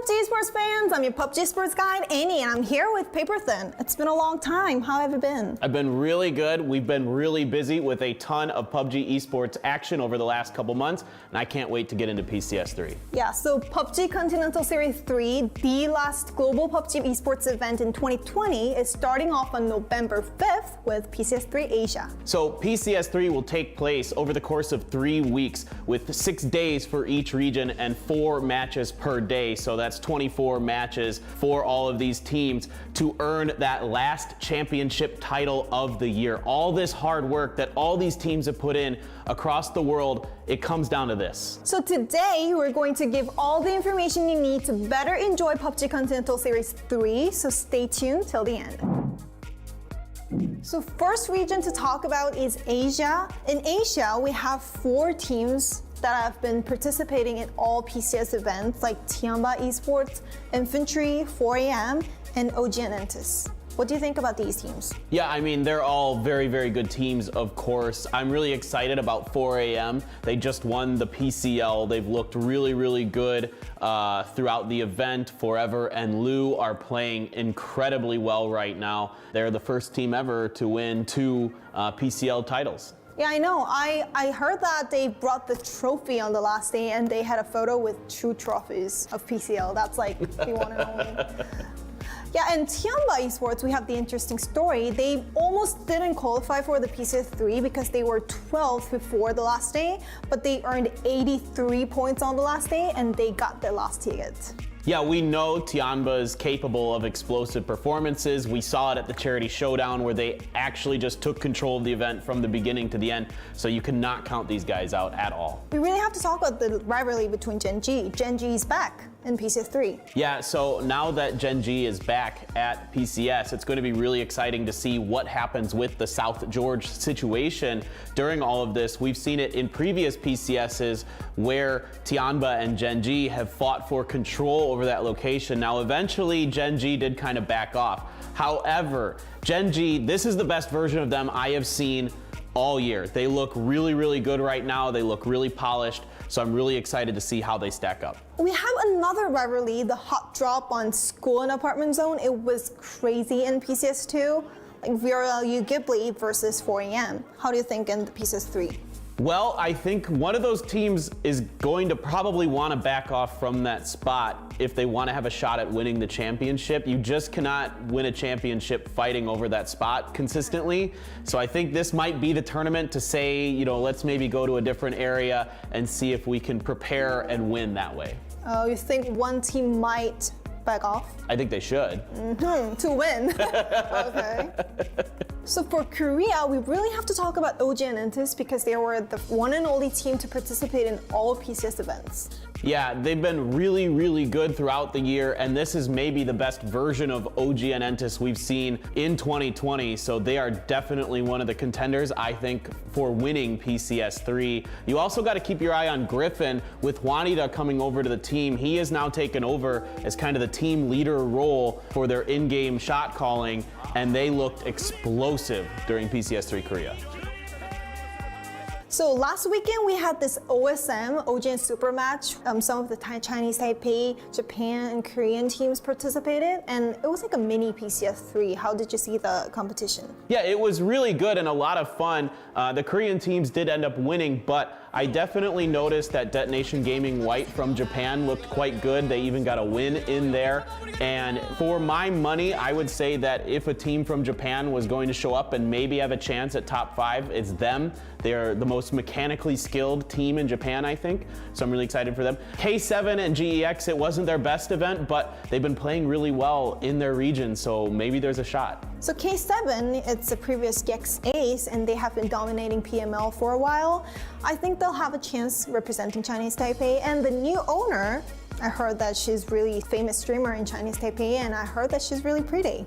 PUBG Esports fans, I'm your PUBG Esports guide, Annie, and I'm here with Paper Thin. It's been a long time. How have you been? I've been really good. We've been really busy with a ton of PUBG Esports action over the last couple months, and I can't wait to get into PCS3. Yeah, so PUBG Continental Series 3, the last global PUBG Esports event in 2020, is starting off on November 5th with PCS3 Asia. So PCS3 will take place over the course of 3 weeks with 6 days for each region and 4 matches per day. So that's 24 matches for all of these teams to earn that last championship title of the year. All this hard work that all these teams have put in across the world, it comes down to this. So today we're going to give all the information you need to better enjoy PUBG Continental Series 3, so stay tuned till the end. So first region to talk about is Asia. In Asia, we have 4 teams that have been participating in all PCS events like Tianba Esports, Infantry, 4AM, and OG and Entis. What do you think about these teams? Yeah, I mean, they're all very, very good teams, of course. I'm really excited about 4AM. They just won the PCL. They've looked really, really good throughout the event. Forever and Lu are playing incredibly well right now. They're the first team ever to win 2 PCL titles. Yeah, I know. I heard that they brought the trophy on the last day and they had a photo with 2 trophies of PCL. That's like the one and only. Yeah, in Tianba Esports, we have the interesting story. They almost didn't qualify for the PCS3 because they were 12th before the last day, but they earned 83 points on the last day and they got their last ticket. Yeah, we know Tianba is capable of explosive performances. We saw it at the Charity Showdown where they actually just took control of the event from the beginning to the end. So you cannot count these guys out at all. We really have to talk about the rivalry between Gen G. Gen G is back in PCS3. Yeah, so now that Gen G is back at PCS, it's going to be really exciting to see what happens with the South George situation during all of this. We've seen it in previous PCSs where Tianba and Gen G have fought for control over that location. Now, eventually, Gen G did kind of back off. However, Gen G, this is the best version of them I have seen all year. They look really, really good right now. They look really polished. So I'm really excited to see how they stack up. We have another rivalry, the hot drop on School and Apartment Zone. It was crazy in PCS2, like VRLU Ghibli versus 4AM. How do you think in the PCS3? Well, I think one of those teams is going to probably want to back off from that spot if they want to have a shot at winning the championship. You just cannot win a championship fighting over that spot consistently. So I think this might be the tournament to say, you know, let's maybe go to a different area and see if we can prepare and win that way. Oh, you think one team might back off? I think they should. To win. Okay. So for Korea, we really have to talk about OG and Entis because they were the one and only team to participate in all PCS events. Yeah, they've been really, really good throughout the year, and this is maybe the best version of OG and Entis we've seen in 2020, so they are definitely one of the contenders, I think, for winning PCS3. You also got to keep your eye on Griffin with Juanita coming over to the team. He has now taken over as kind of the team leader role for their in-game shot calling, and they looked explosive during PCS3 Korea. So last weekend we had this OSM, OG Super Match. Some of the Chinese Taipei, Japan, and Korean teams participated, and it was like a mini PCS3. How did you see the competition? Yeah, it was really good and a lot of fun. The Korean teams did end up winning, but I definitely noticed that Detonation Gaming White from Japan looked quite good. They even got a win in there. And for my money, I would say that if a team from Japan was going to show up and maybe have a chance at top 5, it's them. They're the most mechanically skilled team in Japan, I think. So I'm really excited for them. K7 and GEX, it wasn't their best event, but they've been playing really well in their region, so maybe there's a shot. So K7, it's a previous Gex ace, and they have been dominating PML for a while. I think they'll have a chance representing Chinese Taipei, and the new owner, I heard that she's really famous streamer in Chinese Taipei, and I heard that she's really pretty.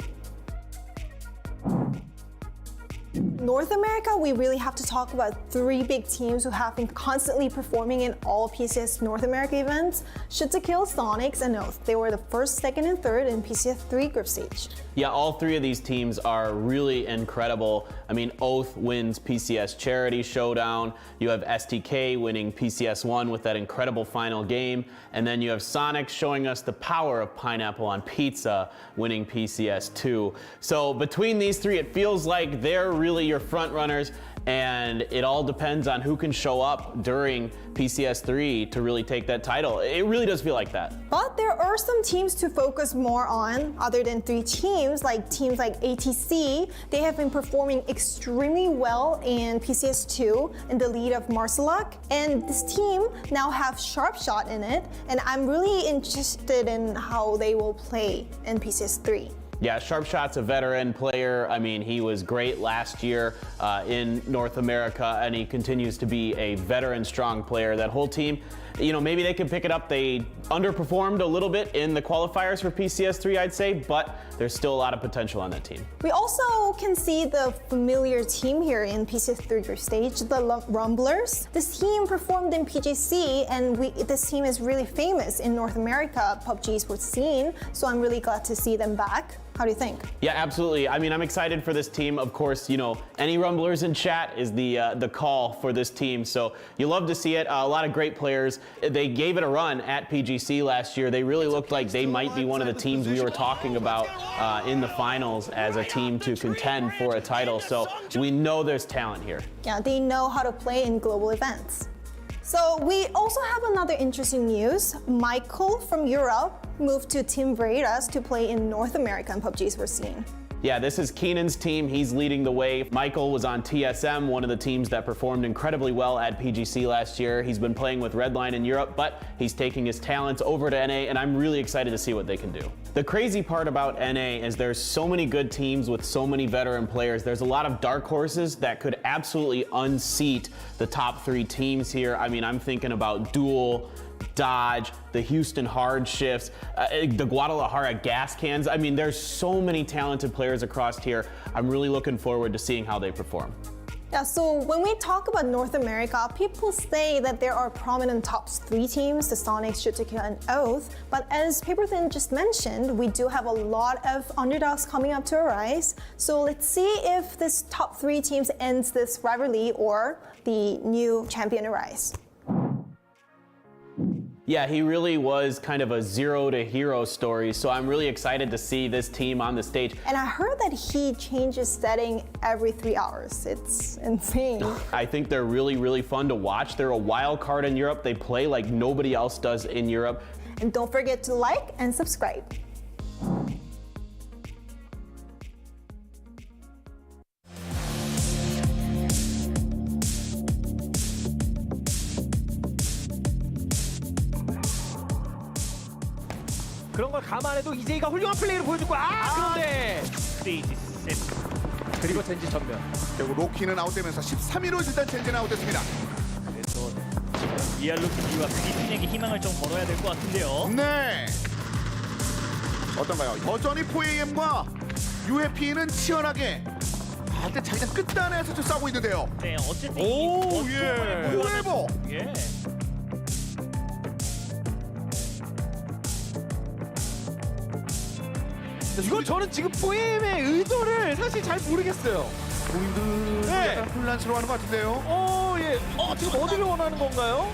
North America, we really have to talk about three big teams who have been constantly performing in all PCS North America events. Shoot to Kill, Sonics, and Oath. They were the first, second, and third in PCS3 group stage. Yeah, all three of these teams are really incredible. I mean, Oath wins PCS Charity Showdown. You have STK winning PCS1 with that incredible final game. And then you have Sonic showing us the power of pineapple on pizza, winning PCS2. So between these three, it feels like they're really your front runners. And it all depends on who can show up during PCS3 to really take that title. It really does feel like that. But there are some teams to focus more on other than three teams like ATC. They have been performing extremely well in PCS2 in the lead of Marcelak. And this team now have Sharp Shot in it. And I'm really interested in how they will play in PCS3. Yeah, Sharpshot's a veteran player. I mean, he was great last year in North America, and he continues to be a veteran, strong player. That whole team, you know, maybe they can pick it up. They underperformed a little bit in the qualifiers for PCS3, I'd say, but there's still a lot of potential on that team. We also can see the familiar team here in PCS3 group stage, the Rumblers. This team performed in PGC, and this team is really famous in North America PUBG Esports scene, so I'm really glad to see them back. How do you think? Yeah, absolutely. I mean, I'm excited for this team. Of course, you know, any Rumblers in chat is the call for this team. So you love to see it. A lot of great players. They gave it a run at PGC last year. They really looked like they might be one of the teams we were talking about in the finals as a team to contend for a title. So we know there's talent here. Yeah, they know how to play in global events. So we also have another interesting news. Michael from Europe moved to Team Veras to play in North American PUBG Esports scene. Yeah, this is Keenan's team. He's leading the way. Michael was on TSM, one of the teams that performed incredibly well at PGC last year. He's been playing with Redline in Europe, but he's taking his talents over to NA, and I'm really excited to see what they can do. The crazy part about NA is there's so many good teams with so many veteran players. There's a lot of dark horses that could absolutely unseat the top three teams here. I mean, I'm thinking about Duel, Dodge, the Houston Hard Shifts, the Guadalajara Gas Cans. I mean, there's so many talented players across here. I'm really looking forward to seeing how they perform. Yeah, so when we talk about North America, people say that there are prominent top three teams, the Sonics, Shoot to Kill, and Oath. But as Paperthin just mentioned, we do have a lot of underdogs coming up to arise. So let's see if this top three teams ends this rivalry or the new champion arise. Yeah, he really was kind of a zero to hero story, so I'm really excited to see this team on the stage. And I heard that he changes setting every 3 hours. It's insane. I think they're really, really fun to watch. They're a wild card in Europe. They play like nobody else does in Europe. And don't forget to like and subscribe. 그런 걸 감안해도 이재희가 훌륭한 플레이를 보여주고 그런데 크레이지 세트 그리고 젠지 전면 그리고 로키는 아웃되면서 13위로 일단 젠지는 아웃됐습니다. 그래서 지금 리알로 기와 크리스에게 희망을 좀 걸어야 될 것 같은데요. 네. 어떤가요? 여전히 4AM과 UFP는 치열하게 근데 자기장 끝단에서 좀 싸우고 있는데요. 네, 어쨌든 오, 예. 포에버. 예. 이거 저는 지금 4AM의 의도를 사실 잘 모르겠어요. 본인들 네. 약간 혼란스러워하는 것 같은데요. 예. 지금 어디를 원하는 건가요?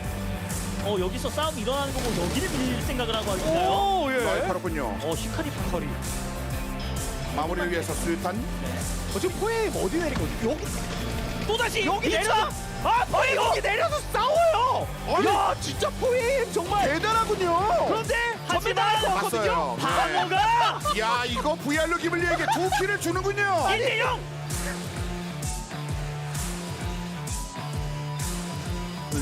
여기서 싸움 일어나는 거고 여기를 밀 생각을 하고 있나요? 예. 그렇군요. 히카리 방거리. 마무리를 위해서 수류탄. 지금 4AM 어디 내린 거지? 여기 또다시 여기 밀자! 내려서 여기 내려서 싸워요. 아니, 야, 진짜 4AM 정말 대단하군요. 그런데 하지만 봤어요. 네. 방어가 야, 이거 VR로 기블리에게 2킬을 주는군요. 1대0.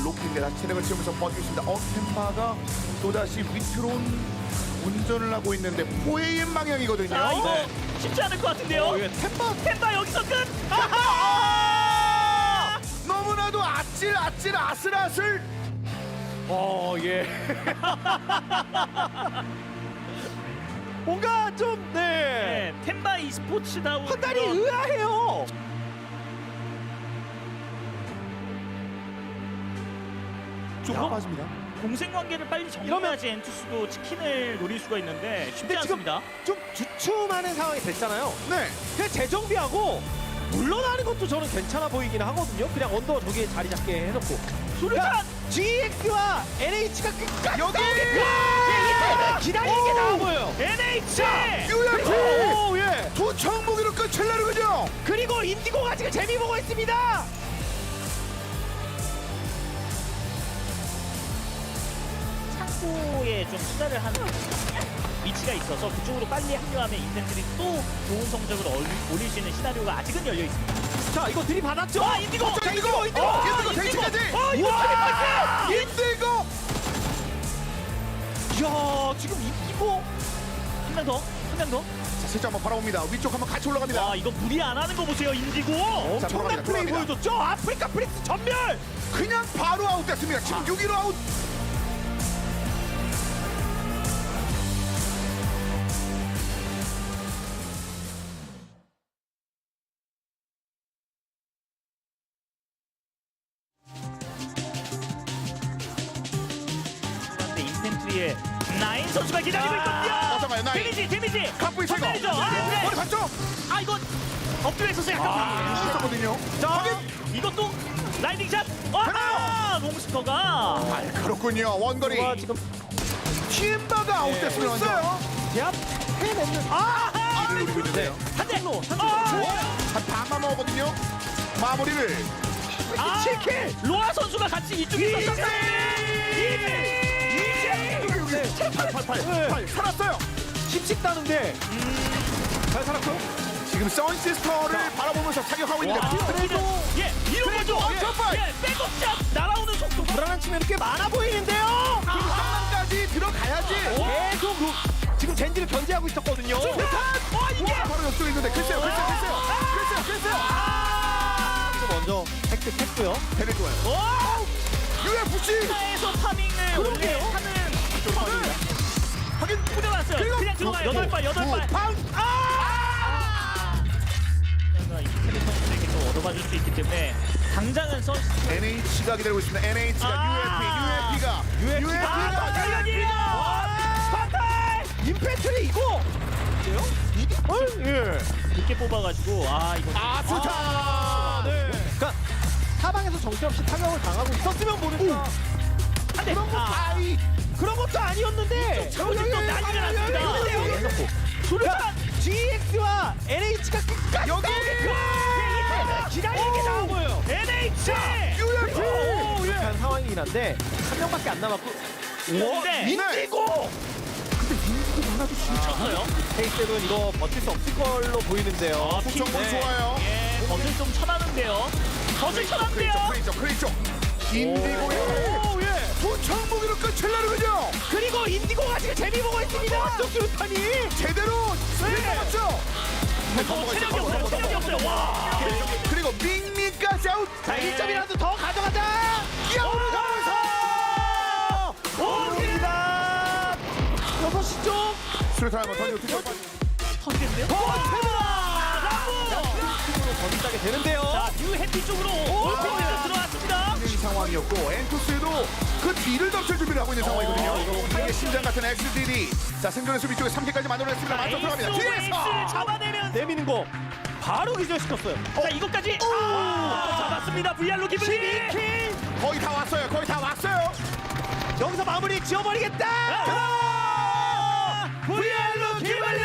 로키입니다. 체력을 채우면서 버티고 있습니다. 템파가 또다시 위트론 운전을 하고 있는데 4AM 방향이거든요. 자, 이거 쉽지 않을 것 같은데요. 템바 여기서 끝. 너무나도 아슬아슬. 예. 뭔가 좀 네, 템바 e스포츠다운 판단이 그런 의아해요. 이쪽으로? 빠집니다. 동생 관계를 빨리 정리해야지 엔투스도 치킨을 노릴 수가 있는데 쉽지 근데 지금 않습니다. 좀 주춤하는 상황이 됐잖아요. 네. 그냥 재정비하고 물러나는 것도 저는 괜찮아 보이긴 하거든요. 그냥 언더 저기에 자리 잡게 해놓고. 그러니까 GX와 NH가 끝까지 여기! 기다리는 게 나아 보여요. NH! UFP! 오, 예. 두 청무기로 끝을 내는군요. 그리고 인디고가 지금 재미 보고 있습니다. 창고에 좀 투자를 하는 위치가 있어서 그쪽으로 빨리 합류하면 인텐들이 또 좋은 성적을 올릴 수 있는 시나리오가 아직은 열려 있습니다. 자, 이거 들이받았죠? 와, 인디고! 자, 인디고 대치까지. 이거 우와! 인디고. 이야, 지금 인디고 한 명 더, 한 명 더. 자, 슬쩍 한번 바라봅니다. 위쪽 한번 같이 올라갑니다. 와, 이거 무리 안 하는 거 보세요, 인디고! 자, 엄청난 돌아갑니다, 플레이 돌아갑니다. 보여줬죠? 아프리카 프린스 전멸! 그냥 바로 아웃됐습니다. 지금 6위로 아웃. 그런데 인펜트리의 나인 선수가 기다리고 있거든요! 잠깐만요, 나인. 데미지! 갖고 있어, 이거. 전멸이죠! 네. 머리 갔죠? 아, 이거 엎드려 있었어요, 약간. 있었거든요. 자, 이것도 라이딩 샷! 와! 롱스터가 그렇군요. 원거리. 와, 지금 팀바가 아웃됐으면 제압 해냈는 노리고 있는데요. 한 대! 한 반만 먹었거든요. 마무리를. 아, 7킬! 로아 선수가 같이 이쪽에 있었어요! 팔 살았어요. 씹씹다는데 잘 살았고. 지금 선시스터를 바라보면서 사격하고 있는데 그래도 예, 이런 거죠! 점프! 예, 백업샷! 날아오는 속도! 불안한 측면이 꽤 많아 보이는데요. 상황까지 들어가야지. 계속 지금 젠지를 견제하고 있었거든요. 이게! 바로 옆쪽에 있는데 글쎄요. 먼저 획득했고요. 대를 좋아요. 오! UFC. 에서 파밍을 원래 하는 확인. 뿌려놨어요. 그냥 들어가요. 8발. 이태리 선수에게 또 얻어봐줄 수 있기 때문에 당장은 선수 NH가 기다리고 있습니다. NH가 UFP가 스파탈! 임팩트리 이거. 예. 늦게 뽑아가지고 이거 좋다. 네. 그러니까 사방에서 정신없이 타격을 당하고 있었으면 모르겠다. 한대 그런 것도 아니었는데. 또 난리가 났습니다. 그러니까 GX와 NH가 끝까지 여기! 기다리는 게 나아 보여요. NH! UFP. 한 상황이긴 한데 한 명밖에 안 남았고. 네. 인디고! 쳤어요. 페이스는 이거 버틸 수 없을 걸로 보이는데요. 정보 좋아요. 예, 버튼 좀 쳐놨는데요. 버튼 쳐놨는데요. 크레이죠. 인디고의 오, 예. 도청무기로 끝을 내는군요. 그리고 인디고가 지금 재미 보고 있습니다. 수류탄이 제대로 스피드였죠. 체력이 없어요. 와. 그리고 밍밍까지 아웃. 자, 1점이라도 더 가져가자. 뛰어오르면서 오입니다. 6시 쪽. 수류탄 한번 던지고 뒤로 터지는데요? 팀으로 번지게 되는데요. 자, 뉴 해피 쪽으로 올피드로 들어왔습니다. 이 상황이었고 엔투스도 그 뒤를 덮칠 준비를 하고 있는 상황이거든요. 이게 심장 같은 XDD. 자, 생존의 수비 쪽에 3킬까지 만들어냈습니다. 만점 들어갑니다. 에이스를 뒤에서 잡아내면 내미는 거 바로 기절시켰어요. 자, 이것까지 잡았습니다. VR로 기블리 12킬. 거의 다 왔어요. 여기서 마무리 지어버리겠다. VR로 기블리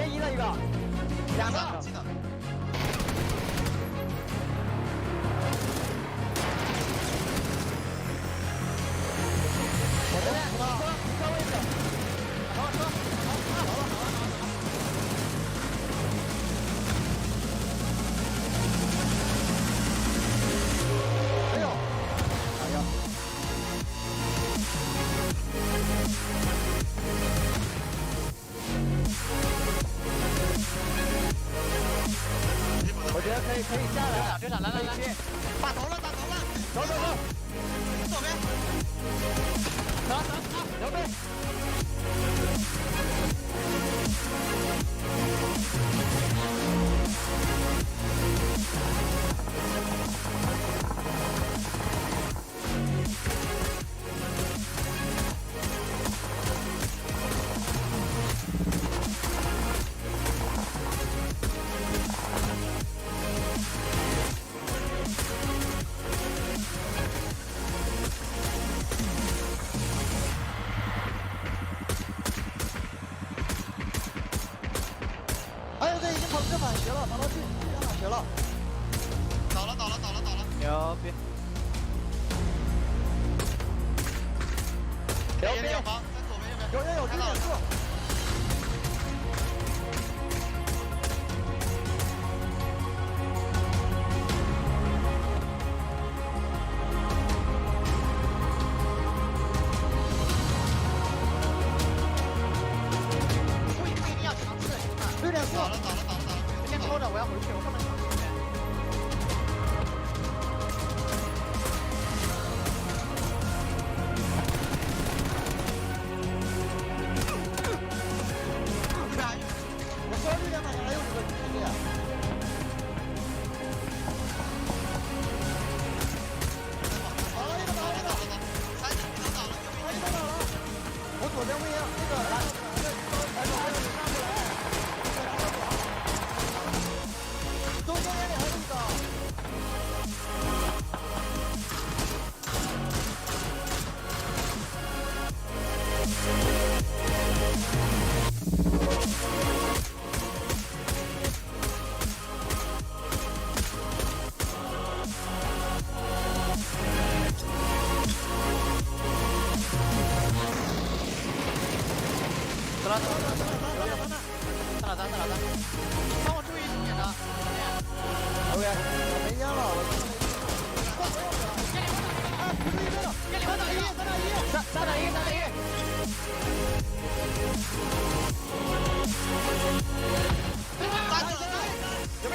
1了一个，2个。记得。我这边车位置，好车，好了。没有，哪个？我觉得可以下来，队长来，打头了，走，左边。刘备。哎呦，这已经跑这反斜了，跑到这反斜了。倒了。牛逼！有房，在左边右边。有，这点不一定要尝试，6点倒了。先抽着，我要回去，我根本抢不见。我说6点反正还有2个兄弟。倒了一个。3个倒了，我左边位那个来，上不来。中间那里还有一个。咱，帮我注意一点的。OK，我没烟了，我3打1。准备。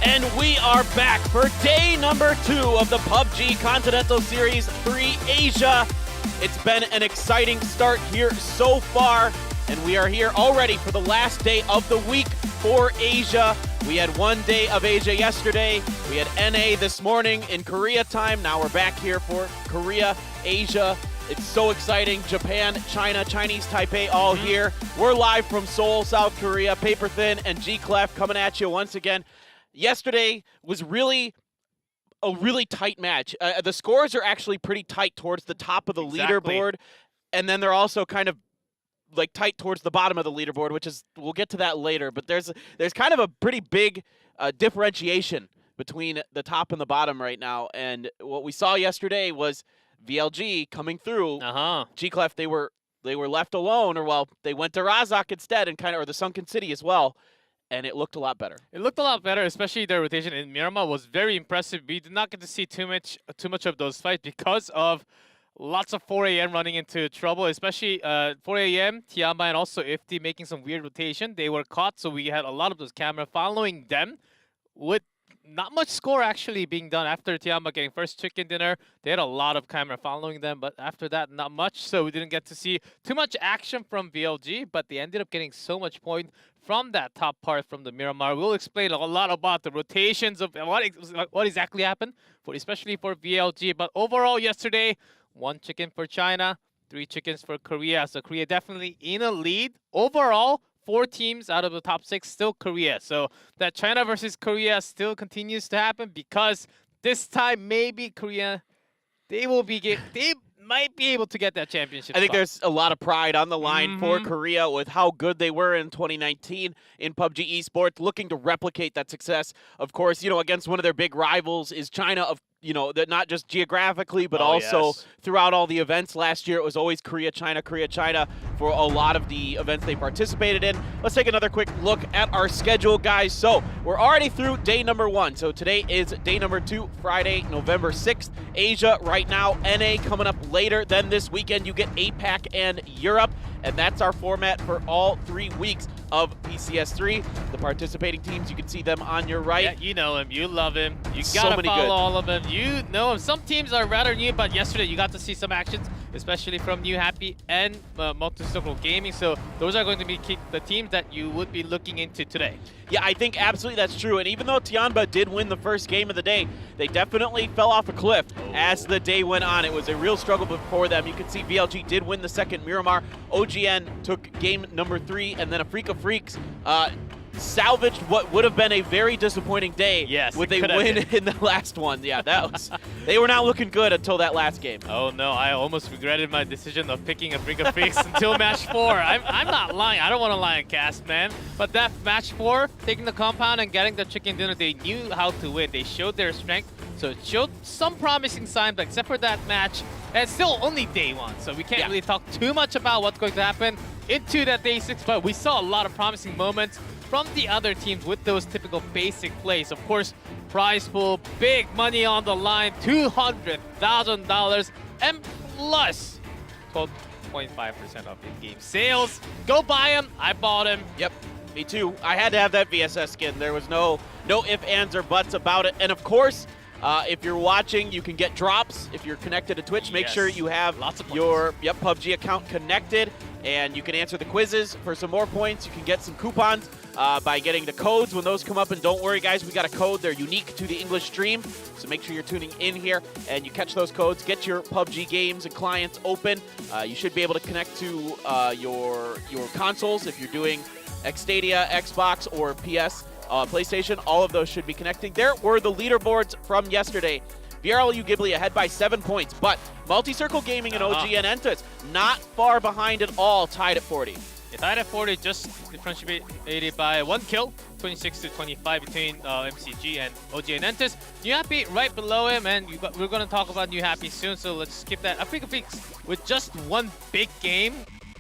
And we are back for day number 2 of the PUBG Continental Series 3 Asia. It's been an exciting start here so far, and we are here already for the last day of the week for Asia. We had one day of Asia yesterday. We had NA this morning in Korea time. Now we're back here for Korea, Asia. It's so exciting. Japan, China, Chinese Taipei all here. We're live from Seoul, South Korea. Paper Thin and G-Clef coming at you once again. Yesterday was really a really tight match. The scores are actually pretty tight towards the top of the leaderboard, and then they're also kind of like tight towards the bottom of the leaderboard, which is, we'll get to that later, but there's kind of a pretty big differentiation between the top and the bottom right now. And what we saw yesterday was VLG coming through. G-Clef, they were left alone, or well, they went to Razak instead, and or the Sunken City as well. And it looked a lot better. It looked a lot better, especially their rotation in Miramar was very impressive. We did not get to see too much of those fights because of lots of 4 a.m. running into trouble, especially 4 a.m. Tiamba and also Ifty making some weird rotation. They were caught, so we had a lot of those camera following them with not much score actually being done after Tiamba getting first chicken dinner. They had a lot of camera following them, but after that, not much. So we didn't get to see too much action from VLG, but they ended up getting so much point from that top part from the Miramar. We'll explain a lot about the rotations of what exactly happened, especially for VLG. But overall, yesterday, 1 chicken for China, 3 chickens for Korea. So Korea definitely in a lead. Overall, 4 teams out of the top 6 still Korea. So that China versus Korea still continues to happen because this time maybe Korea, they might be able to get that championship I think spot. there's a lot of pride on the line for Korea with how good they were in 2019 in PUBG Esports, looking to replicate that success. Of course, against one of their big rivals is China, that not just geographically, but also throughout all the events last year. It was always Korea, China for a lot of the events they participated in. Let's take another quick look at our schedule, guys. So we're already through day number 1. So today is day number 2, Friday, November 6th. Asia right now, NA coming up later. Then this weekend you get APAC and Europe. And that's our format for all 3 weeks of PCS3. The participating teams, you can see them on your right. Yeah, you know him. You love him. You So gotta many follow good. all of them. You know him. Some teams are rather new, but yesterday you got to see some actions, especially from New Happy and Multi-Circle Gaming. So those are going to be the teams that you would be looking into today. Yeah, I think absolutely that's true. And even though Tianba did win the first game of the day, they definitely fell off a cliff as the day went on. It was a real struggle before them. You can see VLG did win the second Miramar. OGN took game number 3, and then Afrika Freaks salvaged what would have been a very disappointing day with a win in the last one. Yeah, that was. They were not looking good until that last game. Oh no, I almost regretted my decision of picking Afrika Freaks until match 4. I'm not lying. I don't want to lie in cast, man. But that match 4, taking the compound and getting the chicken dinner, they knew how to win. They showed their strength. So it showed some promising signs, but except for that match, and it's still only day 1, so we can't really talk too much about what's going to happen into that day 6, but we saw a lot of promising moments from the other teams with those typical basic plays. Of course, prize pool, big money on the line, $200,000, and plus 12.5% of in-game sales. Go buy them. I bought them. Yep, me too. I had to have that VSS skin. There was no ifs, ands, or buts about it. And of course, if you're watching, you can get drops. If you're connected to Twitch, make sure you have your PUBG account connected, and you can answer the quizzes for some more points. You can get some coupons by getting the codes when those come up. And don't worry, guys, we got a code. They're unique to the English stream, so make sure you're tuning in here and you catch those codes. Get your PUBG games and clients open. You should be able to connect to your consoles if you're doing Xstadia, Xbox, or PS. PlayStation, all of those should be connecting. There were the leaderboards from yesterday. VRLU Ghibli ahead by 7 points, but Multi-Circle Gaming and OG and Entus not far behind at all, tied at 40. Yeah, tied at 40, just differentiated by 1 kill, 26-25 between MCG and OG and Entus. New Happy right below him, and we're going to talk about New Happy soon, so let's skip that. Afrika Freaks with just 1 big game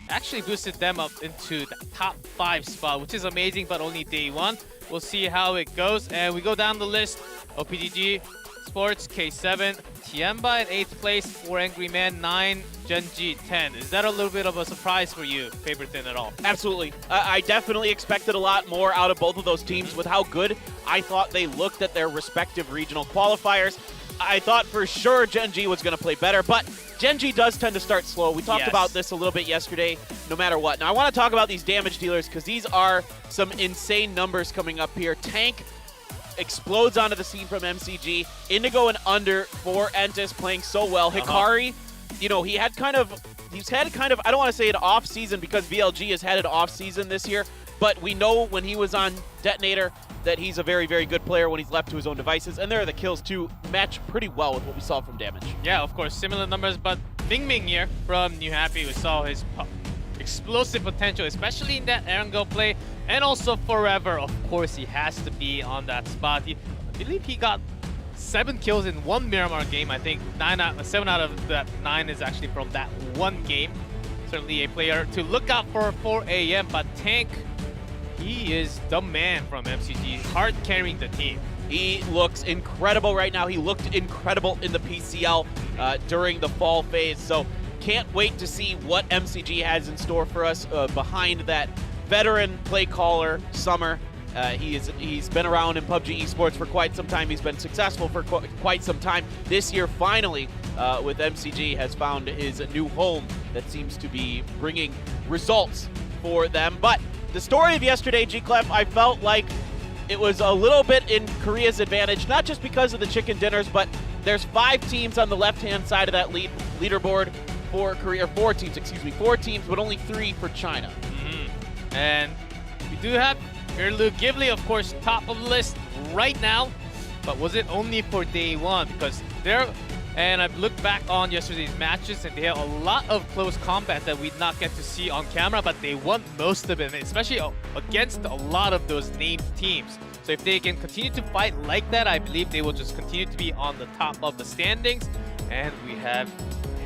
actually boosted them up into the top 5 spot, which is amazing, but only day 1. We'll see how it goes, and we go down the list. OPGG Esports, K7, Tiamba in 8th place, 4 Angry Men, 9, Genji, 10. Is that a little bit of a surprise for you, Favorite at all? Absolutely. I definitely expected a lot more out of both of those teams with how good I thought they looked at their respective regional qualifiers. I thought for sure Genji was going to play better, but Genji does tend to start slow. We talked about this a little bit yesterday, no matter what. Now, I want to talk about these damage dealers because these are some insane numbers coming up here. Tank explodes onto the scene from MCG. Indigo and under for Entis playing so well. Hikari, you know, he's had kind of, I don't want to say an off season because VLG has had an off season this year, but we know when he was on Detonator that he's a very, very good player when he's left to his own devices, and there are the kills to match pretty well with what we saw from Damage. Yeah, of course, similar numbers, but Ming Ming here from New Happy, we saw his explosive potential, especially in that Erangel play, and also Forever, of course, he has to be on that spot. I believe he got 7 kills in one Miramar game. I think 7 out of that 9 is actually from that one game. Certainly a player to look out for 4 AM, but Tank, he is the man from MCG, hard carrying the team. He looks incredible right now. He looked incredible in the PCL during the fall phase. So can't wait to see what MCG has in store for us behind that veteran play caller, Summer. He's been around in PUBG Esports for quite some time. He's been successful for quite some time. This year, finally, with MCG, has found his new home that seems to be bringing results for them. But the story of yesterday, G-Clef, I felt like it was a little bit in Korea's advantage, not just because of the chicken dinners, but there's 5 teams on the left-hand side of that leaderboard for Korea, 4 teams, excuse me, 4 teams, but only 3 for China. And we do have Erlu Ghibli, of course, top of the list right now, but was it only for day 1? Because and I've looked back on yesterday's matches, and they had a lot of close combat that we did not get to see on camera, but they won most of it, especially against a lot of those named teams. So if they can continue to fight like that, I believe they will just continue to be on the top of the standings. And we have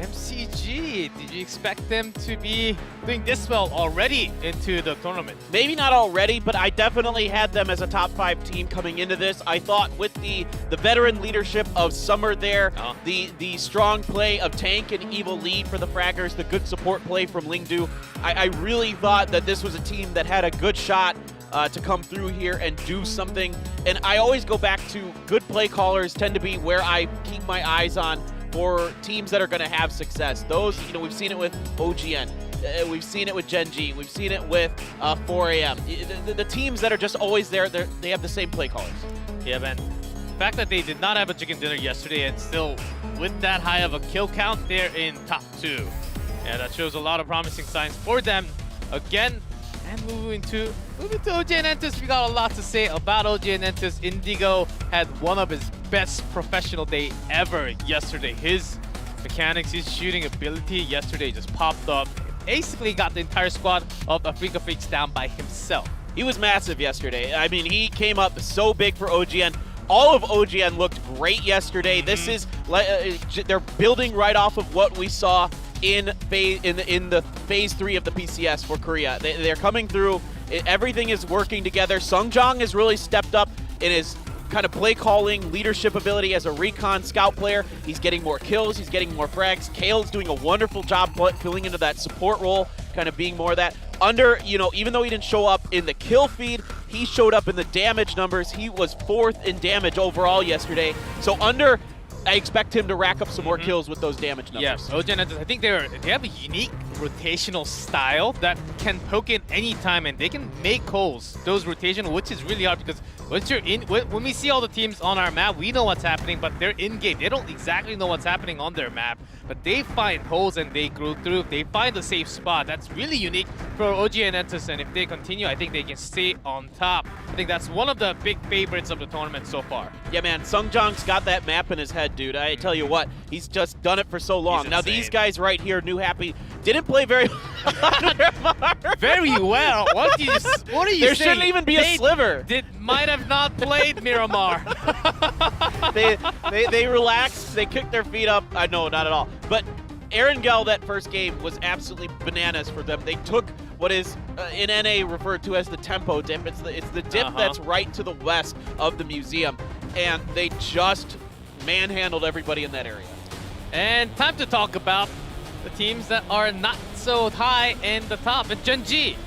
MCG. Did you expect them to be doing this well already into the tournament? Maybe not already, but I definitely had them as a top 5 team coming into this. I thought with the veteran leadership of Summer there, the strong play of Tank and Evil lead for the Fraggers, the good support play from Lingdu, I really thought that this was a team that had a good shot to come through here and do something. And I always go back to good play callers tend to be where I keep my eyes on for teams that are going to have success. Those, you know, we've seen it with OGN, we've seen it with Genji, we've seen it with 4 AM. The teams that are just always there, they have the same play callers. Yeah, man. The fact that they did not have a chicken dinner yesterday and still with that high of a kill count, they're in top 2. Yeah, that shows a lot of promising signs for them. Again, and moving to OG and Entis, we got a lot to say about OG and Entis. Indigo had one of his best professional day ever yesterday. His mechanics, his shooting ability yesterday just popped up. Basically got the entire squad of Afrika Freaks down by himself. He was massive yesterday. I mean, he came up so big for OGN. All of OGN looked great yesterday. This is, they're building right off of what we saw in the phase 3 of the PCS for Korea. They're coming through. Everything is working together. Sungjong has really stepped up in his kind of play calling, leadership ability as a recon scout player. He's getting more kills. He's getting more frags. Kale's doing a wonderful job filling into that support role, kind of being more of that. Under, you know, even though he didn't show up in the kill feed, he showed up in the damage numbers. He was 4th in damage overall yesterday. So Under, I expect him to rack up some more kills with those damage numbers. Yes, OG and Entis, I think they have a unique rotational style that can poke in any time, and they can make holes, those rotational, which is really hard because when we see all the teams on our map, we know what's happening, but they're in-game. They don't exactly know what's happening on their map, but they find holes and they go through. They find a safe spot. That's really unique for OG and Entis, and if they continue, I think they can stay on top. I think that's one of the big favorites of the tournament so far. Yeah, man, Sungjong's got that map in his head, dude. I tell you what, he's just done it for so long. Now, these guys right here, New Happy, didn't play very very well. What are you saying? There shouldn't even be a sliver. Might have not played Miramar. they relaxed. They kicked their feet up. No, not at all. But Erangel, that first game was absolutely bananas for them. They took what is in NA referred to as the tempo dip. It's the dip that's right to the west of the museum, and they just manhandled everybody in that area. And time to talk about the teams that are not so high in the top. And Genji.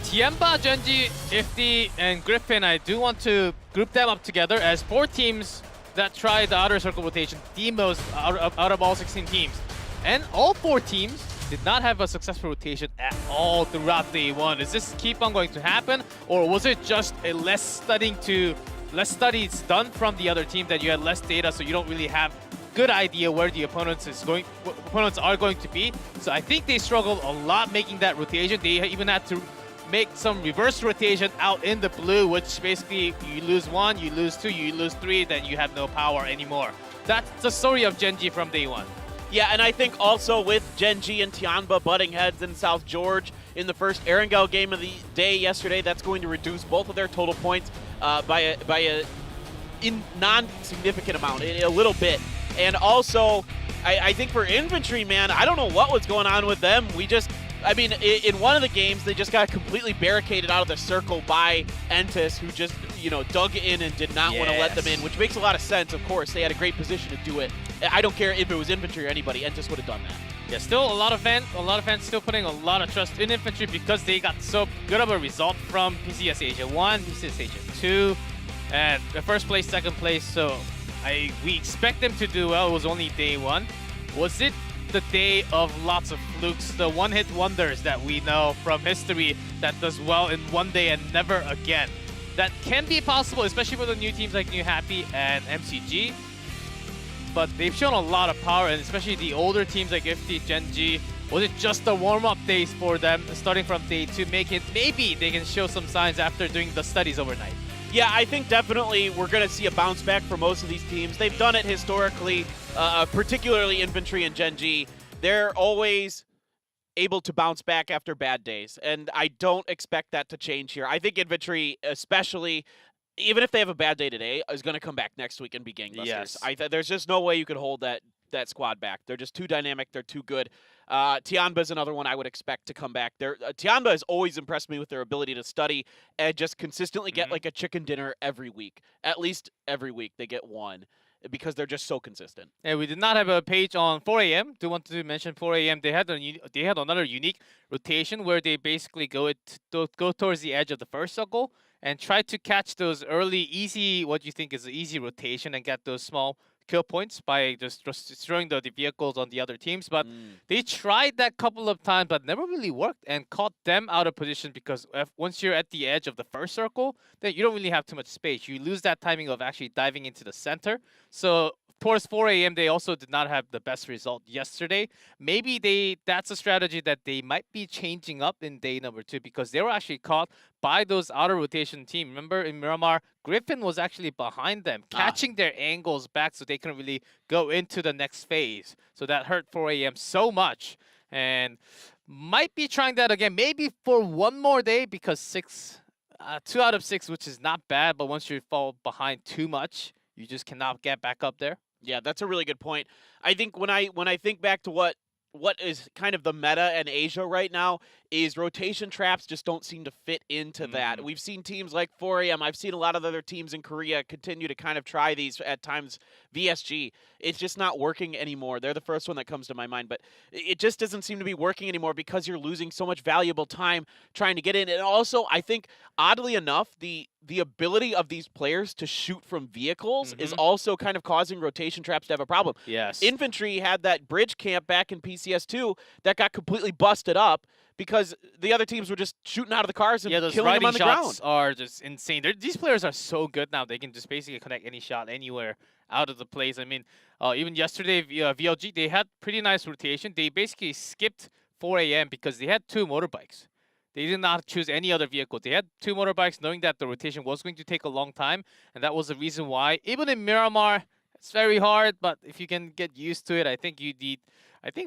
Tiamba, Genji, Ifty, and Griffin, I do want to group them up together as 4 teams that tried the outer circle rotation, the most out of all 16 teams. And all 4 teams did not have a successful rotation at all throughout day 1. Is this keep on going to happen, or was it just a less studies done from the other team that you had less data, so you don't really have good idea where the opponents are going to be? So I think they struggled a lot making that rotation. They even had to make some reverse rotation out in the blue, which basically you lose 1, you lose 2, you lose 3, then you have no power anymore. That's the story of Genji from day 1. Yeah, and I think also with Genji and Tianba butting heads in South George in the first Erangel game of the day yesterday, that's going to reduce both of their total points by a non-significant amount, a little bit. And also, I think for Infantry, man, I don't know what was going on with them. In one of the games, they just got completely barricaded out of the circle by Entis, who just, dug in and did not want to let them in, which makes a lot of sense, of course. They had a great position to do it. I don't care if it was Infantry or anybody, Entis would have done that. Yeah, still a lot of fans still putting a lot of trust in Infantry because they got so good of a result from PCS Asia 1, PCS Asia 2, and the first place, second place. So we expect them to do well. It was only day 1. Was it the day of lots of flukes, the one-hit wonders that we know from history that does well in one day and never again? That can be possible, especially for the new teams like New Happy and MCG. But they've shown a lot of power, and especially the older teams like Ifty, Genji. Was it just the warm-up days for them, starting from day 2, maybe they can show some signs after doing the studies overnight? Yeah, I think definitely we're going to see a bounce back for most of these teams. They've done it historically, particularly Infantry and Genji. They're always able to bounce back after bad days, and I don't expect that to change here. I think Infantry, especially, even if they have a bad day today, is going to come back next week and be gangbusters. Yes. There's just no way you could hold that squad back. They're just too dynamic. They're too good. Tianba is another one I would expect to come back. Tianba has always impressed me with their ability to study and just consistently get like a chicken dinner every week. At least every week they get one because they're just so consistent. And we did not have a page on 4 a.m. Do want to mention 4 a.m. They had another unique rotation where they basically go towards the edge of the first circle and try to catch those early easy, what you think is an easy rotation, and get those small kill points by just destroying the vehicles on the other teams. But they tried that couple of times, but never really worked and caught them out of position because once you're at the edge of the first circle, then you don't really have too much space. You lose that timing of actually diving into the center. So towards 4 a.m., they also did not have the best result yesterday. Maybe that's a strategy that they might be changing up in day number 2 because they were actually caught by those outer rotation team. Remember in Miramar, Griffin was actually behind them, catching their angles back so they couldn't really go into the next phase. So that hurt 4 a.m. so much. And might be trying that again, maybe for one more day because 2 out of 6, which is not bad, but once you fall behind too much, you just cannot get back up there. Yeah, that's a really good point. I think when I think back to what is kind of the meta in Asia right now is rotation traps just don't seem to fit into that. We've seen teams like 4 a.m. I've seen a lot of other teams in Korea continue to kind of try these at times. VSG, it's just not working anymore. They're the first one that comes to my mind, but it just doesn't seem to be working anymore because you're losing so much valuable time trying to get in. And also, I think, oddly enough, the ability of these players to shoot from vehicles is also kind of causing rotation traps to have a problem. Yes. Infantry had that bridge camp back in PCS2 that got completely busted up because the other teams were just shooting out of the cars and killing them on the ground. Shots are just insane. These players are so good now. They can just basically connect any shot anywhere out of the place. I mean, even yesterday, VLG, they had pretty nice rotation. They basically skipped 4 a.m. because they had 2 motorbikes. They did not choose any other vehicle. They had 2 motorbikes knowing that the rotation was going to take a long time, and that was the reason why. Even in Miramar, it's very hard, but if you can get used to it, I think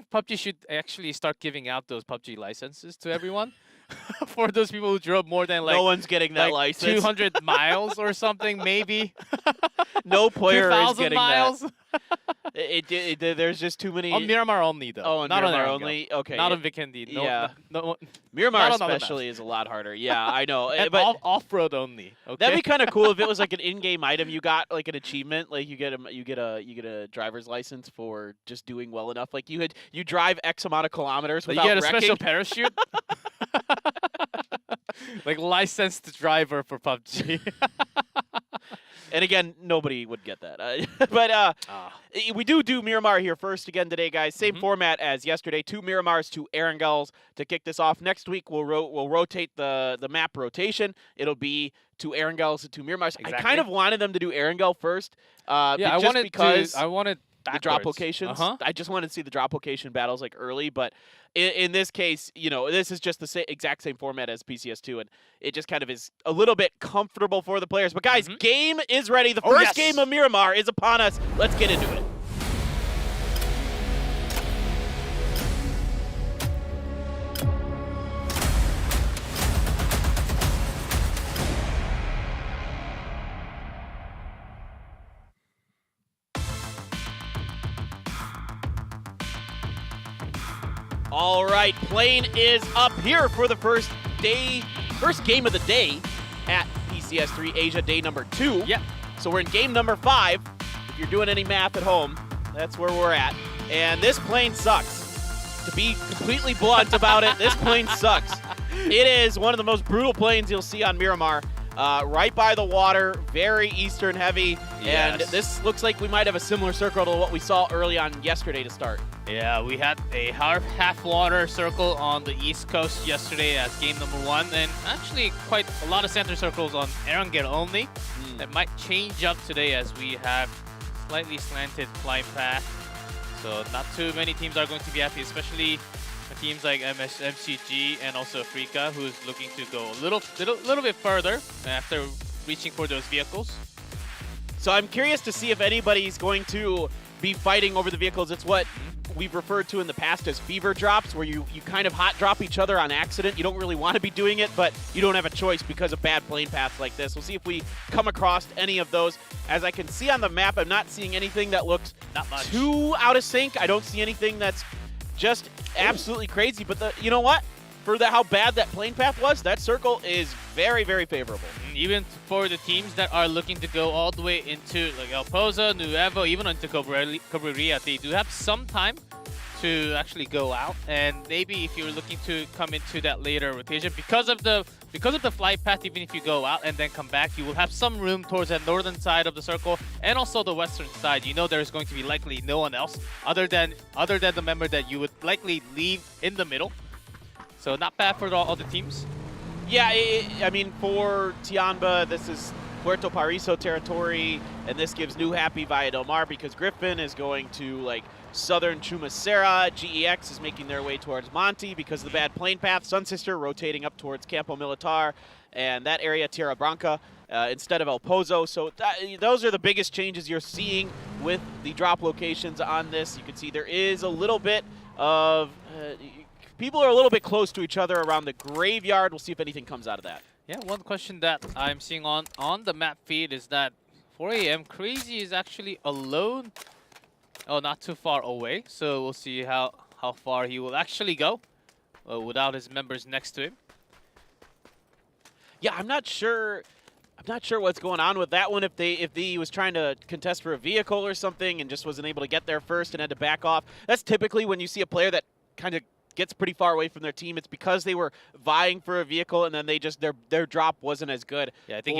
PUBG should actually start giving out those PUBG licenses to everyone. For those people who drove more than no one's getting that license. 200 miles or something, maybe. No player is getting miles. that. There's just too many. On Miramar only, though. Oh, on not Miramar on Erangel. only? Okay. Not on Vikendi. No, Yeah. no, Miramar not on other especially is a lot harder. Yeah, I know. and but off-road only. Okay. that'd be kind of cool if it was like an in-game item. You got like an achievement, like you get a driver's license for just doing well enough. Like you drive X amount of kilometers Like without you get a wrecking. special parachute. Like licensed driver for PUBG. And again, nobody would get that. But we do Miramar here first again today, guys. Same format as yesterday. 2 Miramars, 2 Erangels to kick this off. Next week, we'll rotate the map rotation. It'll be 2 Erangels and 2 Miramars. Exactly. I kind of wanted them to do Erangel first. Yeah, I wanted the drop backwards. locations. I just wanted to see the drop location battles like early, but in this case, you know, this is just the exact same format as PCS2, and it just kind of is a little bit comfortable for the players. But guys, game is ready. The first game of Miramar is upon us. Let's get into it. All right, plane is up here for the first game of the day at PCS3 Asia, day number 2. Yep. So we're in game number 5. If you're doing any math at home, that's where we're at. And this plane sucks. To be completely blunt about it, this plane sucks. It is one of the most brutal planes you'll see on Miramar. Right by the water, very eastern heavy, and this looks like we might have a similar circle to what we saw early on yesterday to start. Yeah, we had a half water circle on the east coast yesterday as game number 1, and actually quite a lot of center circles on Erangel only. That might change up today as we have slightly slanted flight path. So not too many teams are going to be happy, especially teams like MCG and also Africa, who's looking to go a little bit further after reaching for those vehicles. So I'm curious to see if anybody's going to be fighting over the vehicles. It's what we've referred to in the past as fever drops, where you kind of hot drop each other on accident. You don't really want to be doing it, but you don't have a choice because of bad plane paths like this. We'll see if we come across any of those. As I can see on the map, I'm not seeing anything that looks too out of sync. I don't see anything that's just absolutely crazy, but you know what? For how bad that plane path was, that circle is very, very favorable. Even for the teams that are looking to go all the way into like El Pozo, Nuevo, even into Cobreria, they do have some time to actually go out. And maybe if you're looking to come into that later rotation, because of the flight path, even if you go out and then come back, you will have some room towards the northern side of the circle and also the western side. You know there's going to be likely no one else other than the member that you would likely leave in the middle. So not bad for all the teams. Yeah, I mean, for Tianba, this is Puerto Pariso territory, and this gives New Happy Via Del Mar because Griffin is going to like southern Chumacera. GEX is making their way towards Monte because of the bad plane path. Sun Sister rotating up towards Campo Militar and that area, Tierra Branca, instead of El Pozo. So those are the biggest changes you're seeing with the drop locations on this. You can see there is a little bit of people are a little bit close to each other around the graveyard. We'll see if anything comes out of that. Yeah, one question that I'm seeing on the map feed is that 4 AM Crazy is actually alone. Oh, not too far away. So we'll see how far he will actually go without his members next to him. Yeah, I'm not sure what's going on with that one. If he was trying to contest for a vehicle or something and just wasn't able to get there first and had to back off. That's typically when you see a player that kind of gets pretty far away from their team. It's because they were vying for a vehicle and then they just their drop wasn't as good. Yeah, I think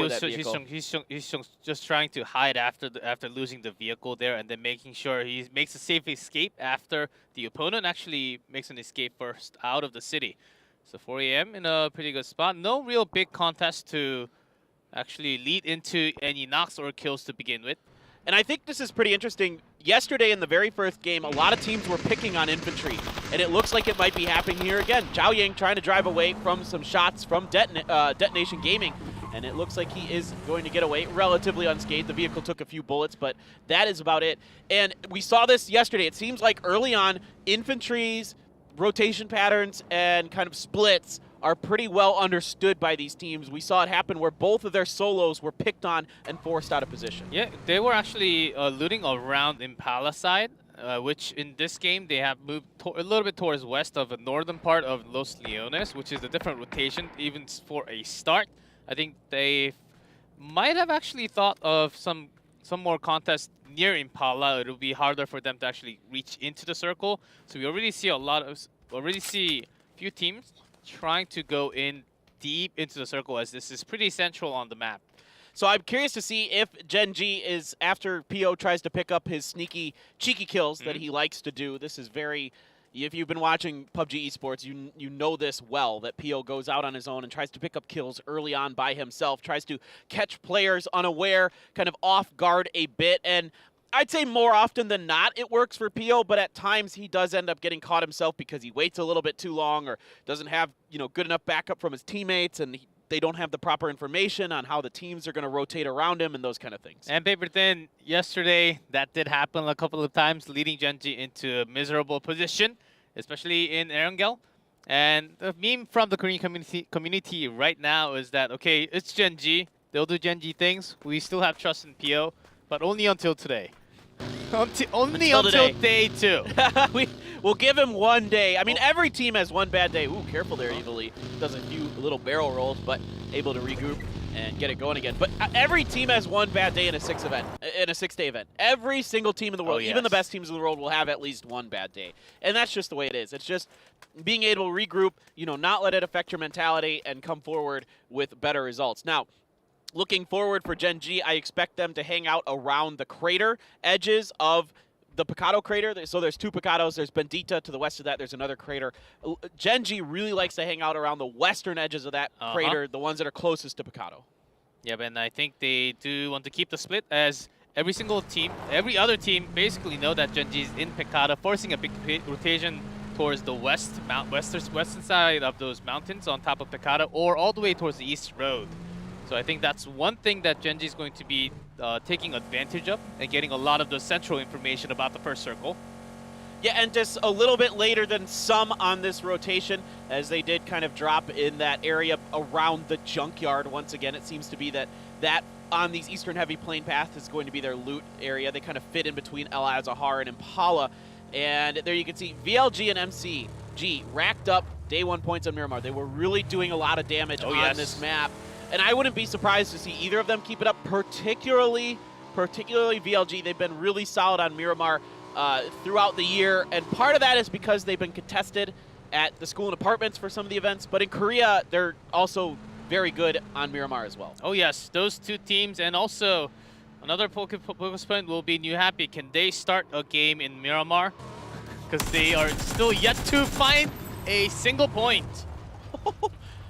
he's just trying to hide after losing the vehicle there and then making sure he makes a safe escape after the opponent actually makes an escape first out of the city. So 4 AM in a pretty good spot. No real big contest to actually lead into any knocks or kills to begin with. And I think this is pretty interesting. Yesterday in the very first game, a lot of teams were picking on infantry, and it looks like it might be happening here again. Zhao Yang trying to drive away from some shots from Detonation Gaming, and it looks like he is going to get away relatively unscathed. The vehicle took a few bullets, but that is about it. And we saw this yesterday. It seems like early on, infantry's rotation patterns and kind of splits are pretty well understood by these teams. We saw it happen where both of their solos were picked on and forced out of position. Yeah, they were actually looting around Impala side, which in this game they have moved a little bit towards west of the northern part of Los Leones, which is a different rotation even for a start. I think they might have actually thought of some more contests near Impala. It'll be harder for them to actually reach into the circle. So we already see a few teams trying to go in deep into the circle, as this is pretty central on the map. So I'm curious to see if Gen G is, after PO tries to pick up his sneaky, cheeky kills that he likes to do. This is very, if you've been watching PUBG Esports, you know this well, that PO goes out on his own and tries to pick up kills early on by himself, tries to catch players unaware, kind of off guard a bit, and I'd say more often than not it works for PO, but at times he does end up getting caught himself because he waits a little bit too long or doesn't have, good enough backup from his teammates, and they don't have the proper information on how the teams are going to rotate around him and those kind of things. And Paper Thin, yesterday that did happen a couple of times, leading Gen G into a miserable position, especially in Erangel. And the meme from the Korean community right now is that, okay, it's Gen G, they'll do Gen G things, we still have trust in PO, but only until today. Only until day 2. We'll give him one day. I mean, every team has one bad day. Ooh, careful there, Evilly. Does a few little barrel rolls, but able to regroup and get it going again. But every team has one bad day in a 6-day event. Every single team in the world, even the best teams in the world, will have at least one bad day. And that's just the way it is. It's just being able to regroup, not let it affect your mentality and come forward with better results. Now, looking forward for Gen G, I expect them to hang out around the crater edges of the Picado crater. So there's 2 Picados. There's Bendita to the west of that. There's another crater. Gen G really likes to hang out around the western edges of that crater, the ones that are closest to Picado. Yeah, and I think they do want to keep the split, as every single team, every other team basically know that Gen G is in Picado, forcing a big rotation towards the western side of those mountains on top of Picado, or all the way towards the east road. So I think that's one thing that Gen G is going to be taking advantage of, and getting a lot of the central information about the first circle. Yeah, and just a little bit later than some on this rotation, as they did kind of drop in that area around the junkyard. Once again, it seems to be that on these Eastern Heavy Plain path is going to be their loot area. They kind of fit in between El Azahar and Impala. And there you can see VLG and MCG racked up day 1 points on Miramar. They were really doing a lot of damage on this map. And I wouldn't be surprised to see either of them keep it up, particularly VLG. They've been really solid on Miramar throughout the year, and part of that is because they've been contested at the school and apartments for some of the events, but in Korea, they're also very good on Miramar as well. Oh yes, those 2 teams, and also another focus point will be New Happy. Can they start a game in Miramar? Because they are still yet to find a single point.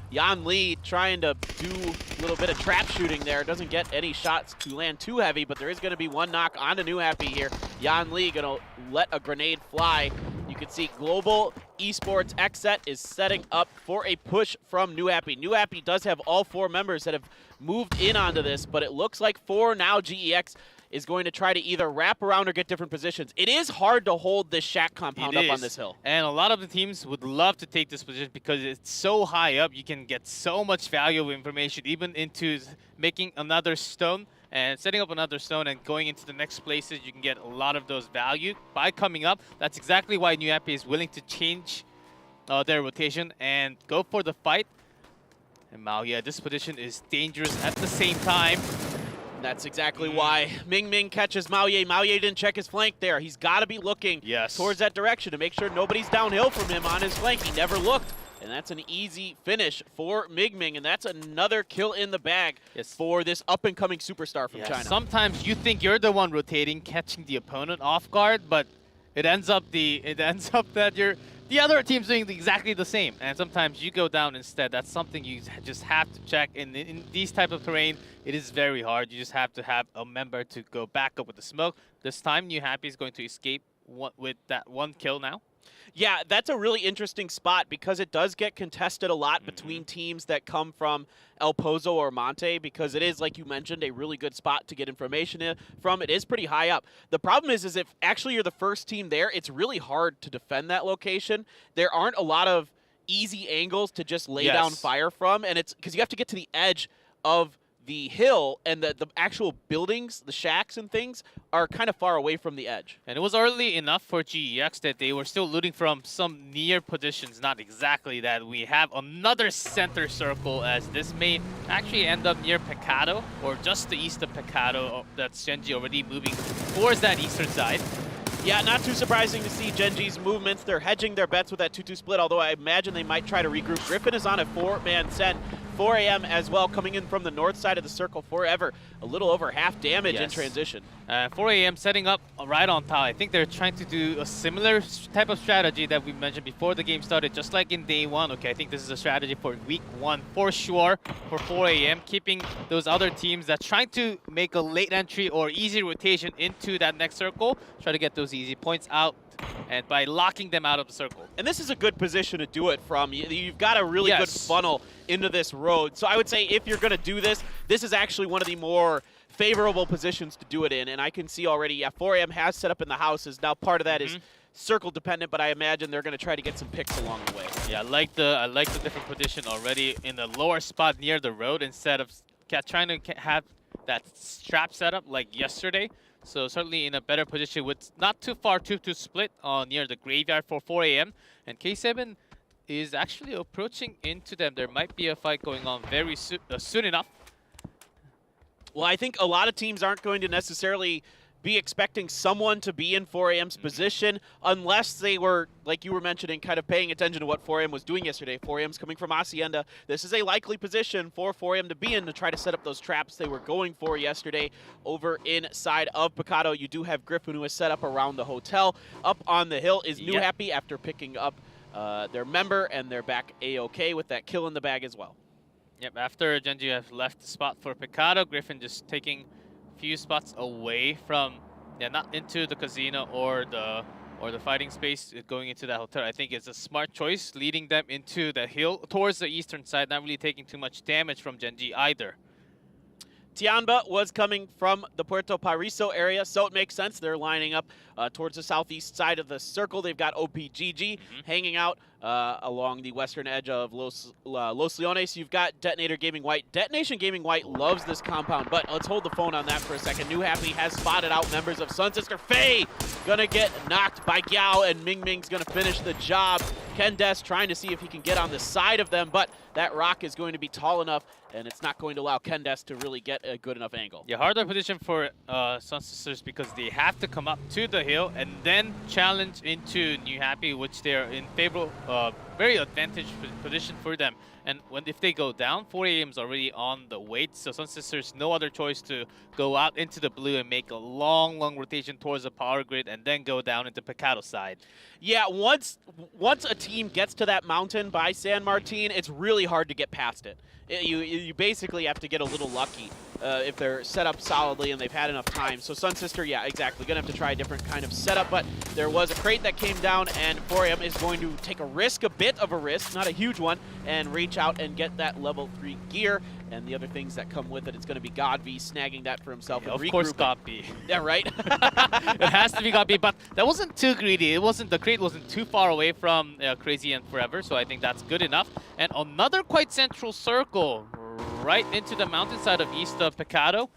Yan Lee trying to do a little bit of trap shooting there. Doesn't get any shots to land too heavy, but there is going to be one knock on to New Happy here. Yan Lee going to let a grenade fly. You can see Global Esports XSET is setting up for a push from New Happy. New Happy does have all 4 members that have moved in onto this, but it looks like for now GEX is going to try to either wrap around or get different positions. It is hard to hold this shack compound up on this hill. And a lot of the teams would love to take this position because it's so high up. You can get so much valuable information, even into making another stone and setting up another stone and going into the next places. You can get a lot of those value by coming up. That's exactly why New Happy is willing to change their rotation and go for the fight. And Mao, this position is dangerous at the same time. That's exactly why Ming Ming catches Mao Ye. Mao Ye didn't check his flank there. He's got to be looking towards that direction to make sure nobody's downhill from him on his flank. He never looked. And that's an easy finish for Ming Ming. And that's another kill in the bag for this up-and-coming superstar from China. Sometimes you think you're the one rotating, catching the opponent off guard, but it ends up that the other team's doing exactly the same. And sometimes you go down instead. That's something you just have to check. In these type of terrain, it is very hard. You just have to have a member to go back up with the smoke. This time, New Happy is going to escape with that 1 kill now. Yeah, that's a really interesting spot because it does get contested a lot between teams that come from El Pozo or Monte, because it is, like you mentioned, a really good spot to get information from. It is pretty high up. The problem is if actually you're the first team there, it's really hard to defend that location. There aren't a lot of easy angles to just lay Yes. down fire from, and it's because you have to get to the edge of the hill, and the actual buildings, the shacks and things, are kind of far away from the edge. And it was early enough for GEX that they were still looting from some near positions, not exactly that. We have another center circle, as this may actually end up near Pecado, or just the east of Pecado. That's Genji already moving towards that eastern side. Yeah, not too surprising to see Genji's movements. They're hedging their bets with that 2-2 split, although I imagine they might try to regroup. Griffin is on a 4-man set. 4 AM as well, coming in from the north side of the circle. Forever, a little over half damage in transition. 4 AM setting up right on top. I think they're trying to do a similar type of strategy that we mentioned before the game started, just like in day 1. Okay, I think this is a strategy for week 1 for sure for 4 AM, keeping those other teams that trying to make a late entry or easy rotation into that next circle, try to get those easy points out, and by locking them out of the circle. And this is a good position to do it from. You've got a really good funnel into this road. So I would say if you're going to do this, this is actually one of the more favorable positions to do it in. And I can see already, yeah, 4AM has set up in the houses. Now part of that is circle dependent, but I imagine they're going to try to get some picks along the way. Yeah, I like the different position already in the lower spot near the road instead of trying to have that trap setup like yesterday. So certainly in a better position with not too far 2-2 split near the graveyard for 4 AM. And K7 is actually approaching into them. There might be a fight going on very soon enough. Well, I think a lot of teams aren't going to necessarily be expecting someone to be in 4 AM's position unless they were, like you were mentioning, kind of paying attention to what 4 AM was doing yesterday. 4 AM's coming from Hacienda. This is a likely position for 4 AM to be in to try to set up those traps they were going for yesterday over inside of Pecado. You do have Griffin, who is set up around the hotel. Up on the hill is New Happy after picking up their member, and they're back A-OK with that kill in the bag as well. Yep, after Genji has left the spot for Pecado, Griffin just taking few spots away from, not into the casino or the fighting space, going into that hotel. I think it's a smart choice, leading them into the hill towards the eastern side, not really taking too much damage from Genji either. Tianba was coming from the Puerto Paraiso area, so it makes sense. They're lining up towards the southeast side of the circle. They've got OPGG hanging out along the western edge of Los Leones. You've got Detonator Gaming White. Detonation Gaming White loves this compound, but let's hold the phone on that for a second. New Happy has spotted out members of Sun Sister. Faye gonna get knocked by Giao, and Ming Ming's gonna finish the job. Ken Des trying to see if he can get on the side of them, but that rock is going to be tall enough, and it's not going to allow Ken Des to really get a good enough angle. Yeah, harder position for Sun Sisters because they have to come up to the hill and then challenge into New Happy, which they're in favorable, very advantageous position for them. And if they go down, 4 AM is already on the wait, so Sun Sisters no other choice to go out into the blue and make a long rotation towards the power grid and then go down into Pecado side. Yeah, once a team gets to that mountain by San Martin, it's really hard to get past it. You basically have to get a little lucky if they're set up solidly and they've had enough time. So Sun Sister, yeah, exactly, gonna have to try a different kind of setup, but there was a crate that came down, and 4 AM is going to take a bit of a risk, not a huge one, and reach out and get that level 3 gear. And the other things that come with it, it's going to be GodV snagging that for himself. Yeah, and of course, GodV. Yeah, right? It has to be GodV, but that wasn't too greedy. The crate wasn't too far away from Crazy and Forever, so I think that's good enough. And another quite central circle right into the mountainside of east of Pecado.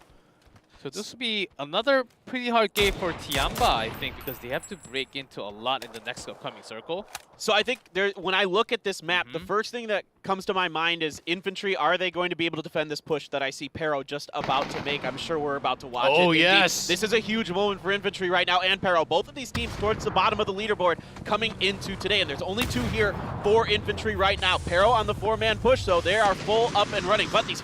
So this will be another pretty hard game for Tianba, I think, because they have to break into a lot in the next upcoming circle. So I think when I look at this map, the first thing that comes to my mind is infantry. Are they going to be able to defend this push that I see Pero just about to make? I'm sure we're about to watch it. Oh, yes. This is a huge moment for infantry right now, and Pero. Both of these teams towards the bottom of the leaderboard coming into today, and there's only 2 here for infantry right now. Pero on the 4-man push, so they are full up and running. But these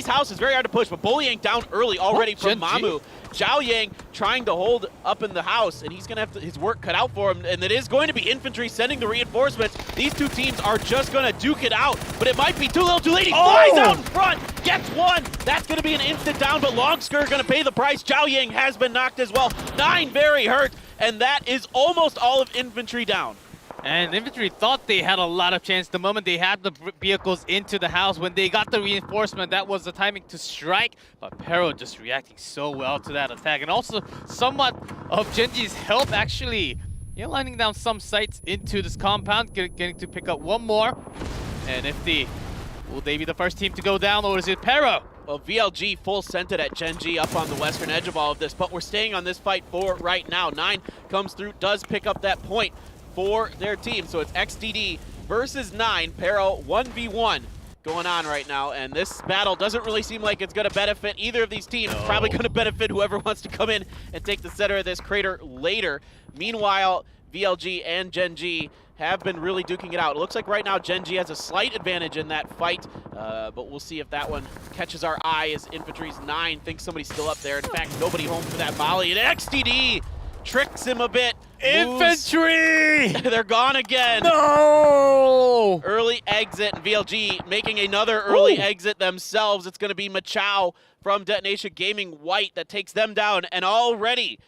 houses very hard to push, but bullying down early already from Mamu. Zhao Yang trying to hold up in the house, and he's going to have his work cut out for him, and it is going to be infantry sending the reinforcements. These 2 teams are just going to duke it out, but it might be too little too late. He flies out in front, gets one. That's going to be an instant down, but Longsker going to pay the price. Zhao Yang has been knocked as well. 9 very hurt, and that is almost all of infantry down. And infantry thought they had a lot of chance the moment they had the vehicles into the house. When they got the reinforcement, that was the timing to strike. But Pero just reacting so well to that attack. And also somewhat of Genji's help actually, Yeah, lining down some sights into this compound, getting to pick up one more. And will they be the first team to go down, or is it Pero? Well, VLG full scented at Genji up on the western edge of all of this, but we're staying on this fight for right now. 9 comes through, does pick up that point for their team. So it's XDD versus 9, Pero 1v1 going on right now. And this battle doesn't really seem like it's going to benefit either of these teams. It's probably going to benefit whoever wants to come in and take the center of this crater later. Meanwhile, VLG and Genji have been really duking it out. It looks like right now Genji has a slight advantage in that fight, but we'll see if that one catches our eye as Infantry's 9 thinks somebody's still up there. In fact, nobody home for that volley. And XDD tricks him a bit. Infantry! They're gone again. No! Early exit, and VLG making another early exit themselves. It's going to be Machao from Detonation Gaming White that takes them down. And already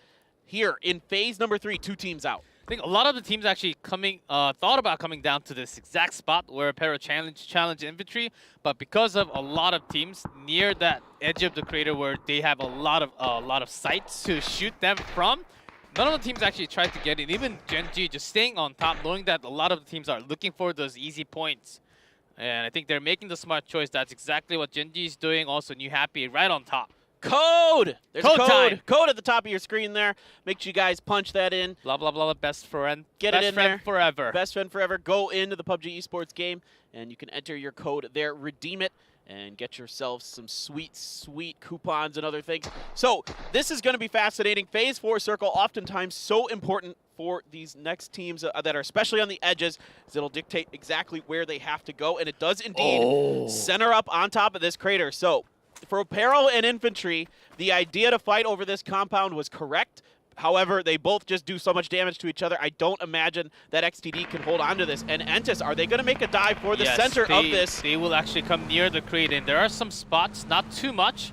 here in phase number 3, 2 teams out. I think a lot of the teams actually thought about coming down to this exact spot where Pero challenge infantry, but because of a lot of teams near that edge of the crater where they have a lot of sights to shoot them from, none of the teams actually tried to get in. Even Genji just staying on top, knowing that a lot of the teams are looking for those easy points. And I think they're making the smart choice. That's exactly what Genji is doing. Also, New Happy right on top. Code! There's Code a time. code at the top of your screen there. Make sure you guys punch that in. Blah, blah, blah, best friend. Get it in there. Best friend forever. Best friend forever. Go into the PUBG Esports game, and you can enter your code there, redeem it, and get yourself some sweet, sweet coupons and other things. So this is going to be fascinating. Phase 4 circle, oftentimes so important for these next teams that are especially on the edges, as it'll dictate exactly where they have to go, and it does indeed center up on top of this crater. So for Pero and Infantry, the idea to fight over this compound was correct. However, they both just do so much damage to each other. I don't imagine that XTD can hold on to this. And Entis, are they going to make a dive for the center of this? They will actually come near the crate, and there are some spots, not too much,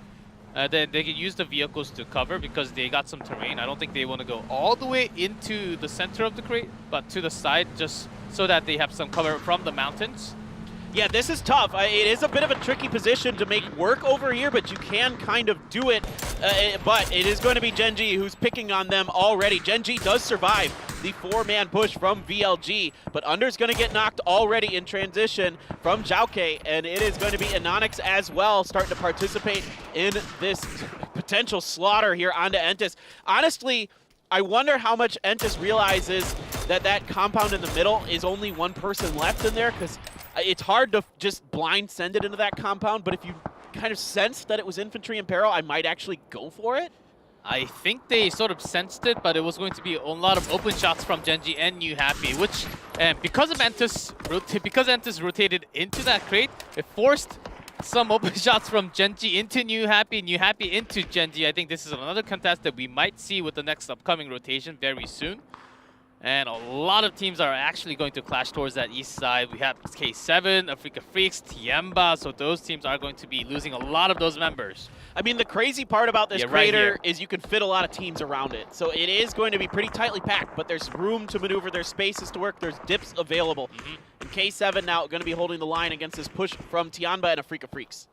that they can use the vehicles to cover because they got some terrain. I don't think they want to go all the way into the center of the crate, but to the side just so that they have some cover from the mountains. Yeah, this is tough. It is a bit of a tricky position to make work over here, but you can kind of do it. But it is going to be Genji who's picking on them already. Genji does survive the 4-man push from VLG, but Under's going to get knocked already in transition from Zhaoke, and it is going to be Anonix as well starting to participate in this potential slaughter here onto Entis. Honestly, I wonder how much Entis realizes that that compound in the middle is only one person left in there, because it's hard to just blind send it into that compound, but if you kind of sensed that it was Infantry and Pero, I might actually go for it. I think they sort of sensed it, but it was going to be a lot of open shots from Genji and New Happy, which, because Entis rotated into that crate, it forced some open shots from Genji into New Happy into Genji. I think this is another contest that we might see with the next upcoming rotation very soon. And a lot of teams are actually going to clash towards that east side. We have K7, Africa Freaks, Tiamba, so those teams are going to be losing a lot of those members. I mean, the crazy part about this crater is you can fit a lot of teams around it. So it is going to be pretty tightly packed, but there's room to maneuver, there's spaces to work, there's dips available. And K7 now going to be holding the line against this push from Tiamba and Africa Freaks.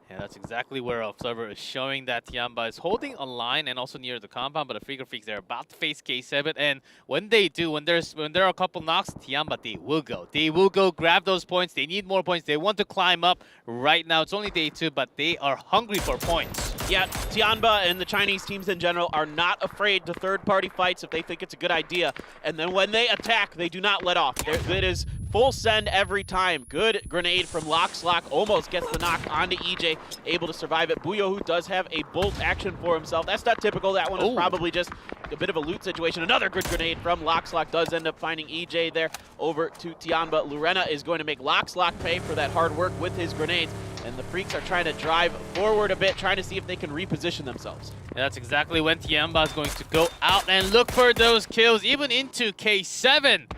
Yeah, that's exactly where Observer is showing that Tiamba is holding a line and also near the compound, but the Africa Freaks, they're about to face K7, and when they do, when there are a couple knocks, Tiamba, they will go grab those points. They need more points. They want to climb up right now. It's only day 2, but they are hungry for points. Yeah, Tianba and the Chinese teams in general are not afraid to third-party fights if they think it's a good idea. And then when they attack, they do not let off. It is full send every time. Good grenade from Lockslock. Almost gets the knock onto EJ. Able to survive it. Buyohu does have a bolt action for himself. That's not typical. That one is probably just a bit of a loot situation. Another good grenade from Lockslock does end up finding EJ there over to Tianba. Lurena is going to make Lockslock pay for that hard work with his grenades. And the Freaks are trying to drive forward a bit, trying to see if they can reposition themselves. Yeah, that's exactly when Tiamba is going to go out and look for those kills, even into K7.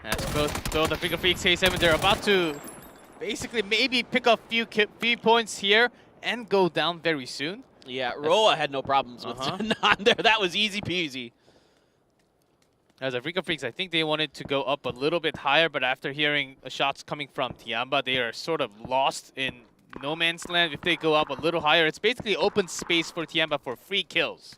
That's both the Africa Freaks, K7, they're about to basically maybe pick up few points here and go down very soon. Yeah, Roa had no problems with non there. That was easy peasy. As Africa Freaks, I think they wanted to go up a little bit higher, but after hearing shots coming from Tiamba, they are sort of lost in no man's land. If they go up a little higher, it's basically open space for Tiamba for free kills.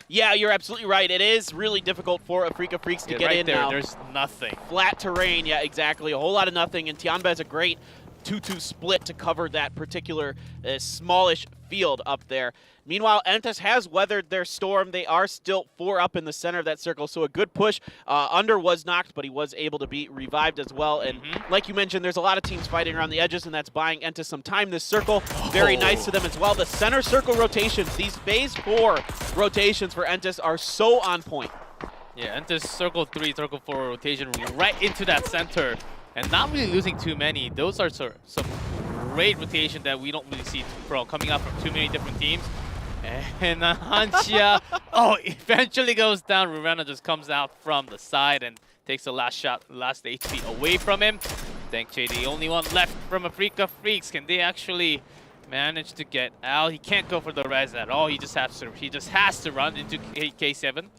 Yeah, you're absolutely right. It is really difficult for Afrika Freaks to get right in there, now. there's nothing. Flat terrain, yeah, exactly. A whole lot of nothing, and Tianba has a great 2-2 split to cover that particular smallish field up there. Meanwhile, Entus has weathered their storm. They are still 4 up in the center of that circle, so a good push. Under was knocked, but he was able to be revived as well. And like you mentioned, there's a lot of teams fighting around the edges, and that's buying Entus some time. This circle, very nice to them as well. The center circle rotations, these phase 4 rotations for Entus are so on point. Yeah, Entus circle 3, circle 4 rotation right into that center. And not really losing too many. Those are some great rotation that we don't really see coming out from too many different teams. And Hanxia, eventually goes down. Rurana just comes out from the side and takes the last shot, last HP away from him. DAY2, the only one left from Afrika Freaks. Can they actually manage to get out? He can't go for the res at all. He just has to run into K7.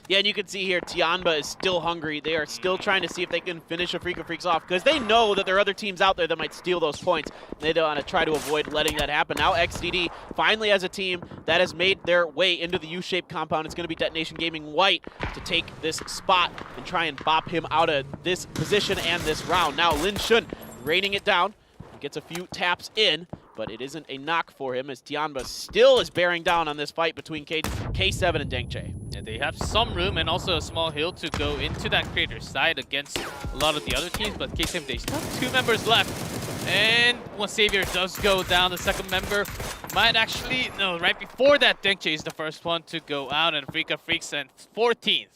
Yeah, and you can see here, Tianba is still hungry. They are still trying to see if they can finish Afrika Freaks off because they know that there are other teams out there that might steal those points. They don't want to try to avoid letting that happen. Now XDD finally has a team that has made their way into the U-shaped compound. It's going to be Detonation Gaming White to take this spot and try and bop him out of this position and this round. Now Lin Shun raining it down. Gets a few taps in, but it isn't a knock for him as Tianba still is bearing down on this fight between K7 and DAY2. Yeah, they have some room and also a small hill to go into that creator side against a lot of the other teams, but K7, they still have 2 members left. And when Savior does go down, the second member might actually, no, right before that, DAY2 is the first one to go out, and Afrika Freaks and 14th.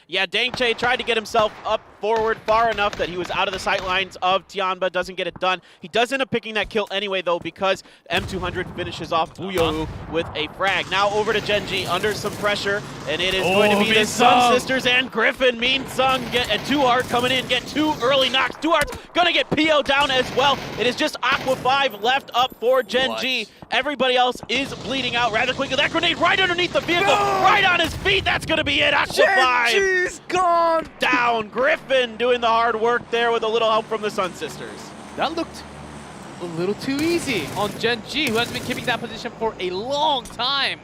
Yeah, DAY2 tried to get himself up forward far enough that he was out of the sight lines of Tianba, doesn't get it done. He does end up picking that kill anyway, though, because M200 finishes off Buyo with a frag. Now over to Genji, under some pressure, and it is going to be the Sun Sisters and Griffin. Mean Sung and Two Heart coming in, get 2 early knocks. Two Heart's gonna get PO down as well. It is just Aqua 5 left up for Genji. Everybody else is bleeding out rather quickly. That grenade right underneath the vehicle, right on his feet. That's gonna be it. Aqua 5. Genji's gone! Down. Griffin doing the hard work there with a little help from the Sun Sisters. That looked a little too easy on Genji, who has been keeping that position for a long time.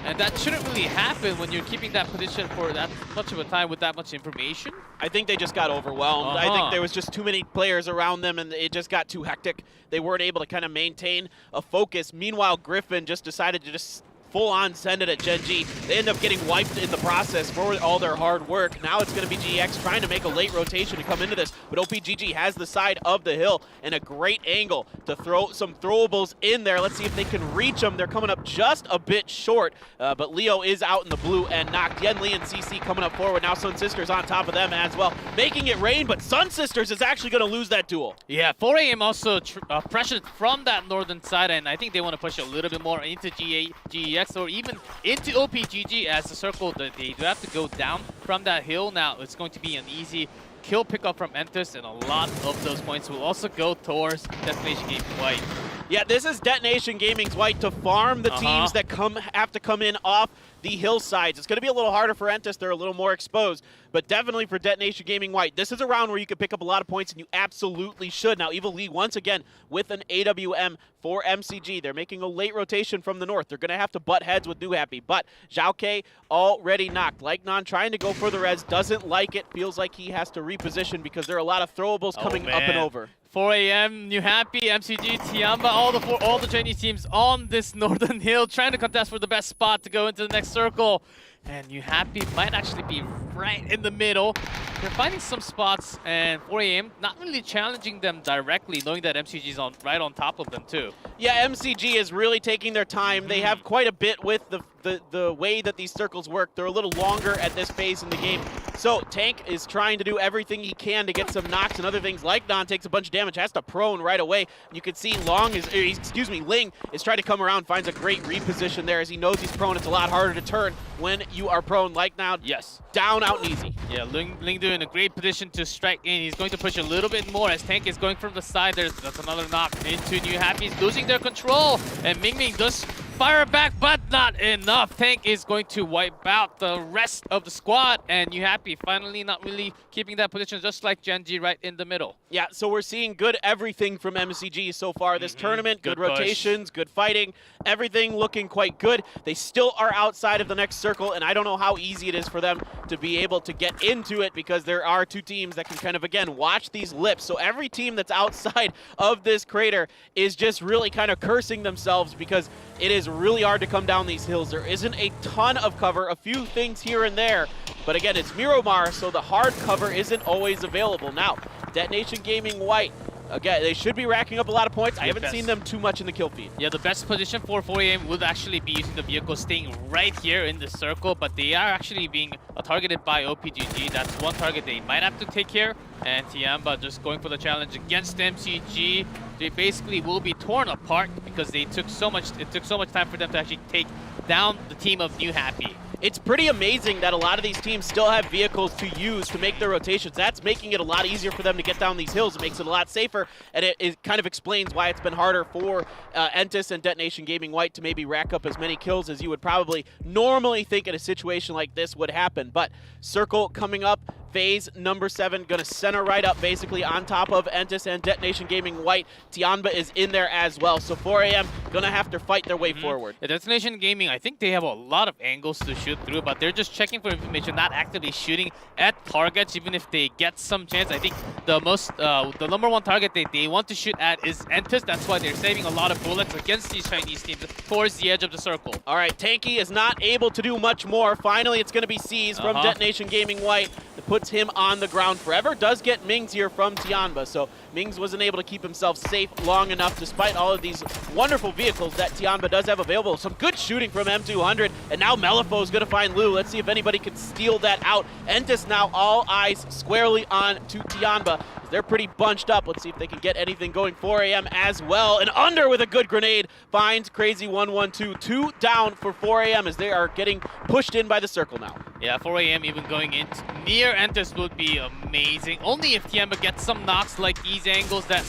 And that shouldn't really happen when you're keeping that position for that much of a time with that much information. I think they just got overwhelmed. I think there was just too many players around them and it just got too hectic. They weren't able to kind of maintain a focus. Meanwhile, Griffin just decided to just full-on send it at Genji. They end up getting wiped in the process for all their hard work. Now it's going to be GX trying to make a late rotation to come into this, but OPGG has the side of the hill and a great angle to throw some throwables in there. Let's see if they can reach them. They're coming up just a bit short, but Leo is out in the blue and knocked. Yen Lee and CC coming up forward. Now Sun Sisters on top of them as well, making it rain, but Sun Sisters is actually going to lose that duel. Yeah, 4AM also pressured from that northern side, and I think they want to push a little bit more into GEX or even into OPGG as the circle that they do have to go down from that hill. Now it's going to be an easy kill pickup from Entus, and a lot of those points will also go towards Detonation Gaming White. Yeah, this is Detonation Gaming's White to farm the teams that have to come in off the hillsides. It's going to be a little harder for Entus. They're a little more exposed, but definitely for Detonation Gaming White. This is a round where you could pick up a lot of points, and you absolutely should. Now, Evil Lee, once again, with an AWM for MCG. They're making a late rotation from the north. They're going to have to butt heads with New Happy, but Zhao K already knocked. Like Non trying to go for the res, doesn't like it. Feels like he has to reposition because there are a lot of throwables coming up and over. 4AM, New Happy, MCG, Tianba, all the Chinese teams on this northern hill trying to contest for the best spot to go into the next circle. And New Happy might actually be right in the middle. They're finding some spots, and 4AM not really challenging them directly, knowing that MCG is right on top of them too. Yeah, MCG is really taking their time. They have quite a bit with the way that these circles work. They're a little longer at this phase in the game. So Tank is trying to do everything he can to get some knocks and other things. Like Non takes a bunch of damage, has to prone right away. You can see Ling is trying to come around, finds a great reposition there as he knows he's prone. It's a lot harder to turn when you are prone. Like Now, yes, down, out, and easy. Yeah, Ling doing a great position to strike in. He's going to push a little bit more as Tank is going from the side. That's another knock into New Happy. He's losing their control, and Ming does fire back, but not enough. Tank is going to wipe out the rest of the squad, and you happy finally not really keeping that position, just like Genji right in the middle. Yeah, so we're seeing good everything from MCG so far this tournament. Good Good push. rotations, good fighting, everything looking quite good. They still are outside of the next circle, and I don't know how easy it is for them to be able to get into it because there are two teams that can kind of, again, watch these lips. So every team that's outside of this crater is just really kind of cursing themselves because it is really hard to come down these hills. There isn't a ton of cover, a few things here and there, but again, it's Miramar, so the hard cover isn't always available. Now, DAY2 Gaming White, again, they should be racking up a lot of points. I haven't seen them too much in the kill feed. Yeah, the best position for 4AM would actually be using the vehicle staying right here in the circle, but they are actually being targeted by OPGG. That's one target they might have to take care. And Tiamba just going for the challenge against MCG. They basically will be torn apart because it took so much time for them to actually take down the team of New Happy. It's pretty amazing that a lot of these teams still have vehicles to use to make their rotations. That's making it a lot easier for them to get down these hills. It makes it a lot safer, and it kind of explains why it's been harder for Entus and DAY2 Gaming White to maybe rack up as many kills as you would probably normally think in a situation like this would happen. But Circle coming up, phase number 7, gonna center right up basically on top of Entus and DAY2 Gaming White. Tianba is in there as well, so 4AM gonna have to fight their way forward. Yeah, DAY2 Gaming, I think they have a lot of angles to shoot through, but they're just checking for information, not actively shooting at targets, even if they get some chance. I think the number one target they want to shoot at is Entus. That's why they're saving a lot of bullets against these Chinese teams towards the edge of the circle. All right, Tanky is not able to do much more. Finally, it's gonna be seized from DAY2 Gaming White. That puts him on the ground forever. Does get Mings here from Tianba, so Mings wasn't able to keep himself safe long enough despite all of these wonderful vehicles that Tianba does have available. Some good shooting from M200, and now Melifo is going to find Lu. Let's see if anybody can steal that out. Entus now all eyes squarely on to Tianba. They're pretty bunched up. Let's see if they can get anything going. 4AM as well, and under with a good grenade finds Crazy 112. 2 down for 4AM as they are getting pushed in by the circle now. Yeah, 4AM even going in near Entus would be amazing. Only if Tianba gets some knocks like these angles that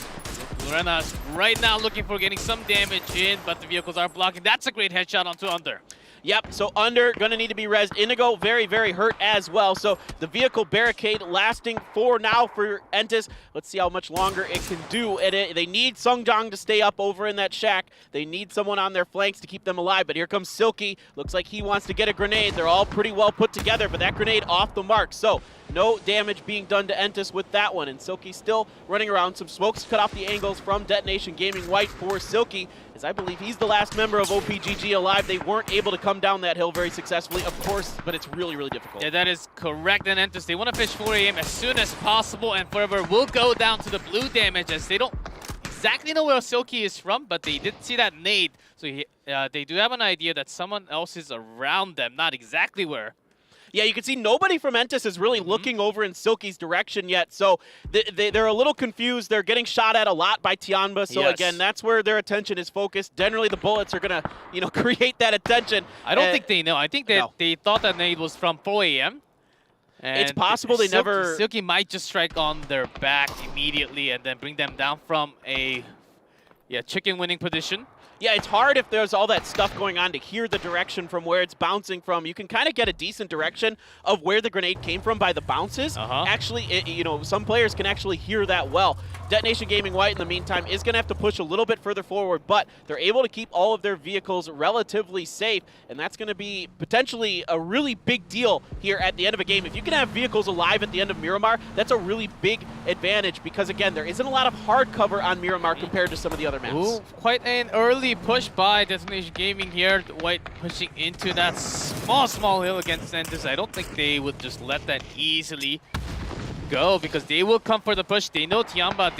Lorena's right now looking for getting some damage in, but the vehicles are blocking. That's a great headshot onto Under. Yep, so Under gonna need to be rezzed. Indigo very, very hurt as well. So the vehicle barricade lasting for now for Entus. Let's see how much longer it can do. They need Sungjang to stay up over in that shack. They need someone on their flanks to keep them alive. But here comes Silky. Looks like he wants to get a grenade. They're all pretty well put together, but that grenade off the mark. So no damage being done to Entus with that one. And Silky still running around. Some smokes cut off the angles from DAY2 Gaming White for Silky, as I believe he's the last member of OPGG alive. They weren't able to come down that hill very successfully, of course, but it's really, really difficult. Yeah, that is correct. And Entus, they want to fish 4AM as soon as possible, and Forever will go down to the blue damage as they don't exactly know where Silky is from, but they did see that nade. So they do have an idea that someone else is around them, not exactly where. Yeah, you can see nobody from Entus is really looking over in Silky's direction yet, so they're a little confused. They're getting shot at a lot by Tianba, so again, that's where their attention is focused. Generally, the bullets are gonna, create that attention. I don't think they know. I think they thought that nade was from 4AM. It's possible they never... Silky might just strike on their back immediately and then bring them down from a chicken winning position. Yeah, it's hard if there's all that stuff going on to hear the direction from where it's bouncing from. You can kind of get a decent direction of where the grenade came from by the bounces. Actually, some players can actually hear that well. DAY2 Gaming White, in the meantime, is going to have to push a little bit further forward, but they're able to keep all of their vehicles relatively safe, and that's going to be potentially a really big deal here at the end of a game. If you can have vehicles alive at the end of Miramar, that's a really big advantage because, again, there isn't a lot of hard cover on Miramar compared to some of the other maps. Ooh, quite an early push by DAY2 Gaming here. White pushing into that small hill against Entus. I don't think they would just let that easily go because they will come for the push. They know Tianba,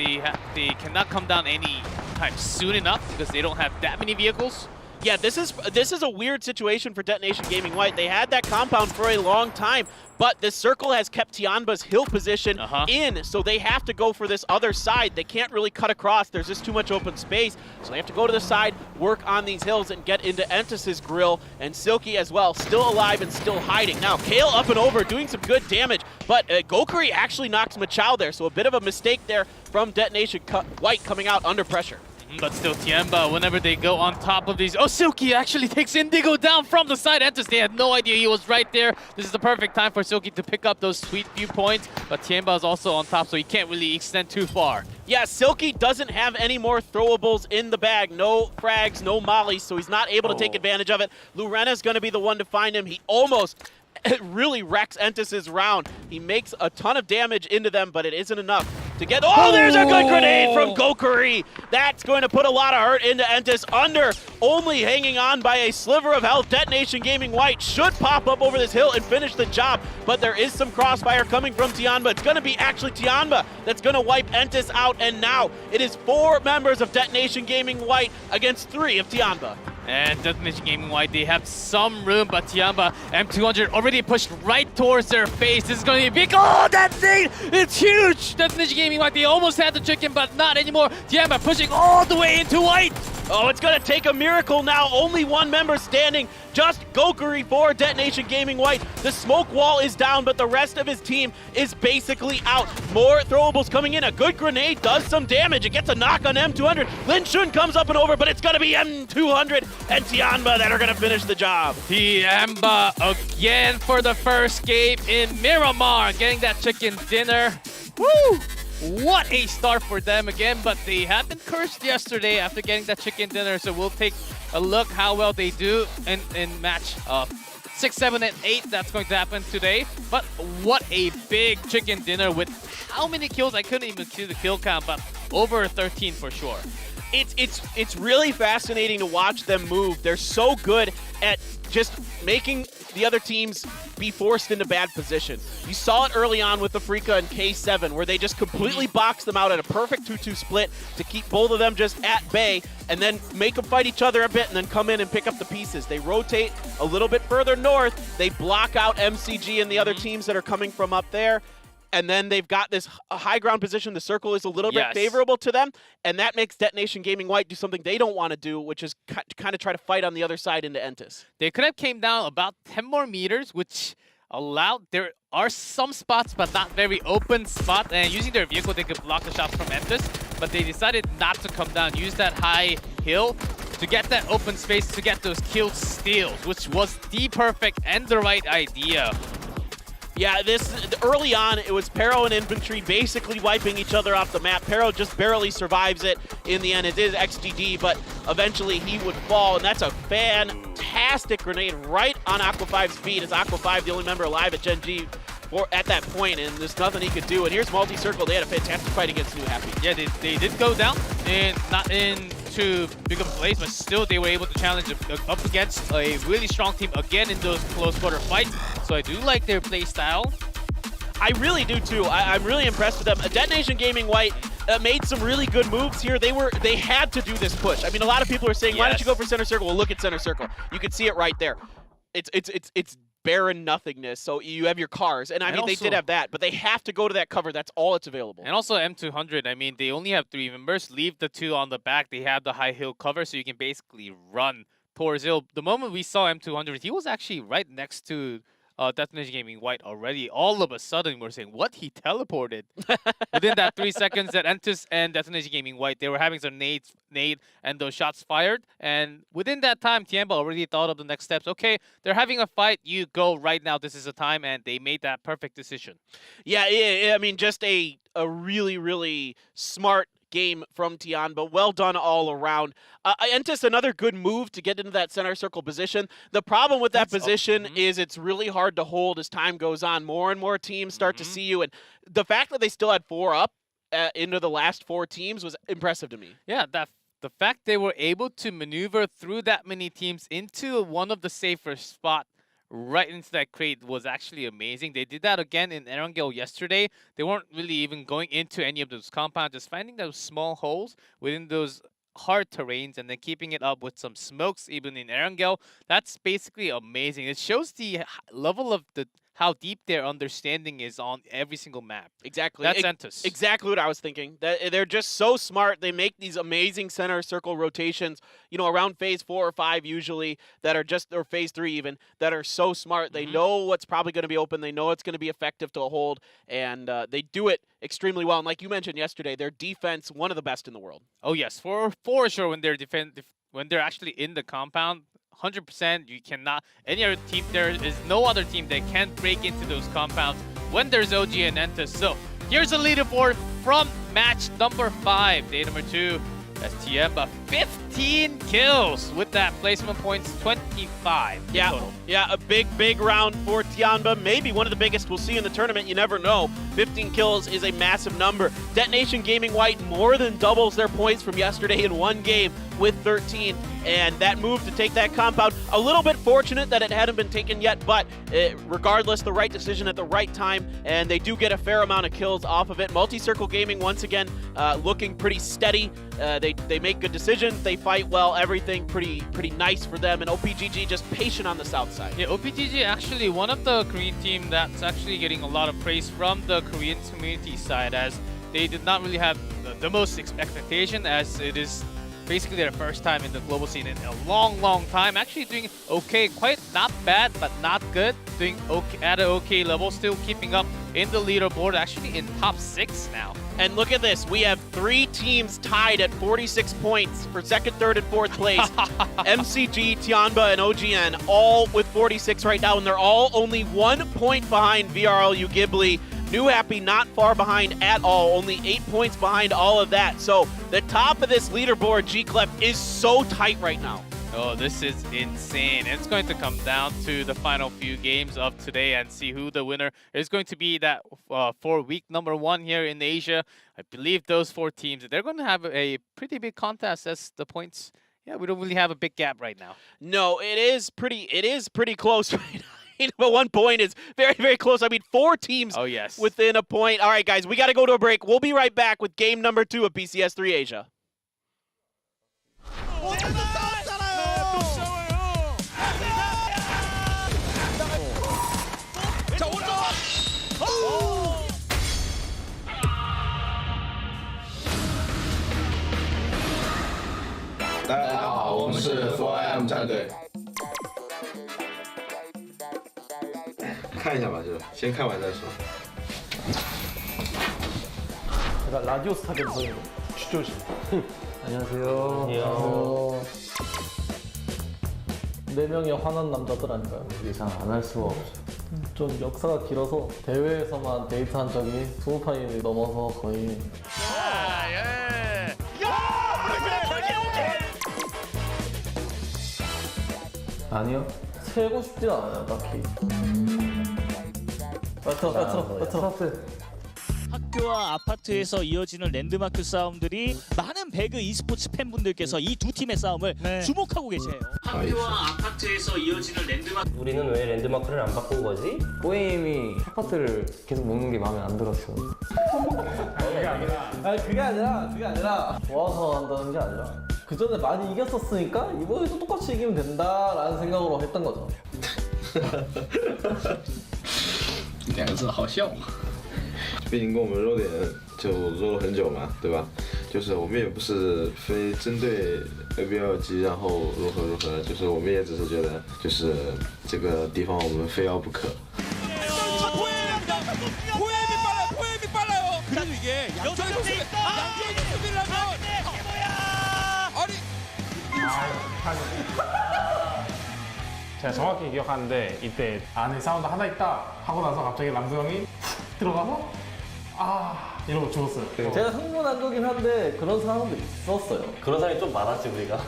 they cannot come down anytime soon enough because they don't have that many vehicles. Yeah, this is a weird situation for DAY2 Gaming White. They had that compound for a long time, but this circle has kept Tianba's hill position in, so they have to go for this other side. They can't really cut across. There's just too much open space, so they have to go to the side, work on these hills, and get into Entus's grill. And Silky as well, still alive and still hiding. Now, Kale up and over, doing some good damage, but Gokuri actually knocks Machao there, so a bit of a mistake there from DAY2 White coming out under pressure. But still, Tiamba, whenever they go on top of these... Oh, Silky actually takes Indigo down from the side. Entus, they had no idea he was right there. This is the perfect time for Silky to pick up those sweet few points. But Tiamba is also on top, so he can't really extend too far. Yeah, Silky doesn't have any more throwables in the bag. No frags, no mollies, so he's not able to take advantage of it. Lurena's going to be the one to find him. He almost... It really wrecks Entus's round. He makes a ton of damage into them, but it isn't enough to get... Oh, there's a good grenade from Gokuri. That's going to put a lot of hurt into Entus. Under, only hanging on by a sliver of health. Detonation Gaming White should pop up over this hill and finish the job, but there is some crossfire coming from Tianba. It's going to be actually Tianba that's going to wipe Entus out, and now it is 4 members of Detonation Gaming White against 3 of Tianba. And Detonation Gaming White, they have some room, but Tiamba, M200 already pushed right towards their face. This is going to be big. Oh, that thing! It's huge! Detonation Gaming White, they almost had the chicken, but not anymore. Tiamba pushing all the way into White. Oh, it's going to take a miracle now. Only 1 member standing. Just Gokuri for Detonation Gaming White. The smoke wall is down, but the rest of his team is basically out. More throwables coming in. A good grenade does some damage. It gets a knock on M200. Lin Shun comes up and over, but it's going to be M200 and Tianba that are going to finish the job. Tiamba again for the first game in Miramar, getting that chicken dinner. Woo! What a start for them again, but they have been cursed yesterday after getting that chicken dinner, so we'll take a look how well they do in match 6, 7, and 8. That's going to happen today. But what a big chicken dinner with how many kills? I couldn't even see the kill count, but over 13 for sure. It's really fascinating to watch them move. They're so good at just making the other teams be forced into bad position. You saw it early on with the Freaka and K7, where they just completely boxed them out at a perfect 2-2 split to keep both of them just at bay, and then make them fight each other a bit, and then come in and pick up the pieces. They rotate a little bit further north. They block out MCG and the other teams that are coming from up there. And then they've got this high ground position. The circle is a little bit favorable to them, and that makes Detonation Gaming White do something they don't want to do, which is kind of try to fight on the other side into Entus. They could have came down about 10 more meters, which allowed... There are some spots, but not very open spot, and using their vehicle, they could block the shots from Entus, but they decided not to come down, use that high hill to get that open space to get those kill steals, which was the perfect and the right idea. Yeah, early on, it was Pero and Infantry basically wiping each other off the map. Pero just barely survives it in the end. It is XGD, but eventually he would fall, and that's a fantastic grenade right on Aqua 5's feet. As Aqua 5, the only member alive at Gen G at that point, and there's nothing he could do. And here's Multi-Circle. They had a fantastic fight against New Happy. Yeah, they did go down, and not into big of a place, but still they were able to challenge up against a really strong team again in those close quarter fights. So I do like their play style. I really do too. I'm really impressed with them. Detonation Gaming White made some really good moves here. They had to do this push. I mean, a lot of people are saying, why don't you go for center circle? Well, look at center circle. You can see it right there. It's barren nothingness, so you have your cars, and I mean, they did have that, but they have to go to that cover. That's all it's available. And also M200, I mean, they only have 3 members. Leave the 2 on the back. They have the high hill cover, so you can basically run towards hill. The moment we saw M200, he was actually right next to Detonation Gaming White already. All of a sudden, we're saying, what? He teleported. Within that 3 seconds that Entus and Detonation Gaming White, they were having some nade and those shots fired. And within that time, Tiamba already thought of the next steps. Okay, they're having a fight. You go right now. This is the time. And they made that perfect decision. Yeah, I mean, just a really, really smart game from Tianba. Well done all around. Entus, another good move to get into that center circle position. The problem with that position is it's really hard to hold as time goes on. More and more teams start to see you, and the fact that they still had 4 up into the last 4 teams was impressive to me. Yeah, the fact they were able to maneuver through that many teams into one of the safer spots right into that crate was actually amazing. They did that again in Erangel yesterday. They weren't really even going into any of those compounds, just finding those small holes within those hard terrains and then keeping it up with some smokes even in Erangel. That's basically amazing. It shows the level of how deep their understanding is on every single map. Exactly. That's Entus. Exactly what I was thinking. They're just so smart. They make these amazing center circle rotations, around phase 4 or 5 usually, that are just, or phase 3 even, that are so smart. They know what's probably going to be open. They know it's going to be effective to hold, and they do it extremely well. And like you mentioned yesterday, their defense, one of the best in the world. Oh yes, for sure. When they're actually in the compound, 100%, you cannot. Any other team, there is no other team that can break into those compounds when there's OG and Entus. So here's a leaderboard from match number 5, day number 2. That's Tiamba, 15 kills with that placement points, 25 total. Yeah, a big round for Tiamba. Maybe one of the biggest we'll see in the tournament. You never know. 15 kills is a massive number. Detonation Gaming White more than doubles their points from yesterday in one game with 13. And that move to take that compound, a little bit fortunate that it hadn't been taken yet, but regardless, the right decision at the right time, and they do get a fair amount of kills off of it. Multi-Circle Gaming, once again, looking pretty steady. They make good decisions, they fight well, everything pretty nice for them, and OPGG just patient on the south side. Yeah, OPGG actually one of the Korean team that's actually getting a lot of praise from the Korean community side, as they did not really have the most expectation, as it is basically their first time in the global scene in a long time. Actually doing okay, quite not bad, but not good. Doing okay at an okay level, still keeping up in the leaderboard, actually in top 6 now. And look at this, we have 3 teams tied at 46 points for 2nd, 3rd, and 4th place. MCG, Tiamba, and OGN all with 46 right now, and they're all only 1 point behind VRLU Ghibli. New Happy not far behind at all, only 8 points behind all of that. So the top of this leaderboard, G-Clef, is so tight right now. Oh, this is insane. It's going to come down to the final few games of today and see who the winner is going to be that for week number 1 here in Asia. I believe those 4 teams, they're going to have a pretty big contest as the points. Yeah, we don't really have a big gap right now. No, it is pretty close right now. But 1 point is very close. I mean, 4 teams within a point. All right, guys, we got to go to a break. We'll be right back with game number 2 of PCS3 Asia. I'm 战队。看一下吧，就先看完再说。 제가 라디오 스타 감성이에요. 주조심. 안녕하세요. 안녕. 4명의 화난 남자들 아닌가요? 예상 안 할 수가 없죠. 좀 역사가 길어서 대회에서만 데이트한 적이 20판이 넘어서 거의. 아니요. 세고 싶진 않아요, 딱히. 배틀. 학교와 아파트에서 이어지는 랜드마크 싸움들이 많은 배그 e스포츠 팬분들께서 이 두 팀의 싸움을 주목하고 계세요. 학교와 아파트에서 이어지는 랜드마크. 우리는 왜 랜드마크를 안 바꾼 거지? 꼬임이 아파트를 계속 먹는 게 마음에 안 들었어. 그게 아니라 좋아서 한다는 게 아니라 그 전에 많이 이겼었으니까 이번에도 똑같이 이기면 된다라는 생각으로 했던 거죠. 2个字好笑。毕竟跟我们弱点就弱了很久嘛，对吧？就是我们也不是非针对 ABLG 然后如何，就是我们也只是觉得就是这个地方我们非要不可。 그래도 이게 양쪽에 수비를 하면 제가 정확히 기억하는데 이때 안에 사운드 하나 있다 하고 나서 갑자기 람수 형이 들어가서 이러고 죽었어요. 제가 흥분한 거긴 한데 그런 상황도 있었어요. 그런 사람이 좀 많았지 우리가.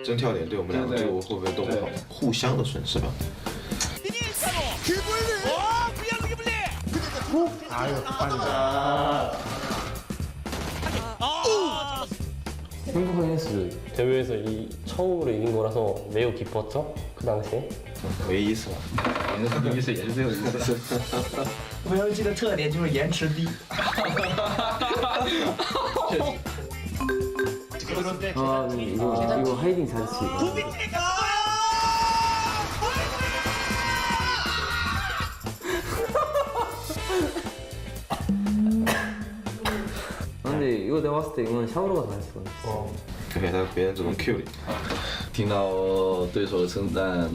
真跳点对我们两个就会不会都不好，互相的损失吧。 이거 빨리. 행복하게 했어요. 대회에서 처음으로 이긴 거라서 매우 기뻤죠? 그 당시에. 没意思了，有意思也是这个意思。VLG 的特点就是延迟低。이거 하이딩 잘했지. 이거 내가 봤을 때 이건 샤오로가 더 했을 것 같아. 对，他别人主动 Q 你。听到对手的称赞，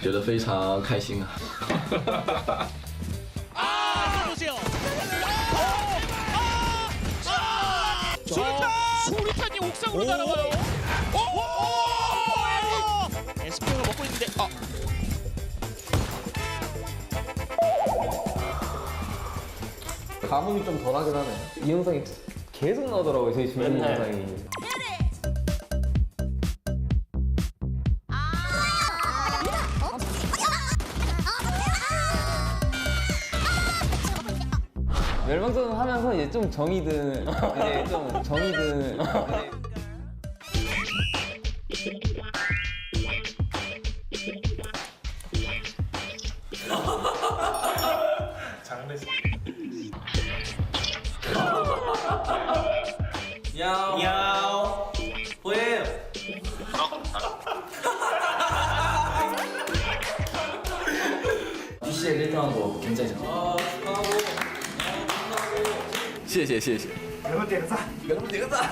觉得非常开心啊。 보세요. 수리탄이 옥상으로 날아와요. 에스페가 먹고 있는데 감흥이 좀 덜하긴 하네. 이 영상이 계속 나오더라고요. 저희 주변 영상이. 멸망전 하면서 이제 좀 정이 드는 야오 보여요. DC의 1등 한거 굉장히 잘.谢谢谢谢。给我们点个赞，给我们点个赞。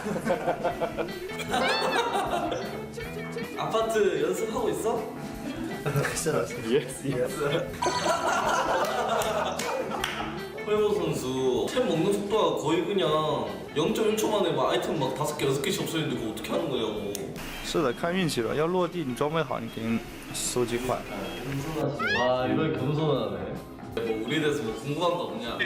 아파트 연습하고 있어? 호에보 선수 템 먹는 속도가 거의 그냥 0.1초 만에 막 아이템 막 5개, 6개씩 없어지는데 그거 어떻게 하는 거냐고. 是的，看运气了。要落地，你装备好，你肯定收集快。 아 이걸 겸손하네. 뭐 우리에 대해서 뭐 궁금한 거 없냐?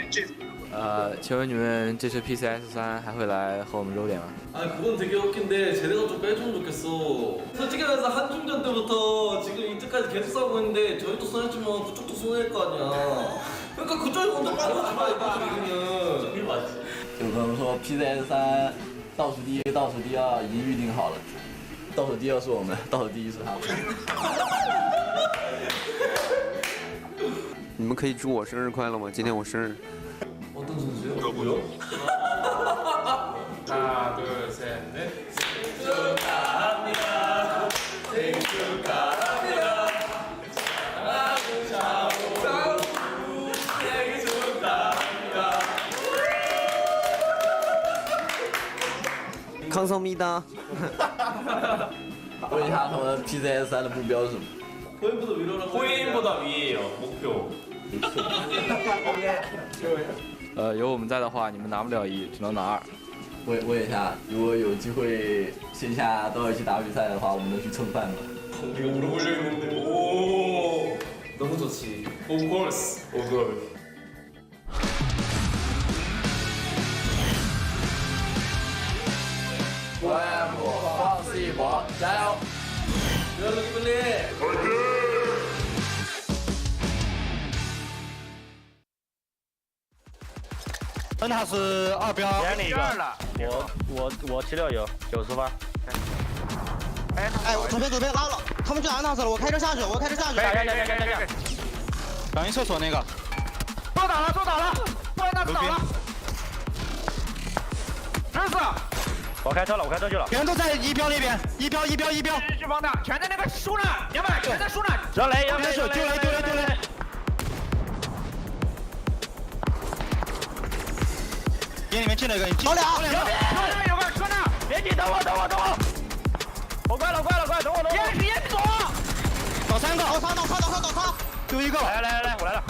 请问你们这次 PCS3 还会来和我们揉脸吗？ 아니 그건 되게 웃긴데 쟤네가 좀 빼주면 좋겠어. 솔직히 말해서 한중전 때부터 지금 이때까지 계속 싸우고 있는데 저희도 손했지만 그쪽도 손해일 거 아니야. 그러니까 그쪽이 먼저 빠져주지 마 이거 우리는. 이게 맞지. 有朋友说 PCS3倒数第一、倒数第二已经预定好了，倒数第二是我们，倒数第一是他们。你们可以祝我生日快乐吗？今天我生日。 어떤 선수요? 누구요? 하나, 둘, 셋, 넷. 생일 축하합니다. 생일 축하합니다. 사랑하는 샤오 생일 축하합니다. 감사합니다. 问一下他们 PCS3的目标是什么？ 호인보다 위로라고. 호인보다 위에요, 목표. 有我们在的话，你们拿不了1，只能拿2。问一下，如果有机会线下都要一起打比赛的话，我们能去蹭饭吗？ 이거 물어보려고 했는데. 오. 너무 좋지. Of course. Of course. 放肆一搏，加油！ 여러분 기분이.恩塔是2标，点你一个。我76有90发。哎，左边拉了，他们去安塔斯了，我开车下去。感应厕所那个。坐倒了，不然他倒了。真是。我开车去了。人都在1标那边，1标。继续放大，全在那个树那，明白？全在树那。扔雷，丢雷。 眼里面进了一个，有个车呢，别急，等我。我快，等我。烟走。倒3个，倒他，丢1个。来，我来了。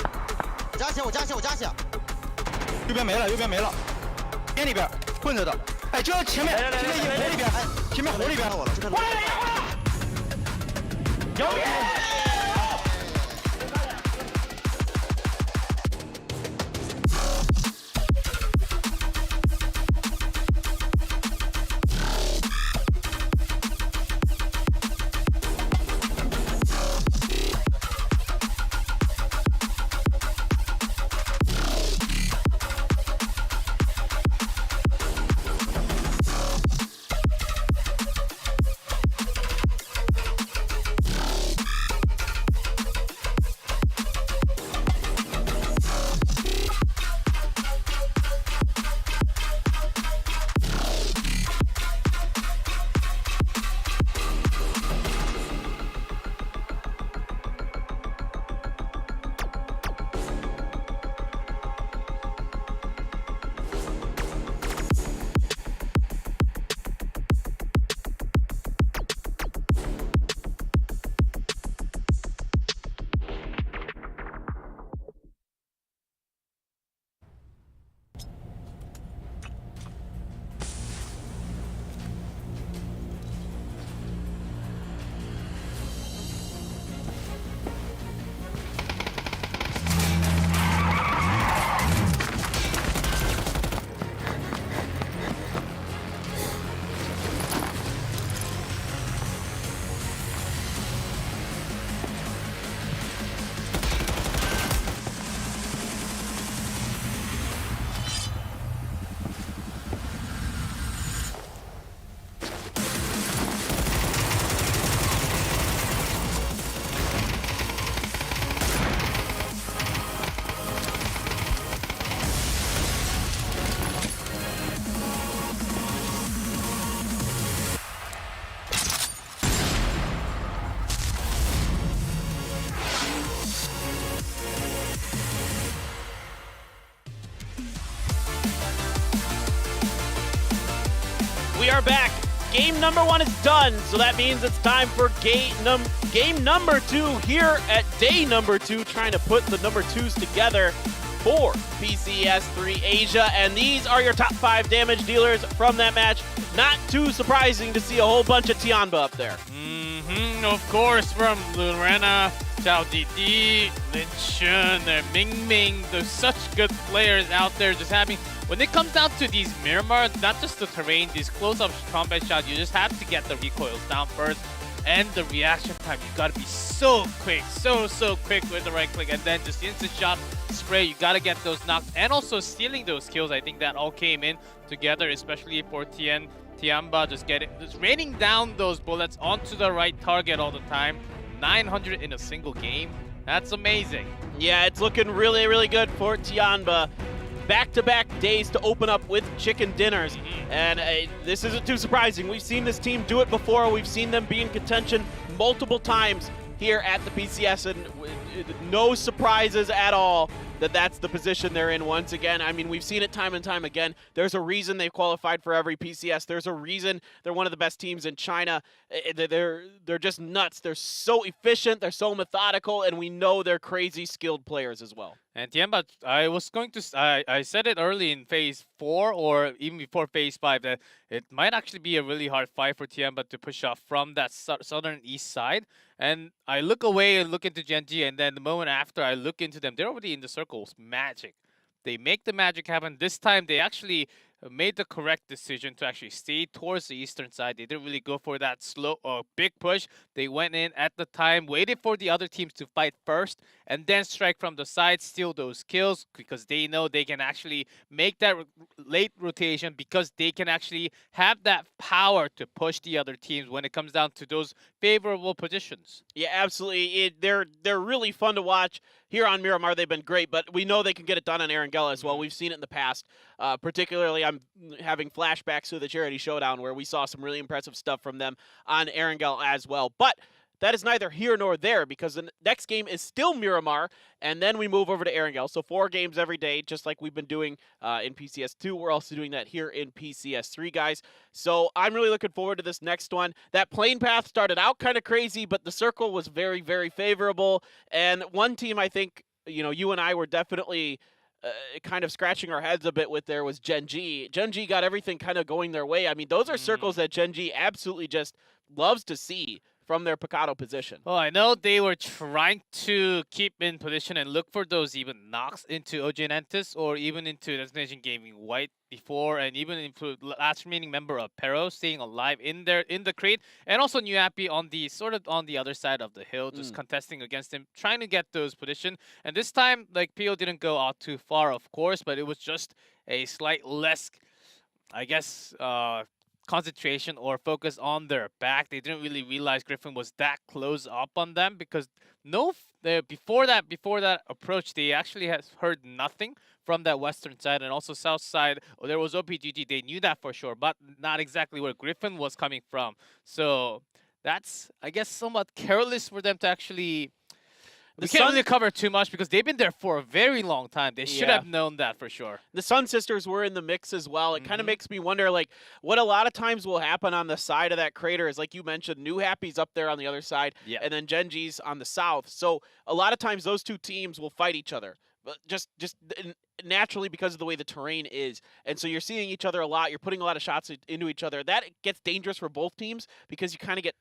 我加血。右边没了，烟里边混着的。哎，就在前面火里边，前面火里边。过来了！有烟！ 아 We are back. Game number 1 is done, so that means it's time for game number 2 here at day number 2, trying to put the number 2s together for PCS3 Asia, and these are your top 5 damage dealers from that match. Not too surprising to see a whole bunch of Tianba up there. Of course, from Lorena, Zhao Didi, Lin Chun, Ming Ming, there's such good players out there just having. When it comes down to these Miramar, not just the terrain, these close-up combat shots, you just have to get the recoils down first. And the reaction time, you gotta be so quick, so quick with the right click, and then just instant shot spray, you gotta get those knocks, and also stealing those kills. I think that all came in together, especially for Tianba, just raining down those bullets onto the right target all the time. 900 in a single game, that's amazing. Yeah, it's looking really, really good for Tianba. Back-to-back days to open up with chicken dinners, and this isn't too surprising. We've seen this team do it before. We've seen them be in contention multiple times here at the PCS, and no surprises at all that that's the position they're in once again. I mean, we've seen it time and time again. There's a reason they've qualified for every PCS. There's a reason they're one of the best teams in China. They're just nuts. They're so efficient. They're so methodical, and we know they're crazy skilled players as well. And Tianba, I said it early in Phase 4 or even before Phase 5 that it might actually be a really hard fight for Tianba to push off from that southern east side. And I look away and look into Genji, and then the moment after I look into them, they're already in the circles. Magic. They make the magic happen. This time they actually made the correct decision to actually stay towards the eastern side. They didn't really go for that slow or big push. They went in at the time, waited for the other teams to fight first, and then strike from the side, steal those kills, because they know they can actually make that late rotation, because they can actually have that power to push the other teams when it comes down to those favorable positions. Yeah, absolutely. They're really fun to watch. Here on Miramar, they've been great, but we know they can get it done on Erangel as well. We've seen it in the past. Particularly, I'm having flashbacks to the Charity Showdown where we saw some really impressive stuff from them on Erangel as well. But that is neither here nor there, because the next game is still Miramar, and then we move over to Erangel. So 4 games every day, just like we've been doing in PCS2. We're also doing that here in PCS3, guys. So I'm really looking forward to this next one. That plane path started out kind of crazy, but the circle was very, very favorable. And one team I think, you and I were definitely kind of scratching our heads a bit with there was Genji. Genji got everything kind of going their way. I mean, those are circles that Genji absolutely just loves to see from their Picado position. Well, I know they were trying to keep in position and look for those even knocks into OG Nantis or even into Destination Gaming White before, and even into last remaining member of Pero staying alive in the crate, and also New Happy on the on the other side of the hill, just contesting against him, trying to get those position. And this time, like, PO didn't go out too far, of course, but it was just a slight less, I guess, concentration or focus on their back. They didn't really realize Griffin was that close up on them, because before that approach, they actually heard nothing from that western side, and also south side. There was OPGG. They knew that for sure, but not exactly where Griffin was coming from. So that's, I guess, somewhat careless for them to actually. We can't really cover too much because they've been there for a very long time. They should have known that for sure. The Sun Sisters were in the mix as well. It kind of makes me wonder, like, what a lot of times will happen on the side of that crater is, like you mentioned, New Happy's up there on the other side, and then Genji's on the south. So a lot of times those two teams will fight each other, but just naturally because of the way the terrain is. And so you're seeing each other a lot. You're putting a lot of shots into each other. That gets dangerous for both teams because you kind of get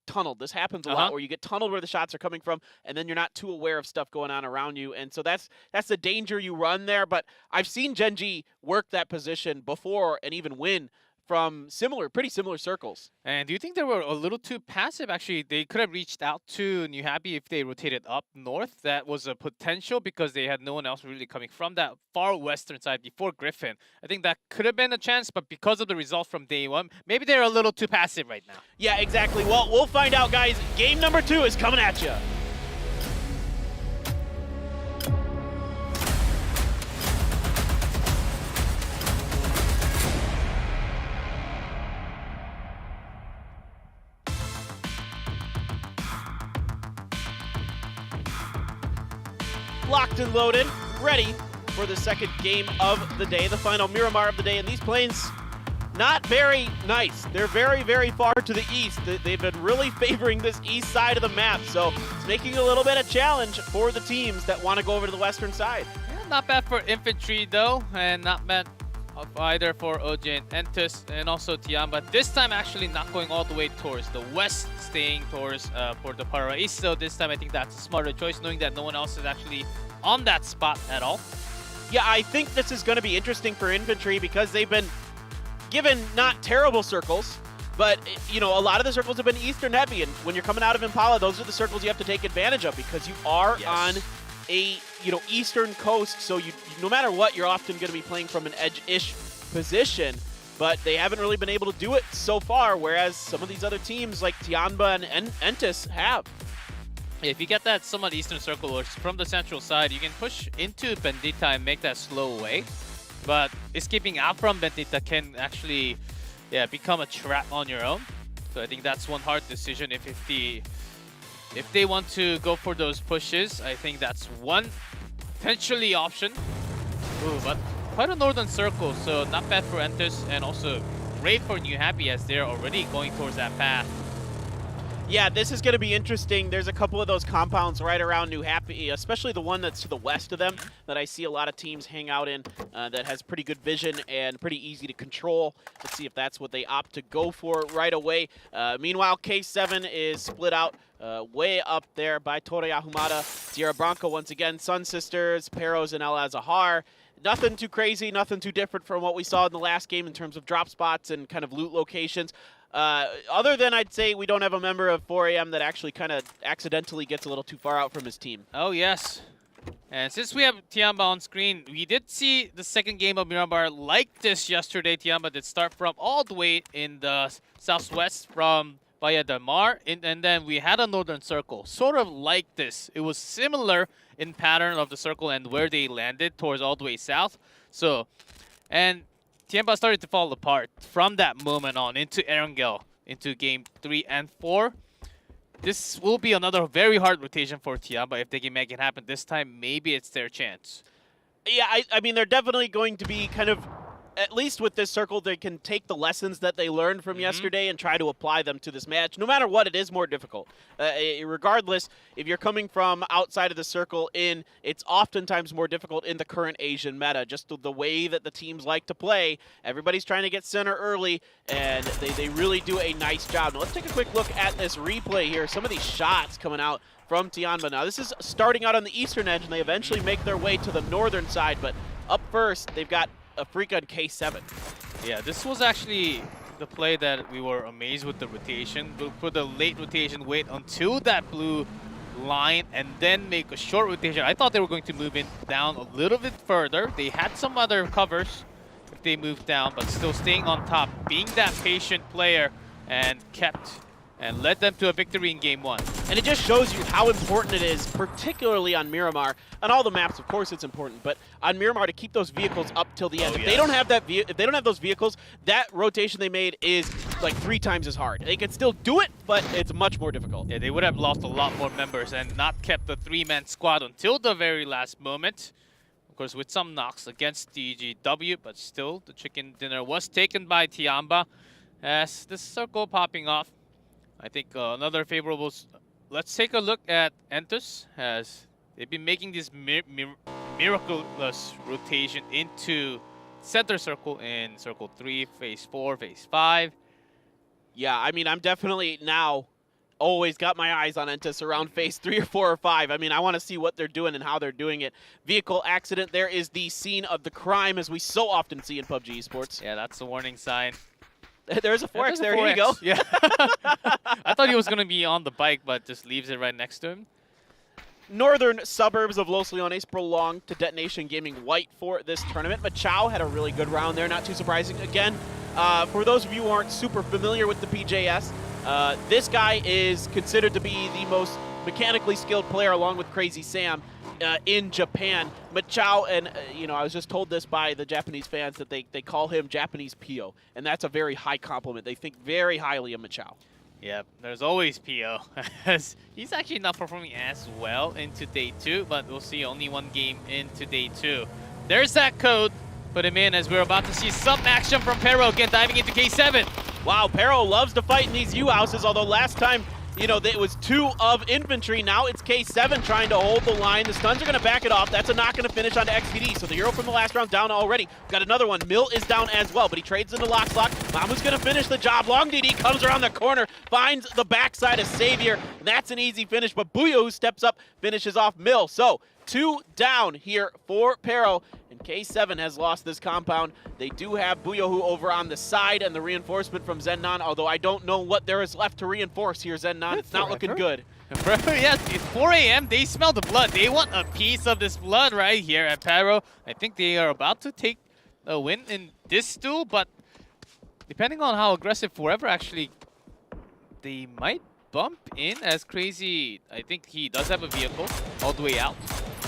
tunneled. This happens a lot where you get tunneled where the shots are coming from, and then you're not too aware of stuff going on around you. And so that's the danger you run there. But I've seen Genji work that position before and even win from pretty similar circles. And do you think they were a little too passive? Actually, they could have reached out to New Happy if they rotated up north. That was a potential because they had no one else really coming from that far western side before Griffin. I think that could have been a chance, but because of the results from day one, maybe they're a little too passive right now. Yeah, exactly. Well, we'll find out, guys. Game number 2 is coming at you. Locked and loaded, ready for the second game of the day, the final Miramar of the day. And these planes not very nice. They're very, very far to the east. They've been really favoring this east side of the map, so it's making a little bit of challenge for the teams that want to go over to the western side. Yeah, not bad for infantry though, and not bad either for OJ and Entus, and also Tiamba. This time actually not going all the way towards the west, staying towards for the Paraiso. This time I think that's a smarter choice, knowing that no one else is actually on that spot at all. Yeah, I think this is going to be interesting for infantry because they've been given not terrible circles, but you know, a lot of the circles have been eastern heavy, and when you're coming out of Impala, those are the circles you have to take advantage of because you are on a eastern coast, so you no matter what, you're often going to be playing from an edge-ish position, but they haven't really been able to do it so far, whereas some of these other teams like Tianba and Entus have. If you get that somewhat eastern circle or from the central side, you can push into Bendita and make that slow away. But escaping out from Bendita can actually become a trap on your own. So I think that's one hard decision if they want to go for those pushes. I think that's one potentially option. Ooh, but quite a northern circle, so not bad for Entus, and also great for New Happy as they're already going towards that path. Yeah, this is going to be interesting. There's a couple of those compounds right around New Happy, especially the one that's to the west of them that I see a lot of teams hang out in that has pretty good vision and pretty easy to control. Let's see if that's what they opt to go for right away. Meanwhile, K7 is split out way up there by Toreya Humada. Sierra Blanca once again, Sun Sisters, Peros, and El Azahar. Nothing too crazy, nothing too different from what we saw in the last game in terms of drop spots and kind of loot locations. Other than I'd say we don't have a member of 4 AM that actually kind of accidentally gets a little too far out from his team. Oh, yes. And since we have Tiamba on screen, we did see the second game of Miramar like this yesterday. Tiamba did start from all the way in the southwest from Bahia del Mar, and then we had a northern circle, sort of like this. It was similar in pattern of the circle and where they landed towards all the way south. So, and Tiamba started to fall apart from that moment on into Erangel, into game 3 and 4. This will be another very hard rotation for Tiamba if they can make it happen this time. Maybe it's their chance. Yeah, I mean, they're definitely going to be kind of, at least with this circle, they can take the lessons that they learned from yesterday and try to apply them to this match. No matter what, it is more difficult. Regardless, if you're coming from outside of the circle in, it's oftentimes more difficult in the current Asian meta. Just the way that the teams like to play. Everybody's trying to get center early, and they really do a nice job. Now, let's take a quick look at this replay here. Some of these shots coming out from Tianba. Now, this is starting out on the eastern edge, and they eventually make their way to the northern side, but up first, they've got Afrika and K7. Yeah, this was actually the play that we were amazed with the rotation. For the late rotation, wait until that blue line and then make a short rotation. I thought they were going to move in down a little bit further. They had some other covers if they moved down, but still staying on top, being that patient player, and kept and led them to a victory in game 1. And it just shows you how important it is, particularly on Miramar. On all the maps, of course, it's important, but on Miramar to keep those vehicles up till the end. If they don't have those vehicles, that rotation they made is like 3 times as hard. They can still do it, but it's much more difficult. Yeah, they would have lost a lot more members and not kept the 3-man squad until the very last moment. Of course, with some knocks against DGW, but still, the chicken dinner was taken by Tiamba as the circle popping off. I think another favorable. Let's take a look at Entus, as they've been making this miraculous rotation into center circle in circle 3, phase 4, phase 5. Yeah, I mean, I'm definitely now always got my eyes on Entus around phase 3 or 4 or 5. I mean, I want to see what they're doing and how they're doing it. Vehicle accident, there is the scene of the crime, as we so often see in PUBG Esports. Yeah, that's a warning sign. There's a 4X there. Here you go. Yeah. I thought he was going to be on the bike, but just leaves it right next to him. Northern suburbs of Los Leones prolonged to Detonation Gaming White for this tournament. Machao had a really good round there, not too surprising. Again, for those of you who aren't super familiar with the PJS, this guy is considered to be the most mechanically skilled player along with Crazy Sam in Japan. Machao, and I was just told this by the Japanese fans that they call him Japanese Pio, and that's a very high compliment. They think very highly of Machao. Yeah, there's always Pio. He's actually not performing as well into day 2, but we'll see only 1 game into day 2. There's that code. put him in as we're about to see some action from Pero again, diving into K7. Wow, Pero loves to fight in these U-houses, although last time, you know, it was 2 of infantry. Now it's K7 trying to hold the line. The stuns are going to back it off. That's a not going to finish onto XTD. So the hero from the last round down already. Got another one. Mill is down as well, but he trades into Lock Slot. Mamu's going to finish the job. Long DD comes around the corner, finds the backside of Savior. That's an easy finish, but Buyo, who steps up, finishes off Mill. So 2 down here for Pero, and K7 has lost this compound. They do have Buyohu over on the side and the reinforcement from Zennon, although I don't know what there is left to reinforce here, Zennon. It's not looking good. Yes, it's 4 a.m. They smell the blood. They want a piece of this blood right here at Pero. I think they are about to take a win in this duel, but depending on how aggressive Forever actually, they might bump in as Crazy. I think he does have a vehicle all the way out.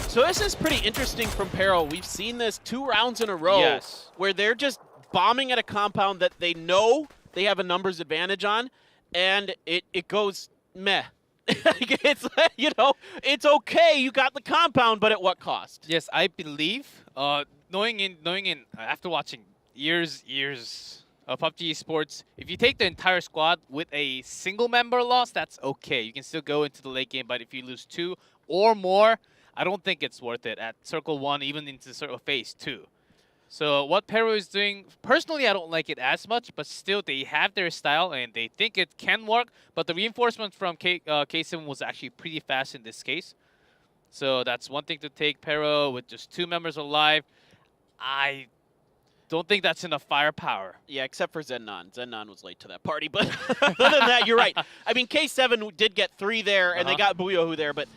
So this is pretty interesting from Pero. We've seen this 2 rounds in a row where they're just bombing at a compound that they know they have a numbers advantage on, and it goes meh. It's, you know, it's okay, you got the compound, but at what cost? Yes, I believe, knowing after watching years of PUBG Esports, if you take the entire squad with a single member loss, that's okay. You can still go into the late game, but if you lose 2 or more, I don't think it's worth it at Circle 1, even into Circle Phase 2. So what Pero is doing, personally, I don't like it as much, but still they have their style and they think it can work. But the reinforcement from K7 was actually pretty fast in this case. So that's one thing to take. Pero with just 2 members alive, I don't think that's enough firepower. Yeah, except for Zennon. Zennon was late to that party, but other than that, you're right. I mean, K7 did get 3 there, and they got Buyohu there, but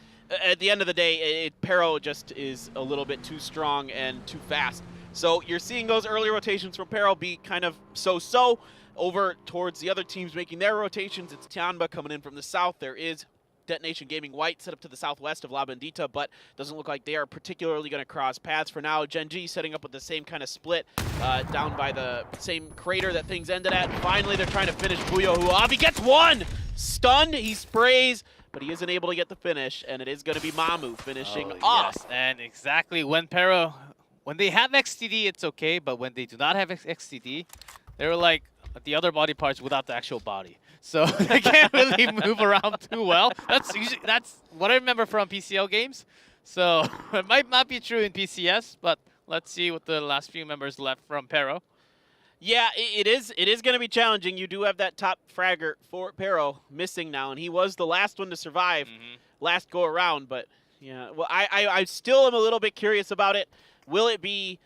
at the end of the day, Pero just is a little bit too strong and too fast. So you're seeing those early rotations from Pero be kind of so-so. Over towards the other teams making their rotations, it's Tianba coming in from the south. There is Detonation Gaming White set up to the southwest of La Bendita, but doesn't look like they are particularly going to cross paths for now. Genji setting up with the same kind of split down by the same crater that things ended at. Finally, they're trying to finish Buyohu off. He gets 1! Stunned, he sprays, but he isn't able to get the finish, and it is going to be Mamu finishing off. Yes, and exactly when Pero, when they have XTD, it's okay, but when they do not have XTD, they're like the other body parts without the actual body. So they can't really move around too well. That's what I remember from PCL games. So it might not be true in PCS, but let's see what the last few members left from Pero. Yeah, it is going to be challenging. You do have that top fragger for Pero missing now, and he was the last one to survive last go around. But yeah, well, I still am a little bit curious about it. Will it be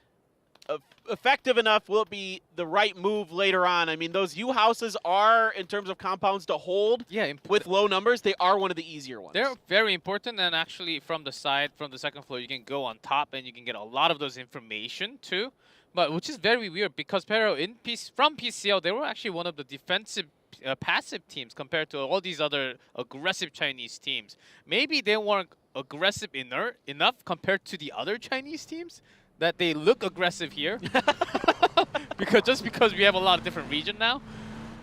effective enough? Will it be the right move later on? I mean, those U-houses are, in terms of compounds to hold with low numbers, they are one of the easier ones. They're very important, and actually from the side, from the second floor, you can go on top and you can get a lot of those information too. But which is very weird because Pero from PCL, they were actually one of the defensive passive teams compared to all these other aggressive Chinese teams. Maybe they weren't aggressive enough compared to the other Chinese teams that they look aggressive here. because we have a lot of different region now.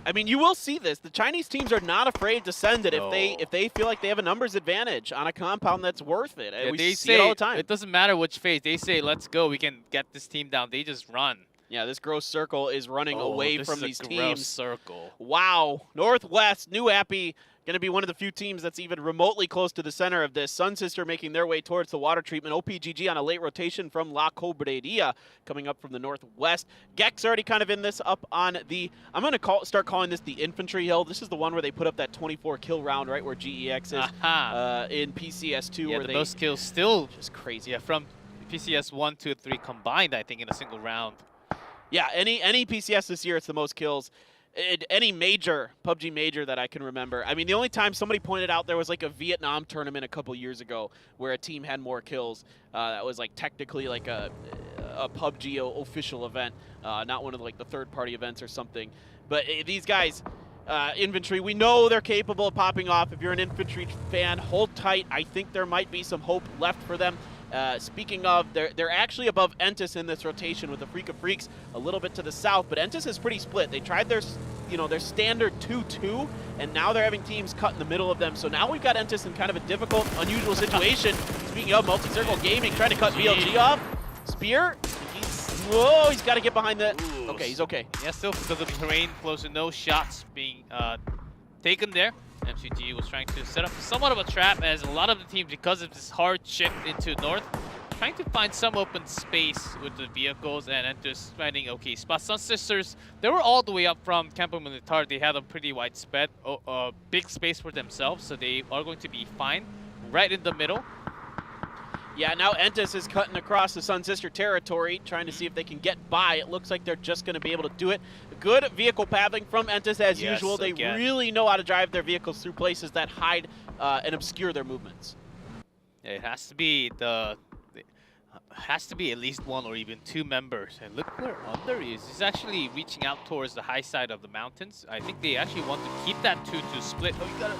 I mean, you will see this. The Chinese teams are not afraid to send it if they feel like they have a numbers advantage on a compound that's worth it. Yeah, we see it all the time. It doesn't matter which phase. They say, let's go. We can get this team down. They just run. Yeah, this gross circle is running away from these teams. Gross circle. Wow. Northwest, New Appy, going to be one of the few teams that's even remotely close to the center of this. Sun Sister making their way towards the water treatment. OPGG on a late rotation from La Cobreria coming up from the northwest. Gek's already kind of in this up on the, I'm going to start calling this the infantry hill. This is the one where they put up that 24 kill round, right, where GEX is in PCS2. Yeah, where those kills still just crazy. Yeah, from PCS 1, 2, 3 combined, I think, in a single round. Yeah, any PCS this year, it's the most kills. Any major, PUBG major that I can remember. I mean, the only time somebody pointed out there was like a Vietnam tournament a couple years ago where a team had more kills. That was like technically like a PUBG official event, not one of like the third-party events or something. But these guys, infantry, we know they're capable of popping off. If you're an infantry fan, hold tight. I think there might be some hope left for them. Speaking of, they're actually above Entis in this rotation with the Freak of Freaks a little bit to the south, but Entis is pretty split. They tried their standard 2-2, and now they're having teams cut in the middle of them. So now we've got Entis in kind of a difficult, unusual situation. Speaking of multi-circle gaming, trying to cut BLG off. Spear, he's Whoa, he's got to get behind the... Okay, he's okay. Yeah, still because of the terrain close to no shots being taken there. MCG was trying to set up somewhat of a trap as a lot of the teams, because of this hard shift into north, trying to find some open space with the vehicles and just finding okay spots. Sun Sisters, they were all the way up from Campo Militar. They had a pretty wide spread, big space for themselves, so they are going to be fine right in the middle. Yeah, now Entis is cutting across the Sun Sister territory, trying to see if they can get by. It looks like they're just going to be able to do it. Good vehicle pathing from Entis as usual. They really know how to drive their vehicles through places that hide and obscure their movements. Yeah, it has to be at least one or even two members. And look where Under is. He's actually reaching out towards the high side of the mountains. I think they actually want to keep that 2-2 split. Oh, you gotta...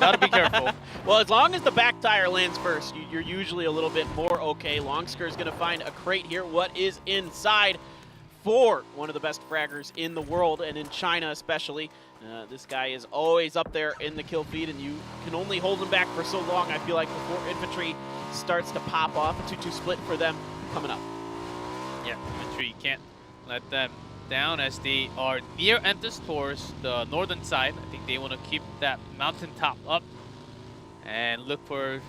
Gotta be careful. Well, as long as the back tire lands first, you're usually a little bit more okay. Longsker is going to find a crate here. What is inside for one of the best fraggers in the world and in China especially? This guy is always up there in the kill feed, and you can only hold him back for so long, I feel like, before infantry starts to pop off. A 2-2 split for them coming up. Yeah, infantry can't let them down as they are near Entis towards the northern side. I think they want to keep that mountaintop up and look for a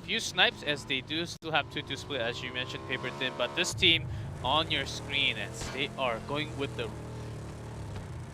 few snipes, as they do still have 2-2 split, as you mentioned, Paper Thin. But this team on your screen, as they are going with the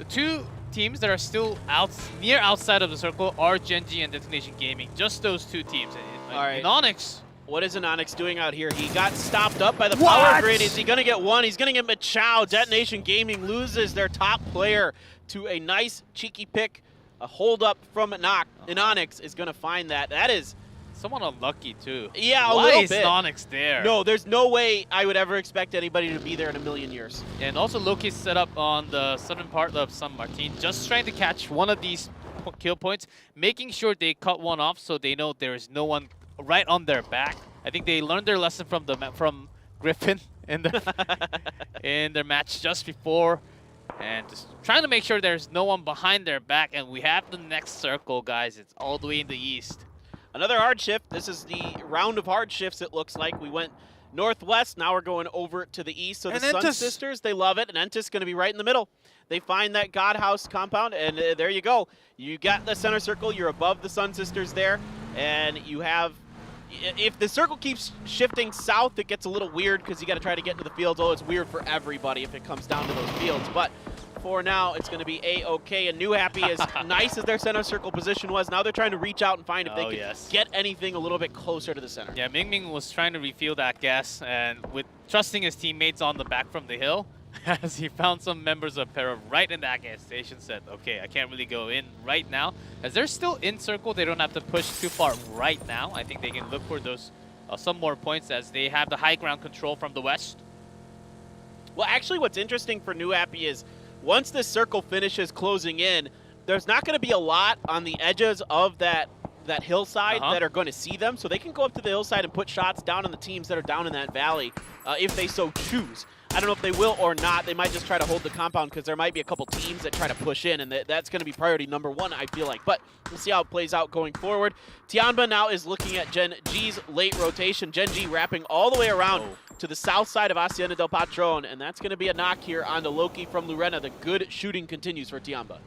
two teams that are still outside of the circle are Gen.G and Detonation Gaming. Just those two teams. All right. Onyx. What is Onyx doing out here? He got stopped up by the power grid. Is he going to get one? He's going to get Machao. Detonation Gaming loses their top player to a nice cheeky pick. A hold up from Onyx is going to find that. That is somewhat unlucky too. Yeah, Why is Onyx there? No, there's no way I would ever expect anybody to be there in a million years. And also Loki's set up on the southern part of San Martin, just trying to catch one of these kill points, making sure they cut one off so they know there is no one right on their back. I think they learned their lesson from Griffin in their match just before, and just trying to make sure there's no one behind their back. And we have the next circle, guys. It's all the way in the east. Another hard shift. This is the round of hard shifts, it looks like. We went northwest, now we're going over to the east. So the Sun Sisters, they love it, and Entis going to be right in the middle. They find that God House compound, and there you go. You got the center circle, you're above the Sun Sisters there, and you have... If the circle keeps shifting south, it gets a little weird because you got to try to get into the fields. Oh, it's weird for everybody if it comes down to those fields. But for now, it's going to be A-okay. And New Happy, as nice as their center circle position was, now they're trying to reach out and find if they can get anything a little bit closer to the center. Yeah, Ming was trying to refuel that gas, and with trusting his teammates on the back from the hill, as he found some members of Para right in that gas station, said, okay, I can't really go in right now. As they're still in circle, they don't have to push too far right now. I think they can look for those some more points as they have the high ground control from the west. Well, actually, what's interesting for New Happy is once this circle finishes closing in, there's not going to be a lot on the edges of that hillside that are going to see them. So they can go up to the hillside and put shots down on the teams that are down in that valley if they so choose. I don't know if they will or not. They might just try to hold the compound because there might be a couple teams that try to push in, and that's going to be priority number one, I feel like. But we'll see how it plays out going forward. Tianba now is looking at Gen.G's late rotation. Gen.G wrapping all the way around to the south side of Hacienda del Patron, and that's going to be a knock here onto Loki from Lorena. The good shooting continues for Tianba.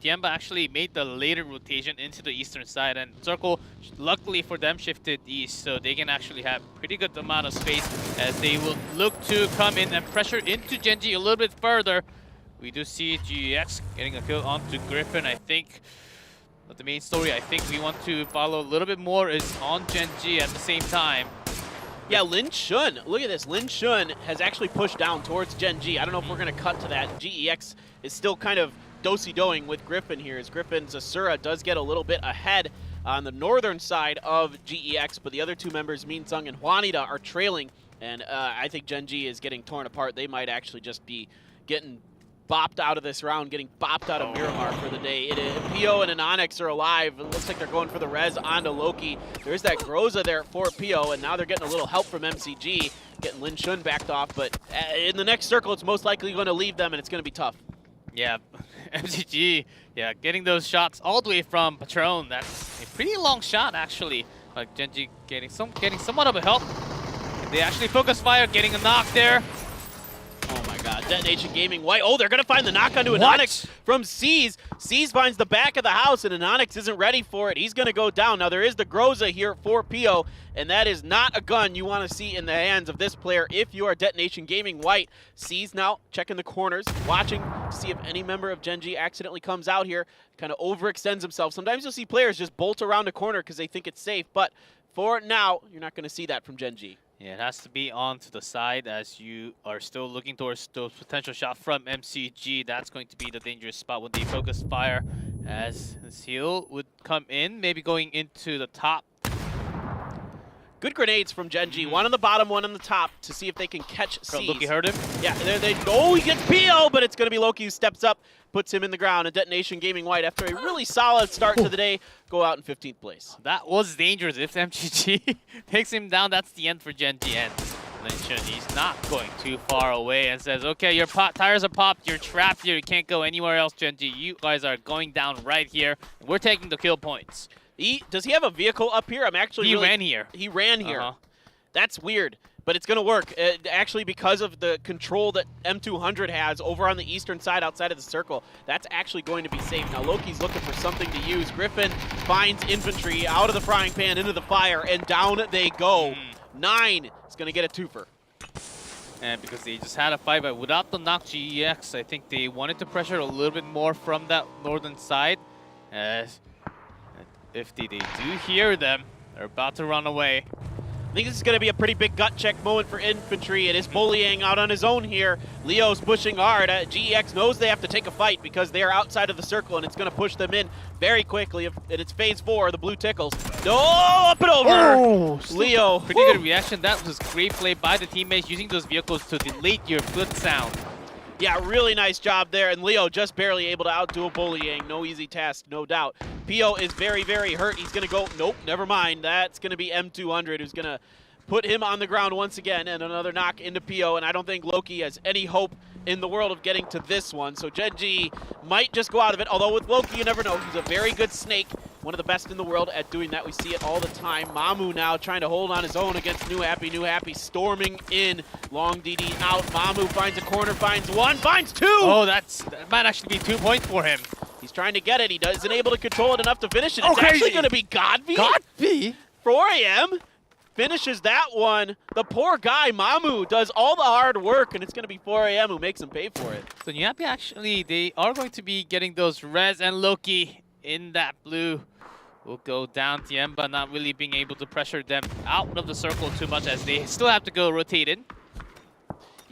Tianba actually made the later rotation into the eastern side, and Circle, luckily for them, shifted east, so they can actually have pretty good amount of space as they will look to come in and pressure into Gen.G a little bit further. We do see GEX getting a kill onto Griffin, I think. But the main story I think we want to follow a little bit more is on Gen.G at the same time. Yeah, Lin Shun, look at this. Lin Shun has actually pushed down towards Gen.G. I don't know if we're going to cut to that. GEX is still kind of do-si-doing with Griffin here, as Griffin's Asura does get a little bit ahead on the northern side of GEX, but the other two members, Min Sung and Juanita, are trailing, and I think Gen.G is getting torn apart. They might actually just be getting bopped out of this round, getting bopped out of Miramar for the day. Pio and Onyx are alive. It looks like they're going for the res onto Loki. There's that Groza there for Pio, and now they're getting a little help from MCG, getting Lin Shun backed off, but in the next circle, it's most likely going to leave them, and it's going to be tough. Yeah, MCG, yeah, getting those shots all the way from Patron. That's a pretty long shot, actually. Like Gen.G getting somewhat of a help. They actually focus fire, getting a knock there. Oh my god, Detonation Gaming White. Oh, they're gonna find the knock onto Anonix from C's. C's finds the back of the house and Anonix isn't ready for it. He's gonna go down. Now there is the Groza here for Pio, and that is not a gun you wanna see in the hands of this player if you are Detonation Gaming White. C's now checking the corners, watching to see if any member of Gen G accidentally comes out here, kind of overextends himself. Sometimes you'll see players just bolt around a corner because they think it's safe, but for now, you're not gonna see that from Gen G. Yeah, it has to be on to the side as you are still looking towards those potential shot from MCG. That's going to be the dangerous spot when they focus fire, as Seal would come in, maybe going into the top. Good grenades from Gen G. One on the bottom, one on the top to see if they can catch C's. Loki heard him. Yeah, oh, he gets PO, but it's going to be Loki who steps up, puts him in the ground. And Detonation Gaming White, after a really solid start to the day, go out in 15th place. That was dangerous. If MGG takes him down, that's the end for Gen G. And he's not going too far away and says, okay, your tires are popped, you're trapped here, you can't go anywhere else, Gen G. You guys are going down right here. And we're taking the kill points. Does he have a vehicle up here? He ran here. He ran here. That's weird, but it's going to work. Actually, because of the control that M200 has over on the eastern side outside of the circle, that's actually going to be safe. Now, Loki's looking for something to use. Griffin finds infantry out of the frying pan into the fire, and down they go. 9 is going to get a twofer. And because they just had a fight, but without the knock GEX, I think they wanted to pressure a little bit more from that northern side. If they do hear them, they're about to run away. I think this is going to be a pretty big gut check moment for infantry. It is bullying out on his own here. Leo's pushing hard. GEX knows they have to take a fight because they are outside of the circle, and it's going to push them in very quickly. And it's phase 4, the blue tickles. No, up and over. Oh, Leo. Pretty good reaction. That was great play by the teammates using those vehicles to delete your foot sound. Yeah, really nice job there, and Leo just barely able to outdo bullying. No easy task, no doubt. Pio is very, very hurt. He's going to go, nope, never mind. That's going to be M200 who's going to put him on the ground once again, and another knock into Pio, and I don't think Loki has any hope in the world of getting to this one. So Gen G might just go out of it, although with Loki, you never know. He's a very good snake, one of the best in the world at doing that. We see it all the time. Mamu now trying to hold on his own against New Happy. New Happy storming in. Long DD out. Mamu finds a corner, finds one, finds 2! Oh, that might actually be 2 points for him. He's trying to get it. He isn't able to control it enough to finish it. It's actually going to be Godby. Godby? 4 AM finishes that one. The poor guy, Mamu, does all the hard work, and it's going to be 4 AM who makes him pay for it. So New Happy actually, they are going to be getting those res, and Loki in that blue will go down. Tiemba not really being able to pressure them out of the circle too much as they still have to go rotated.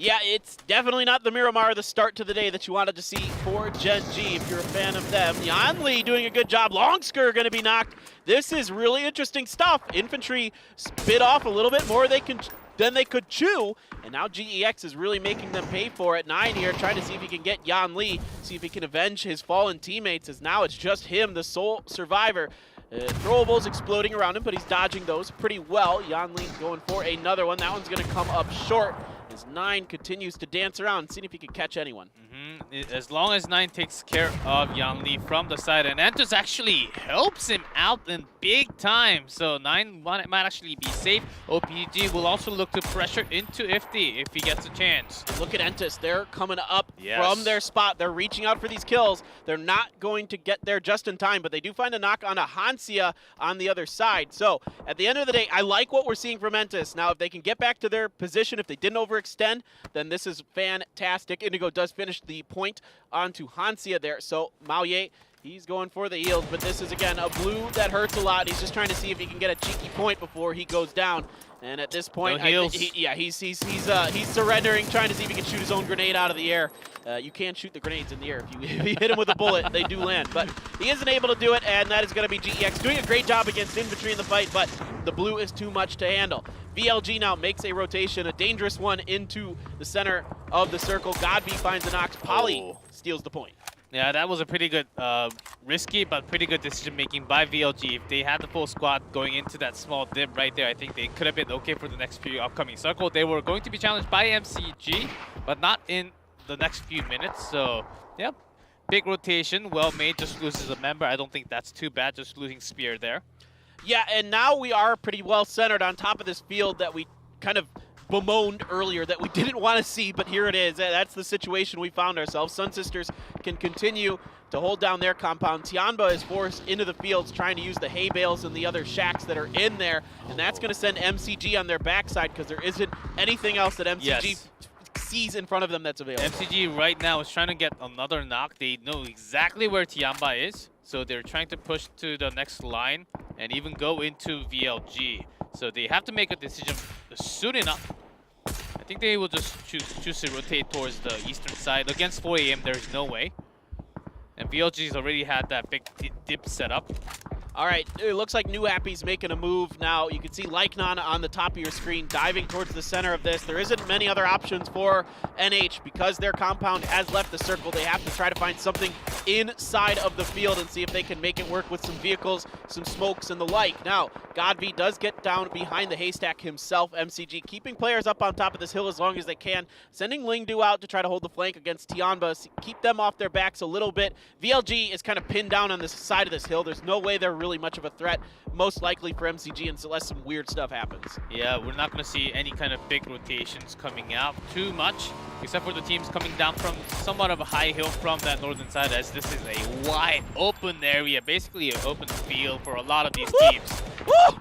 Yeah, it's definitely not the Miramar, the start to the day that you wanted to see for Gen G if you're a fan of them. Yanli doing a good job. Longsker going to be knocked. This is really interesting stuff. Infantry spit off a little bit more than they could chew, and now GEX is really making them pay for it. 9 here trying to see if he can get Yan Li, see if he can avenge his fallen teammates, as now it's just him, the sole survivor. Throwables exploding around him, but he's dodging those pretty well. Yan Li going for another one. That one's going to come up short as 9 continues to dance around, seeing if he can catch anyone. As long as 9 takes care of Yan Li from the side, and Entus actually helps him out in big time. So 9 might actually be safe. OPG will also look to pressure into Ifty if he gets a chance. Look at Entus. They're coming up from their spot. They're reaching out for these kills. They're not going to get there just in time, but they do find a knock on a Hansia on the other side. So at the end of the day, I like what we're seeing from Entus. Now, if they can get back to their position, if they didn't overextend, then this is fantastic. Indigo does finish the point onto Hansia there. So Mao Ye, he's going for the heals, but this is, again, a blue that hurts a lot. He's just trying to see if he can get a cheeky point before he goes down. And at this point, he's surrendering, trying to see if he can shoot his own grenade out of the air. You can shoot the grenades in the air. If you hit him with a bullet, they do land. But he isn't able to do it, and that is going to be GEX doing a great job against infantry in the fight, but the blue is too much to handle. VLG now makes a rotation, a dangerous one into the center of the circle. Godby finds the knocks. Polly steals the point. Yeah, that was a pretty good, risky but pretty good decision-making by VLG. If they had the full squad going into that small dip right there, I think they could have been okay for the next few upcoming circle. They were going to be challenged by MCG, but not in the next few minutes. So, yep, big rotation, well made. Just loses a member. I don't think that's too bad, just losing Spear there. Yeah, and now we are pretty well centered on top of this field that we kind of bemoaned earlier that we didn't want to see, but here it is. That's the situation we found ourselves. Sun Sisters can continue to hold down their compound. Tianba is forced into the fields trying to use the hay bales and the other shacks that are in there, and that's going to send MCG on their backside because there isn't anything else that MCG sees in front of them that's available. MCG right now is trying to get another knock. They know exactly where Tianba is, so they're trying to push to the next line and even go into VLG. So they have to make a decision soon enough. I think they will just choose to rotate towards the eastern side. Against 4 AM, there's no way. And VLG's already had that big dip set up. All right, it looks like New Happy's making a move now. You can see Lycanon on the top of your screen diving towards the center of this. There isn't many other options for NH because their compound has left the circle. They have to try to find something inside of the field and see if they can make it work with some vehicles, some smokes, and the like. Now, Godv does get down behind the haystack himself. MCG keeping players up on top of this hill as long as they can, sending Lingdu out to try to hold the flank against Tianba, keep them off their backs a little bit. VLG is kind of pinned down on this side of this hill. There's no way they're really much of a threat, most likely for MCG, unless some weird stuff happens. Yeah, we're not going to see any kind of big rotations coming out too much, except for the teams coming down from somewhat of a high hill from that northern side, as this is a wide open area, basically an open field for a lot of these teams. Woo!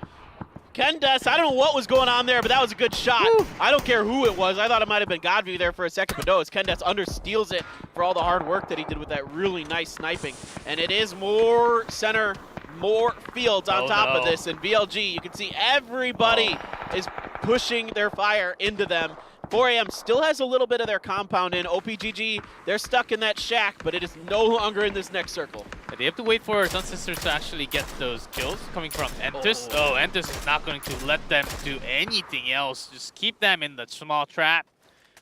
Kendes, I don't know what was going on there, but that was a good shot. Woo! I don't care who it was. I thought it might have been Godv there for a second, but no, as Kendes understeals it for all the hard work that he did with that really nice sniping. And it is more center, more fields on top of this, and VLG, you can see everybody is pushing their fire into them. 4 AM still has a little bit of their compound in. OPGG, they're stuck in that shack, but it is no longer in this next circle. They have to wait for Sun Sisters to actually get those kills coming from Entus. Oh, Entus is not going to let them do anything else. Just keep them in the small trap.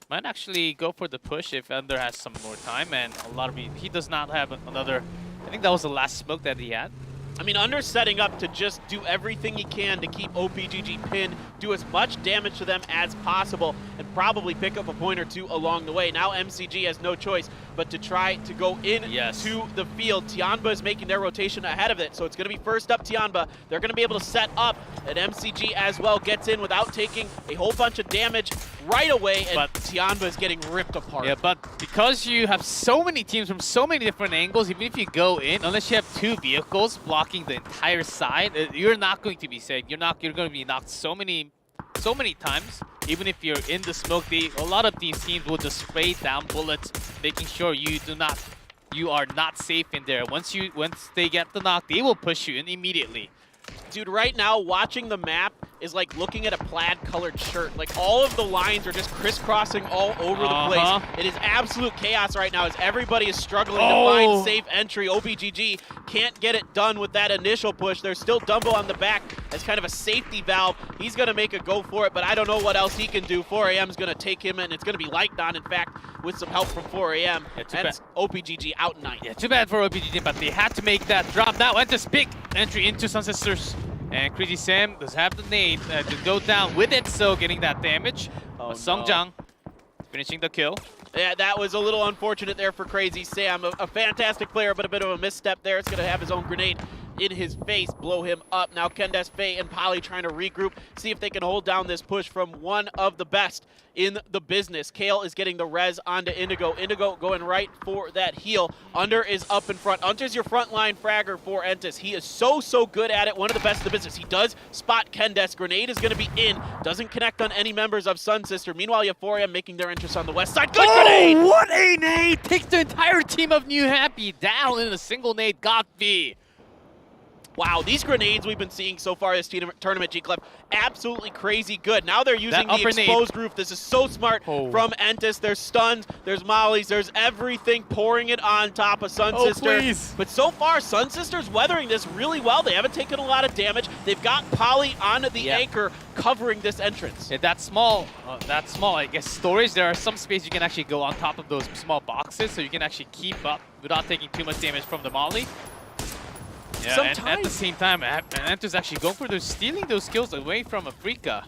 Might actually go for the push if Ender has some more time, and a lot of he does not have another. I think that was the last smoke that he had. I mean, Under's setting up to just do everything he can to keep OPGG pinned, do as much damage to them as possible, and probably pick up a point or two along the way. Now MCG has no choice but to try to go into the field. Tianba is making their rotation ahead of it, so it's going to be first up Tianba. They're going to be able to set up, and MCG as well gets in without taking a whole bunch of damage right away, and Tianba is getting ripped apart. Yeah, but because you have so many teams from so many different angles, even if you go in, unless you have two vehicles blocking the entire side, you're not going to be safe. You're going to be knocked so many times. Even if you're in the smoke, a lot of these teams will just spray down bullets, making sure you are not safe in there. Once they get the knock, they will push you in immediately. Dude, right now, watching the map is like looking at a plaid-colored shirt. Like, all of the lines are just crisscrossing all over the place. It is absolute chaos right now as everybody is struggling to find safe entry. OPGG can't get it done with that initial push. There's still Dumbo on the back as kind of a safety valve. He's going to make a go for it, but I don't know what else he can do. 4 AM is going to take him, and it's going to be Lycanon, in fact, with some help from 4 AM. Yeah, and OPGG out 9. Yeah, too bad for OPGG, but they had to make that drop. Now, Entus big entry into Sun Sisters. And Crazy Sam does have the nade to go down with it, so getting that damage. Songjang finishing the kill. Yeah, that was a little unfortunate there for Crazy Sam. A fantastic player, but a bit of a misstep there. It's going to have his own grenade in his face, blow him up. Now Kendes, Faye, and Polly trying to regroup, see if they can hold down this push from one of the best in the business. Kale is getting the res onto Indigo. Indigo going right for that heal. Under is up in front. Unter's your frontline fragger for Entus. He is so good at it. One of the best in the business. He does spot Kendes. Grenade is going to be in. Doesn't connect on any members of Sun Sister. Meanwhile, you have 4 AM making their entrance on the west side. Good grenade! What a nade! Takes the entire team of New Happy down in a single nade. Godv. Wow, these grenades we've been seeing so far this tournament, G-Clef, absolutely crazy good. Now they're using the exposed roof. This is so smart from Entus. There's stuns, there's mollies, there's everything pouring it on top of Sun Sister. Please. But so far, Sun Sister's weathering this really well. They haven't taken a lot of damage. They've got Polly on the anchor covering this entrance. Yeah, that small, I guess, storage. There are some space you can actually go on top of those small boxes, so you can actually keep up without taking too much damage from the molly. Yeah, and at the same time, Entus actually going for those, stealing those kills away from Afrika.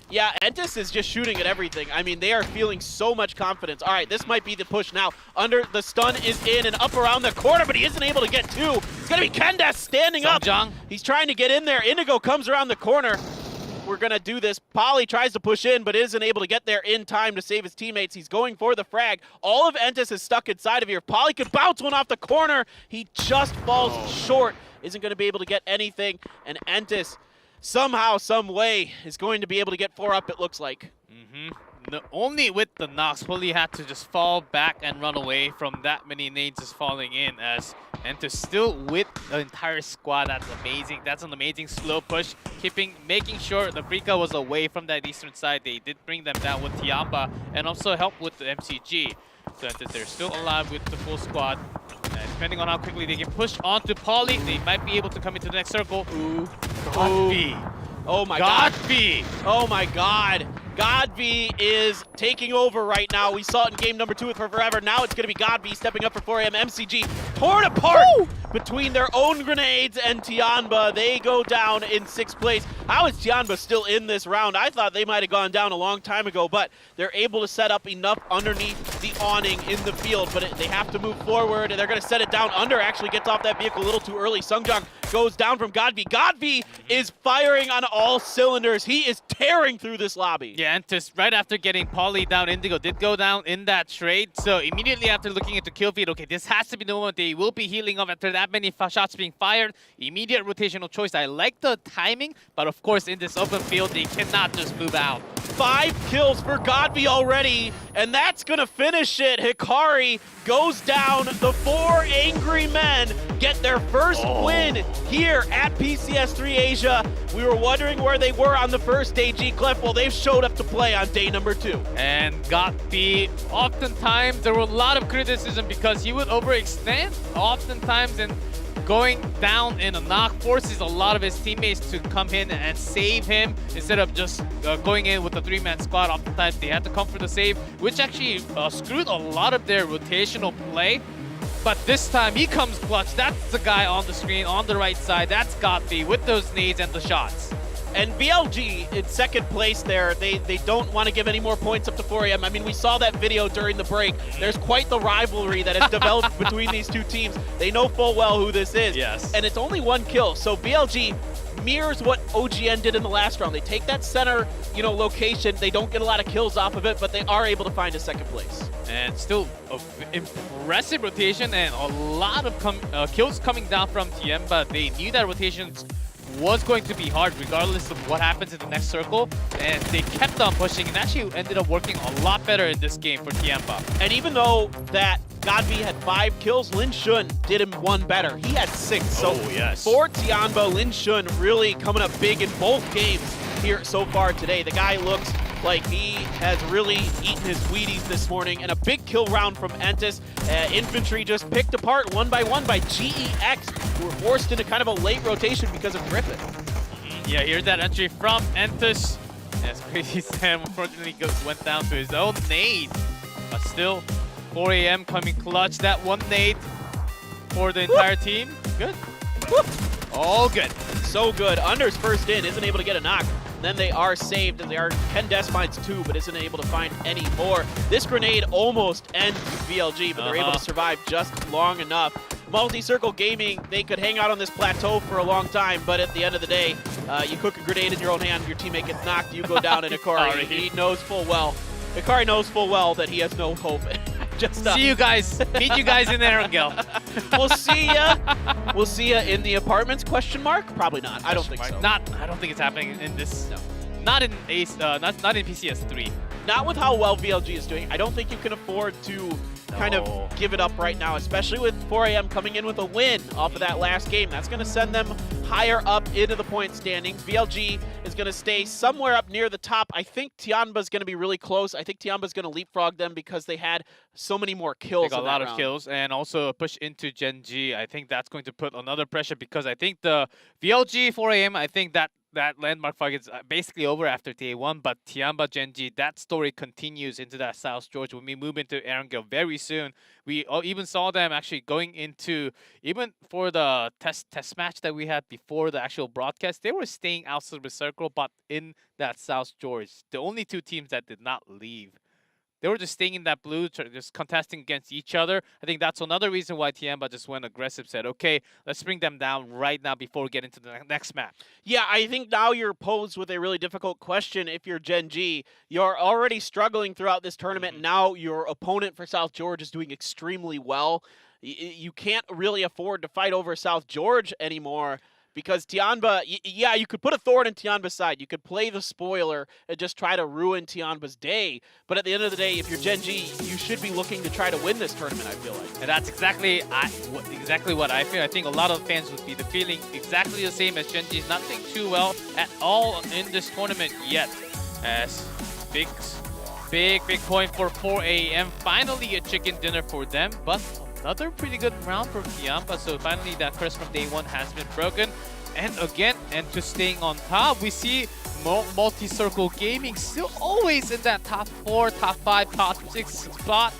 Yeah, Entus is just shooting at everything. I mean, they are feeling so much confidence. All right, this might be the push now. Under, the stun is in and up around the corner, but he isn't able to get two. It's going to be Kendes standing up. He's trying to get in there. Indigo comes around the corner. we're going to do this. Polly tries to push in, but isn't able to get there in time to save his teammates. He's going for the frag. All of Entis is stuck inside of here. Polly could bounce one off the corner. He just falls short. Isn't going to be able to get anything. And Entis, somehow, some way, is going to be able to get 4 up, it looks like. Only with the knocks, Polly had to just fall back and run away from that many nades just falling in, as Entis still with the entire squad. That's amazing. That's an amazing slow push, making sure the Afrika was away from that eastern side. They did bring them down with Tiamba and also help with the MCG. So Entis, they're still alive with the full squad. And depending on how quickly they can push onto Polly, they might be able to come into the next circle. Ooh. Godby. Oh my Godby. Oh my god. Godby is taking over right now. We saw it in game number 2 with Forever. Now it's going to be Godby stepping up for 4AM. MCG torn apart between their own grenades and Tianba. They go down in 6th place. How is Tianba still in this round? I thought they might have gone down a long time ago, but they're able to set up enough underneath the awning in the field, but they have to move forward, and they're going to set it down. Under actually gets off that vehicle a little too early. Sungjong goes down from Godby. Godby is firing on all cylinders. He is tearing through this lobby. Yeah, Entis, right after getting Polly down, Indigo did go down in that trade. So immediately after looking into kill feed, okay, this has to be the moment they will be healing up after that many shots being fired. Immediate rotational choice. I like the timing, but of course in this open field, they cannot just move out. 5 kills for Godby already, and that's gonna finish it. Hikari goes down. The 4 angry men get their first win here at PCS3 Asia. We were wondering where they were on the first day, G-Clef. Well, they've showed up to play on day number 2. And Godby, oftentimes there were a lot of criticism because he would overextend oftentimes, and going down in a knock forces a lot of his teammates to come in and save him instead of just going in with a 3-man squad. Oftentimes they had to come for the save, which actually screwed a lot of their rotational play. But this time he comes clutch. That's the guy on the screen on the right side. That's Godby with those nades and the shots. And BLG in 2nd place there, they don't want to give any more points up to 4AM. I mean, we saw that video during the break. There's quite the rivalry that has developed between these two teams. They know full well who this is. Yes. And it's only 1 kill. So BLG mirrors what OGN did in the last round. They take that center, location. They don't get a lot of kills off of it, but they are able to find a 2nd place. And still impressive rotation and a lot of kills coming down from Tiamba. They knew that rotation was going to be hard regardless of what happens in the next circle, and they kept on pushing and actually ended up working a lot better in this game for Tiamba. And even though that Godby had 5 kills, Lin Shun did him 1 better. He had 6. So for Tianba, Lin Shun really coming up big in both games here so far today. The guy looks like he has really eaten his Wheaties this morning, and a big kill round from Entis. Infantry just picked apart one by GEX, who were forced into kind of a late rotation because of Griffin. Yeah, here's that entry from Entis. Yes, Crazy Sam unfortunately went down to his own nade, but still 4AM coming clutch. That 1 nade for the entire team. Good. All good. So good. Under's first in, isn't able to get a knock. Then they are saved, and Ken Des finds 2, but isn't able to find any more. This grenade almost ends VLG, but they're able to survive just long enough. Multi-Circle Gaming, they could hang out on this plateau for a long time, but at the end of the day, you cook a grenade in your own hand, your teammate gets knocked, you go down, and Hikari, he knows full well. Hikari knows full well that he has no hope. Just see you guys. Meet you guys in Erangel. We'll see ya. We'll see ya in the apartments? Question mark? Probably not. I don't think so. I don't think it's happening in this. No. Not in not in PCS3. Not with how well VLG is doing. I don't think you can afford to kind of give it up right now, especially with 4AM coming in with a win off of that last game. That's going to send them higher up into the point standings. VLG is going to stay somewhere up near the top. I think Tianba's going to be really close. I think Tianba's going to leapfrog them because they had so many more kills. They got a lot of kills and also a push into Gen G. I think that's going to put another pressure because I think the VLG 4AM, I think that landmark fight is basically over after day 1, but Tiamba Genji, that story continues into that South George. When we move into Erangel very soon, we even saw them actually going into, even for the test match that we had before the actual broadcast, they were staying outside of the circle, but in that South George. The only 2 teams that did not leave They were just staying in that blue, just contesting against each other. I think that's another reason why Tiamba just went aggressive, said, okay, let's bring them down right now before we get into the next map. Yeah, I think now you're posed with a really difficult question if you're Gen G. You're already struggling throughout this tournament. Now your opponent for South George is doing extremely well. You can't really afford to fight over South George anymore. Because Tianba, yeah, you could put a thorn in Tianba's side. You could play the spoiler and just try to ruin Tianba's day. But at the end of the day, if you're Gen G, you should be looking to try to win this tournament, I feel like. And that's exactly what I feel. I think a lot of fans would be feeling exactly the same as Gen G's not doing too well at all in this tournament yet. As big point for 4 a.m. Finally a chicken dinner for them, but another pretty good round for Tiamba. So finally that curse from day one has been broken. And again, and just staying on top, we see Multi-Circle Gaming still always in that top 4, top 5, top 6 spot,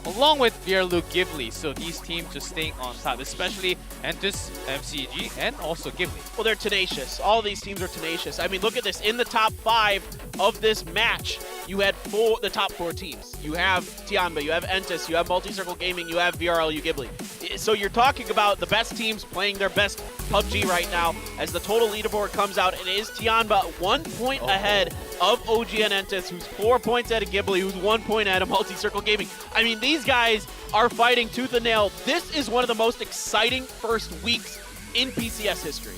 along with Vierlu Ghibli. So these teams just staying on top, especially Entus, MCG, and also Ghibli. Well, they're tenacious. All of these teams are tenacious. I mean, look at this. In the top 5 of this match, you had the top 4 teams. You have Tianba, you have Entus, you have Multi-Circle Gaming, you have VRLU Ghibli. So you're talking about the best teams playing their best PUBG right now. As the total leaderboard comes out, it is Tianba 1 point ahead of OG and Entus, who's 4 points ahead of Ghibli, who's 1 point ahead of Multi-Circle Gaming. I mean, these guys are fighting tooth and nail. This is one of the most exciting first weeks in PCS history.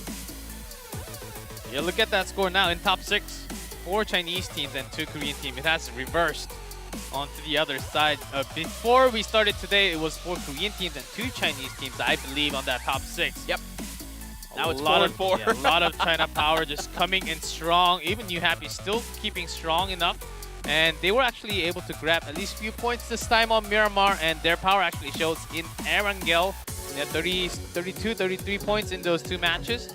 Yeah, look at that score now in top 6. 4 Chinese teams and 2 Korean teams. It has reversed onto the other side. Before we started today, it was 4 Korean teams and 2 Chinese teams, I believe, on that top 6. Yep. Now it's 4 and 4. Yeah, a lot of China Power just coming in strong. Even New Happy still keeping strong enough. And they were actually able to grab at least a few points this time on Miramar. And their power actually shows in Erangel. They had 32, 33 points in those 2 matches.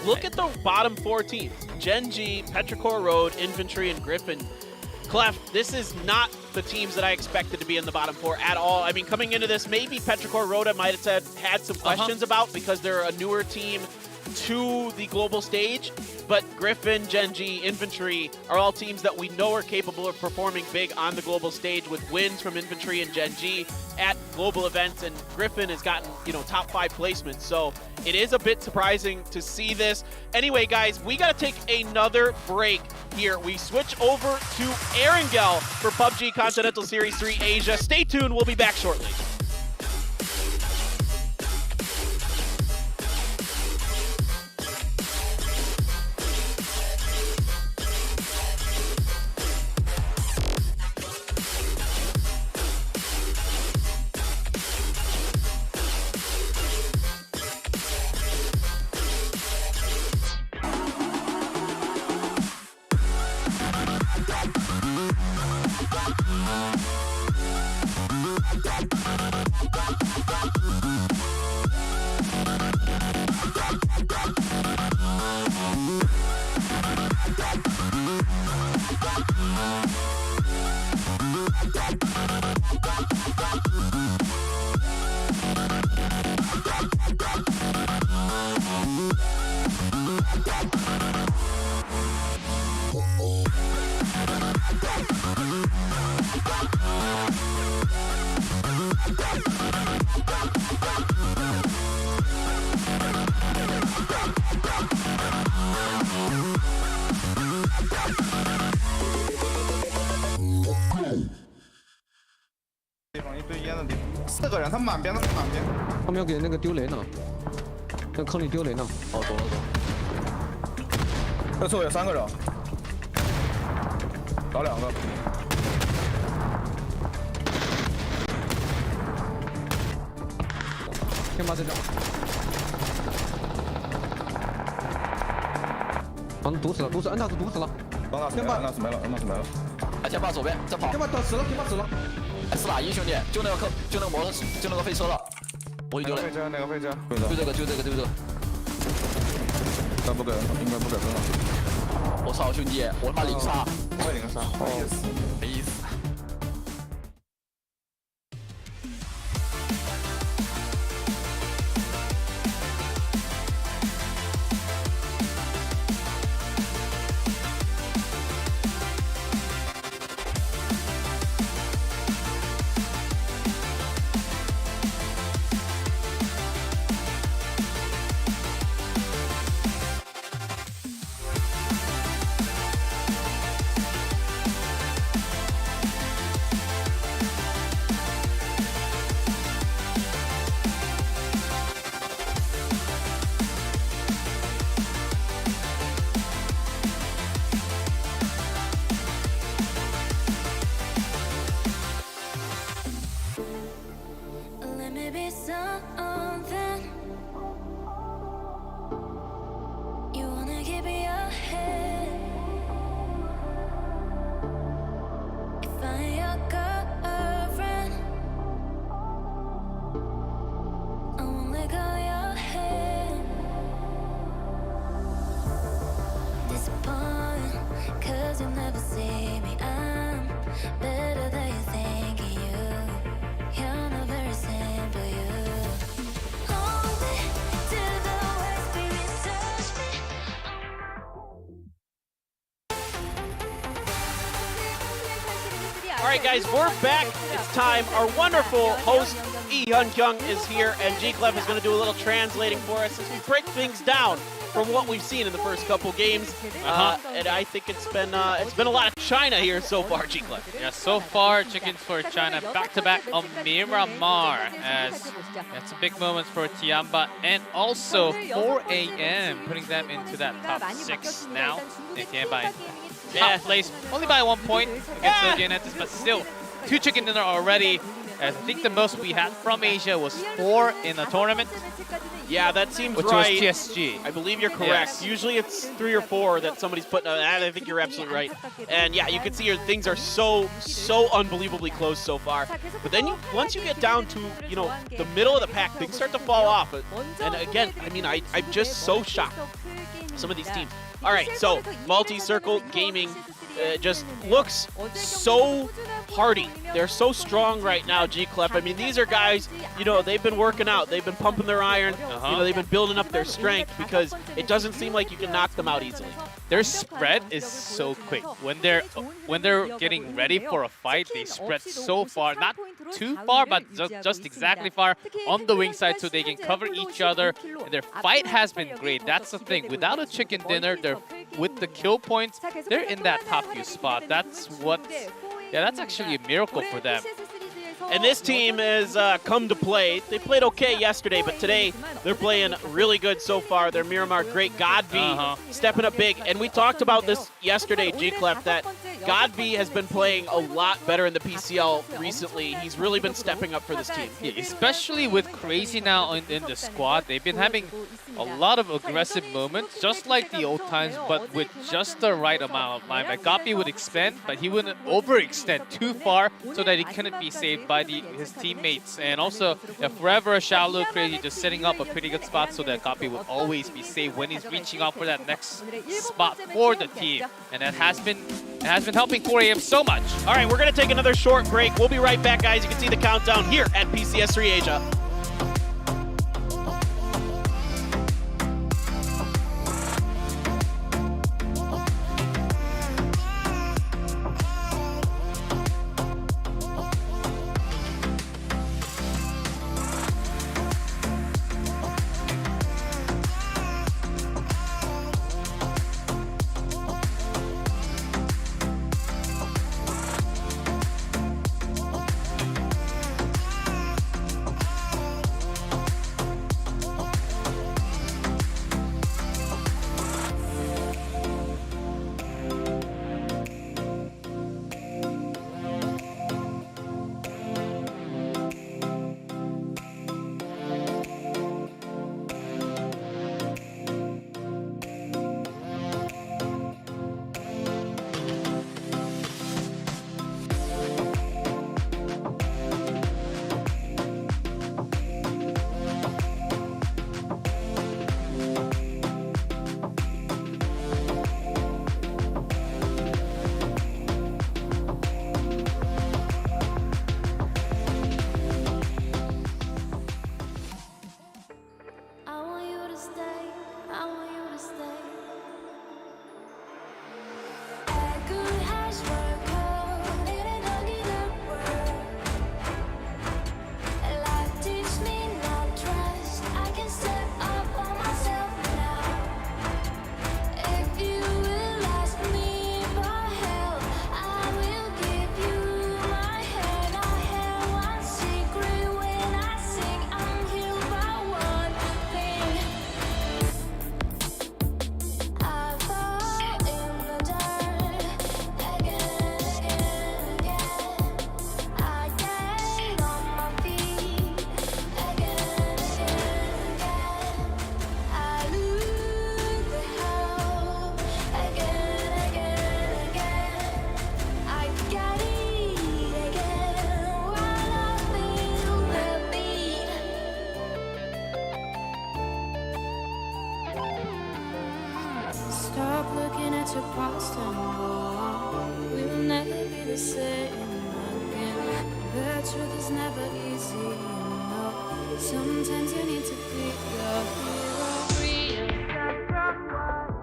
Look at the bottom 4 teams. Gen G, Petrichor Road, Infantry, and Griffin. Clef, this is not the teams that I expected to be in the bottom 4 at all. I mean, coming into this, maybe Petrichor Road I might have had some questions about because they're a newer team to the global stage. But Griffin, Gen G, Infantry are all teams that we know are capable of performing big on the global stage with wins from Infantry and Gen G at global events. And Griffin has gotten, top 5 placements. So it is a bit surprising to see this. Anyway, guys, we got to take another break here. We switch over to Erangel for PUBG Continental Series 3 Asia. Stay tuned. We'll be back shortly.4个人，他们满边，他们满边。他们要给那个丢雷呢，在坑里丢雷呢。哦，懂了懂了。这次我有3个人，倒2个。先把这个，毒死了，恩纳斯毒死了。恩纳斯没了，恩纳斯没了，恩纳斯没了。哎，先把左边，再跑。先把死了，先把死了。哎，是哪一兄弟？就那个就那个摩托，就那个飞车了。我已丢了。那个飞车。就这个。该不给，应该不给分了。我操，兄弟，我他妈0杀。我也0杀。没意思。right, guys, we're back. It's time. Our wonderful host, Lee Hyun-kyung, is here, and G-Clef is going to do a little translating for us as we break things down from what we've seen in the first couple games. And I think it's been a lot of China here so far, G-Clef. Yeah, so far, chickens for China back-to-back on Miramar, as that's a big moment for Tiamba, and also 4 AM, putting them into that top 6 now. And Tiamba in top place, only by 1 point against Gianettis, but still 2 chicken dinner already. As I think the most we had from Asia was 4 in the tournament. Yeah, that seems which right. was TSG. I believe you're correct. Yes. Usually it's 3 or 4 that somebody's putting on. I think you're absolutely right. And yeah, you can see here things are so unbelievably close so far. But then once you get down to, the middle of the pack, things start to fall off. And again, I mean, I'm just so shocked. Some of these teams. All right, so Multi-Circle Gaming just looks so hardy. They're so strong right now, G-Clef. I mean, these are guys, they've been working out. They've been pumping their iron. They've been building up their strength because it doesn't seem like you can knock them out easily. Their spread is so quick. When they're getting ready for a fight, they spread so far. Not too far, but just exactly far on the wing side so they can cover each other. And their fight has been great. That's the thing. Without a chicken dinner, with the kill points, they're in that top few spot. That's actually a miracle for them. And this team has come to play. They played okay yesterday, but today they're playing really good so far. Their Miramar great. Godby stepping up big. And we talked about this yesterday, G-Clef, that Godby has been playing a lot better in the PCL recently. He's really been stepping up for this team. Yeah, especially with Crazy now in the squad. They've been having a lot of aggressive moments, just like the old times, but with just the right amount of time. Like Godby would expand, but he wouldn't overextend too far so that he couldn't be saved by his teammates. And also, forever Shallow Crazy just setting up a pretty good spot so that Godby will always be safe when he's reaching out for that next spot for the team. And that has been helping 4 AM so much. All right, we're going to take another short break. We'll be right back, guys. You can see the countdown here at PCS3 Asia. Stop looking at your past anymore. We will never be the same again. The truth is never easy, you know. Sometimes you need to be your hero. Free yourself from what.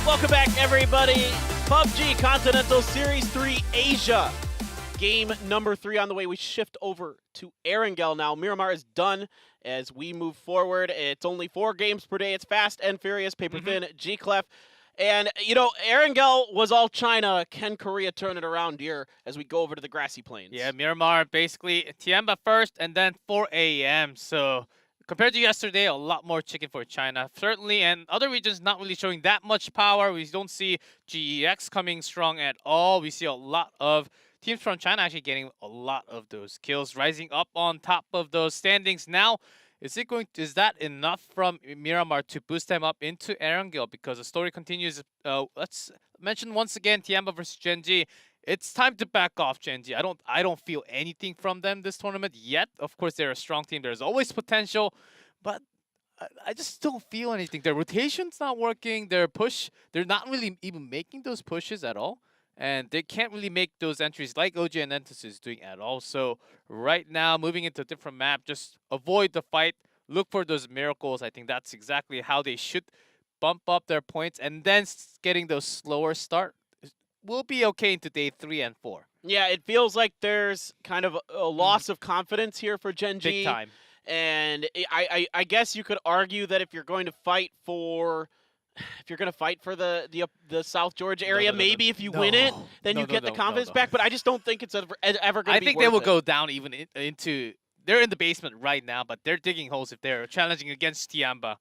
welcome back, everybody. PUBG Continental Series 3 Asia. Game number 3 on the way. We shift over to Erangel now. Miramar is done as we move forward. It's only 4 games per day. It's fast and furious, paper thin, G-Clef. And, you know, Erangel was all China. Can Korea turn it around here as we go over to the grassy plains? Yeah, Miramar basically Tiamba first and then 4 a.m. So compared to yesterday, a lot more chicken for China. Certainly, and other regions not really showing that much power. We don't see GEX coming strong at all. We see a lot of teams from China actually getting a lot of those kills, rising up on top of those standings. Now, is that enough from Miramar to boost them up into Erangel? Because the story continues. Let's mention once again Tiamba versus Gen.G. It's time to back off, Gen.G. I don't feel anything from them this tournament yet. Of course, they're a strong team. There's always potential, but I just don't feel anything. Their rotation's not working. They're not really even making those pushes at all. And they can't really make those entries like OG and Entus is doing at all. So right now, moving into a different map, just avoid the fight. Look for those miracles. I think that's exactly how they should bump up their points. And then getting those slower start will be okay into day 3 and 4. Yeah, it feels like there's kind of a loss of confidence here for Gen.G. Big time. And I guess you could argue that if you're going to fight for... If you're going to fight for the South Georgia area, maybe if you win it, then you get the confidence back. But I just don't think it's ever going to be worth it. I think they will go down even into... They're in the basement right now, but they're digging holes if they're challenging against Tiamba.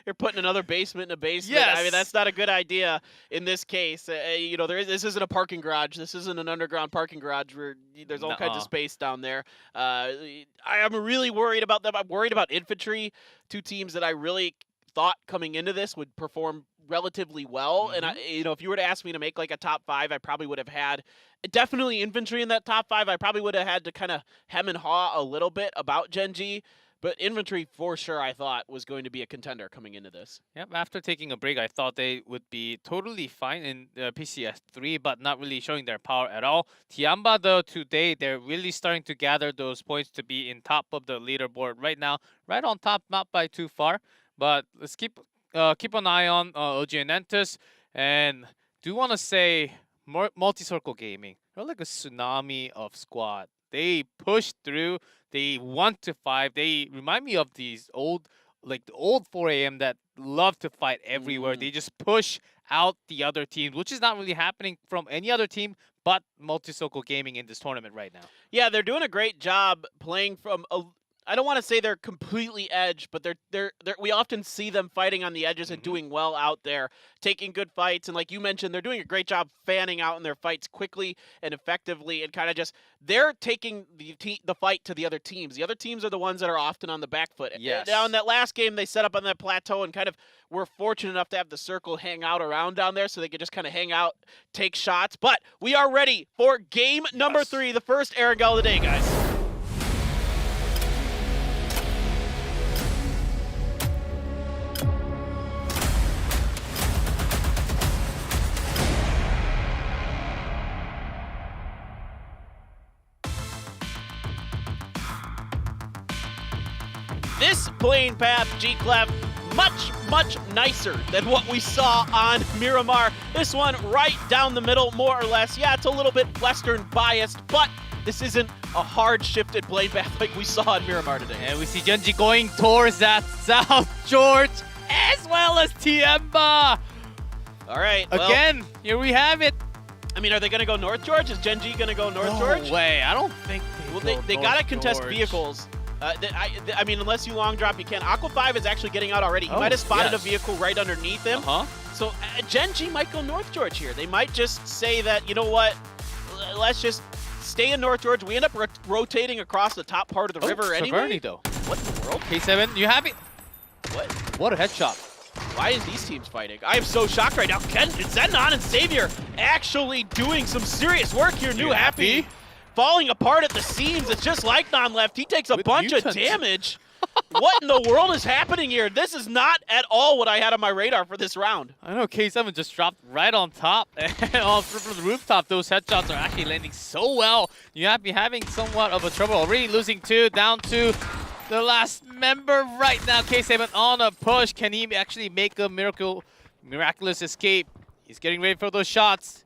You're putting another basement in a basement. Yes. I mean, that's not a good idea in this case. You know, this isn't a parking garage. This isn't an underground parking garage where there's all kinds of space down there. I'm really worried about them. I'm worried about infantry, 2 teams that I really thought coming into this would perform relatively well. And you know, if you were to ask me to make like a top 5, I probably would have had definitely infantry in that top 5. I probably would have had to kind of hem and haw a little bit about Gen.G. But infantry, for sure, I thought was going to be a contender coming into this. Yep, after taking a break, I thought they would be totally fine in PCS3, but not really showing their power at all. Tiamba, though, today, they're really starting to gather those points to be in top of the leaderboard right now. Right on top, not by too far. But let's keep an eye on OG and Entus. And do want to say Multi-Circle Gaming. They're like a tsunami of squad. They push through. They 1-5. They remind me of these old, like the old 4 a.m. that love to fight everywhere. They just push out the other teams, which is not really happening from any other team but Multi-Circle Gaming in this tournament right now. Yeah, they're doing a great job playing from a... I don't want to say they're completely edge, but we often see them fighting on the edges and doing well out there, taking good fights. And like you mentioned, they're doing a great job fanning out in their fights quickly and effectively, and kind of just they're taking the fight to the other teams. The other teams are the ones that are often on the back foot. Yes. Now in that last game, they set up on that plateau and kind of were fortunate enough to have the circle hang out around down there, so they could just kind of hang out, take shots. But we are ready for game number 3, the first Erangel of the day, guys. This playing path, G-Clef, much nicer than what we saw on Miramar. This one right down the middle, more or less. Yeah, it's a little bit Western biased, but this isn't a hard shifted playing path like we saw on Miramar today. And we see Gen.G going towards that South George as well as Tiamba. All right. Well, again, here we have it. I mean, are they going to go North George? Is Gen.G going to go North George? No way. I don't think they got to contest vehicles. I mean, unless you long drop, you can. Aqua 5 is actually getting out already. He might have spotted a vehicle right underneath him. So Gen.G might go North George here. They might just say that, you know what, let's just stay in North George. We end up rotating across the top part of the river anyway. Though. What in the world? K7, you have it? What? What a headshot. Why is these teams fighting? I am so shocked right now. Zenon and Savior actually doing some serious work here. New Happy falling apart at the seams. It's just like non-left. He takes a bunch of damage. What in the world is happening here? This is not at all what I had on my radar for this round. I know K7 just dropped right on top and from the rooftop. Those headshots are actually landing so well. You have been having somewhat of a trouble already, losing 2 down to the last member right now. K7 on a push. Can he actually make a miraculous escape? He's getting ready for those shots.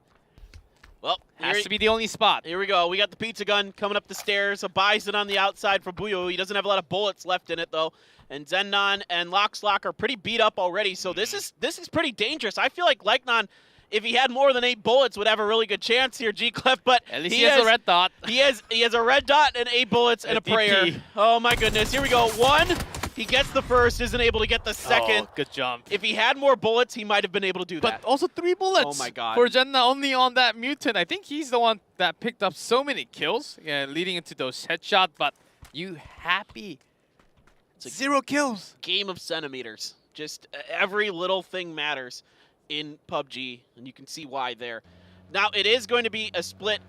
Well, has to be the only spot. Here we go. We got the pizza gun coming up the stairs. A Bison on the outside for Buyo. He doesn't have a lot of bullets left in it though. And Zennon and Lockslock are pretty beat up already. So this is pretty dangerous. I feel like Leknon, if he had more than 8 bullets, would have a really good chance here, G-Clef. But at least he has a red dot. He has a red dot and 8 bullets and a prayer. Oh my goodness. Here we go. 1. He gets the first, isn't able to get the second. Oh, good jump. If he had more bullets, he might have been able to do that. But also 3 bullets. Oh my god. For Jenna only on that mutant. I think he's the one that picked up so many kills, leading into those headshots. But you happy? It's a 0 kills. Game of centimeters. Just every little thing matters in PUBG, and you can see why there. Now, it is going to be a split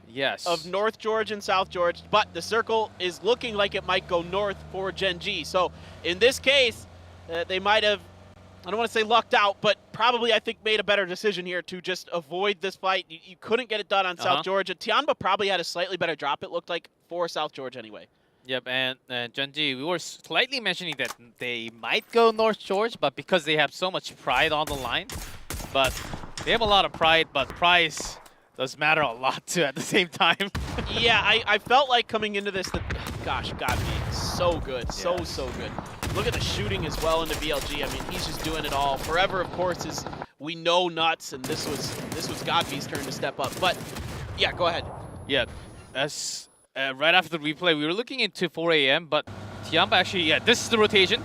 of North George and South George, but the circle is looking like it might go north for Gen G. So, in this case, they might have, I don't want to say lucked out, but probably, I think, made a better decision here to just avoid this fight. You couldn't get it done on South George. Tianba probably had a slightly better drop, it looked like, for South George anyway. Yep, and Gen G, we were slightly mentioning that they might go North George, but because they have so much pride on the line. But they have a lot of pride, but prize does matter a lot too at the same time. Yeah, I felt like coming into this that, gosh, Godby, so good, so good. Look at the shooting as well into VLG. I mean, he's just doing it all. Forever, of course, is we know nuts, and this was Godby's turn to step up. But yeah, go ahead. Yeah, as right after the replay, we were looking into 4 a.m., but Tianba actually, this is the rotation.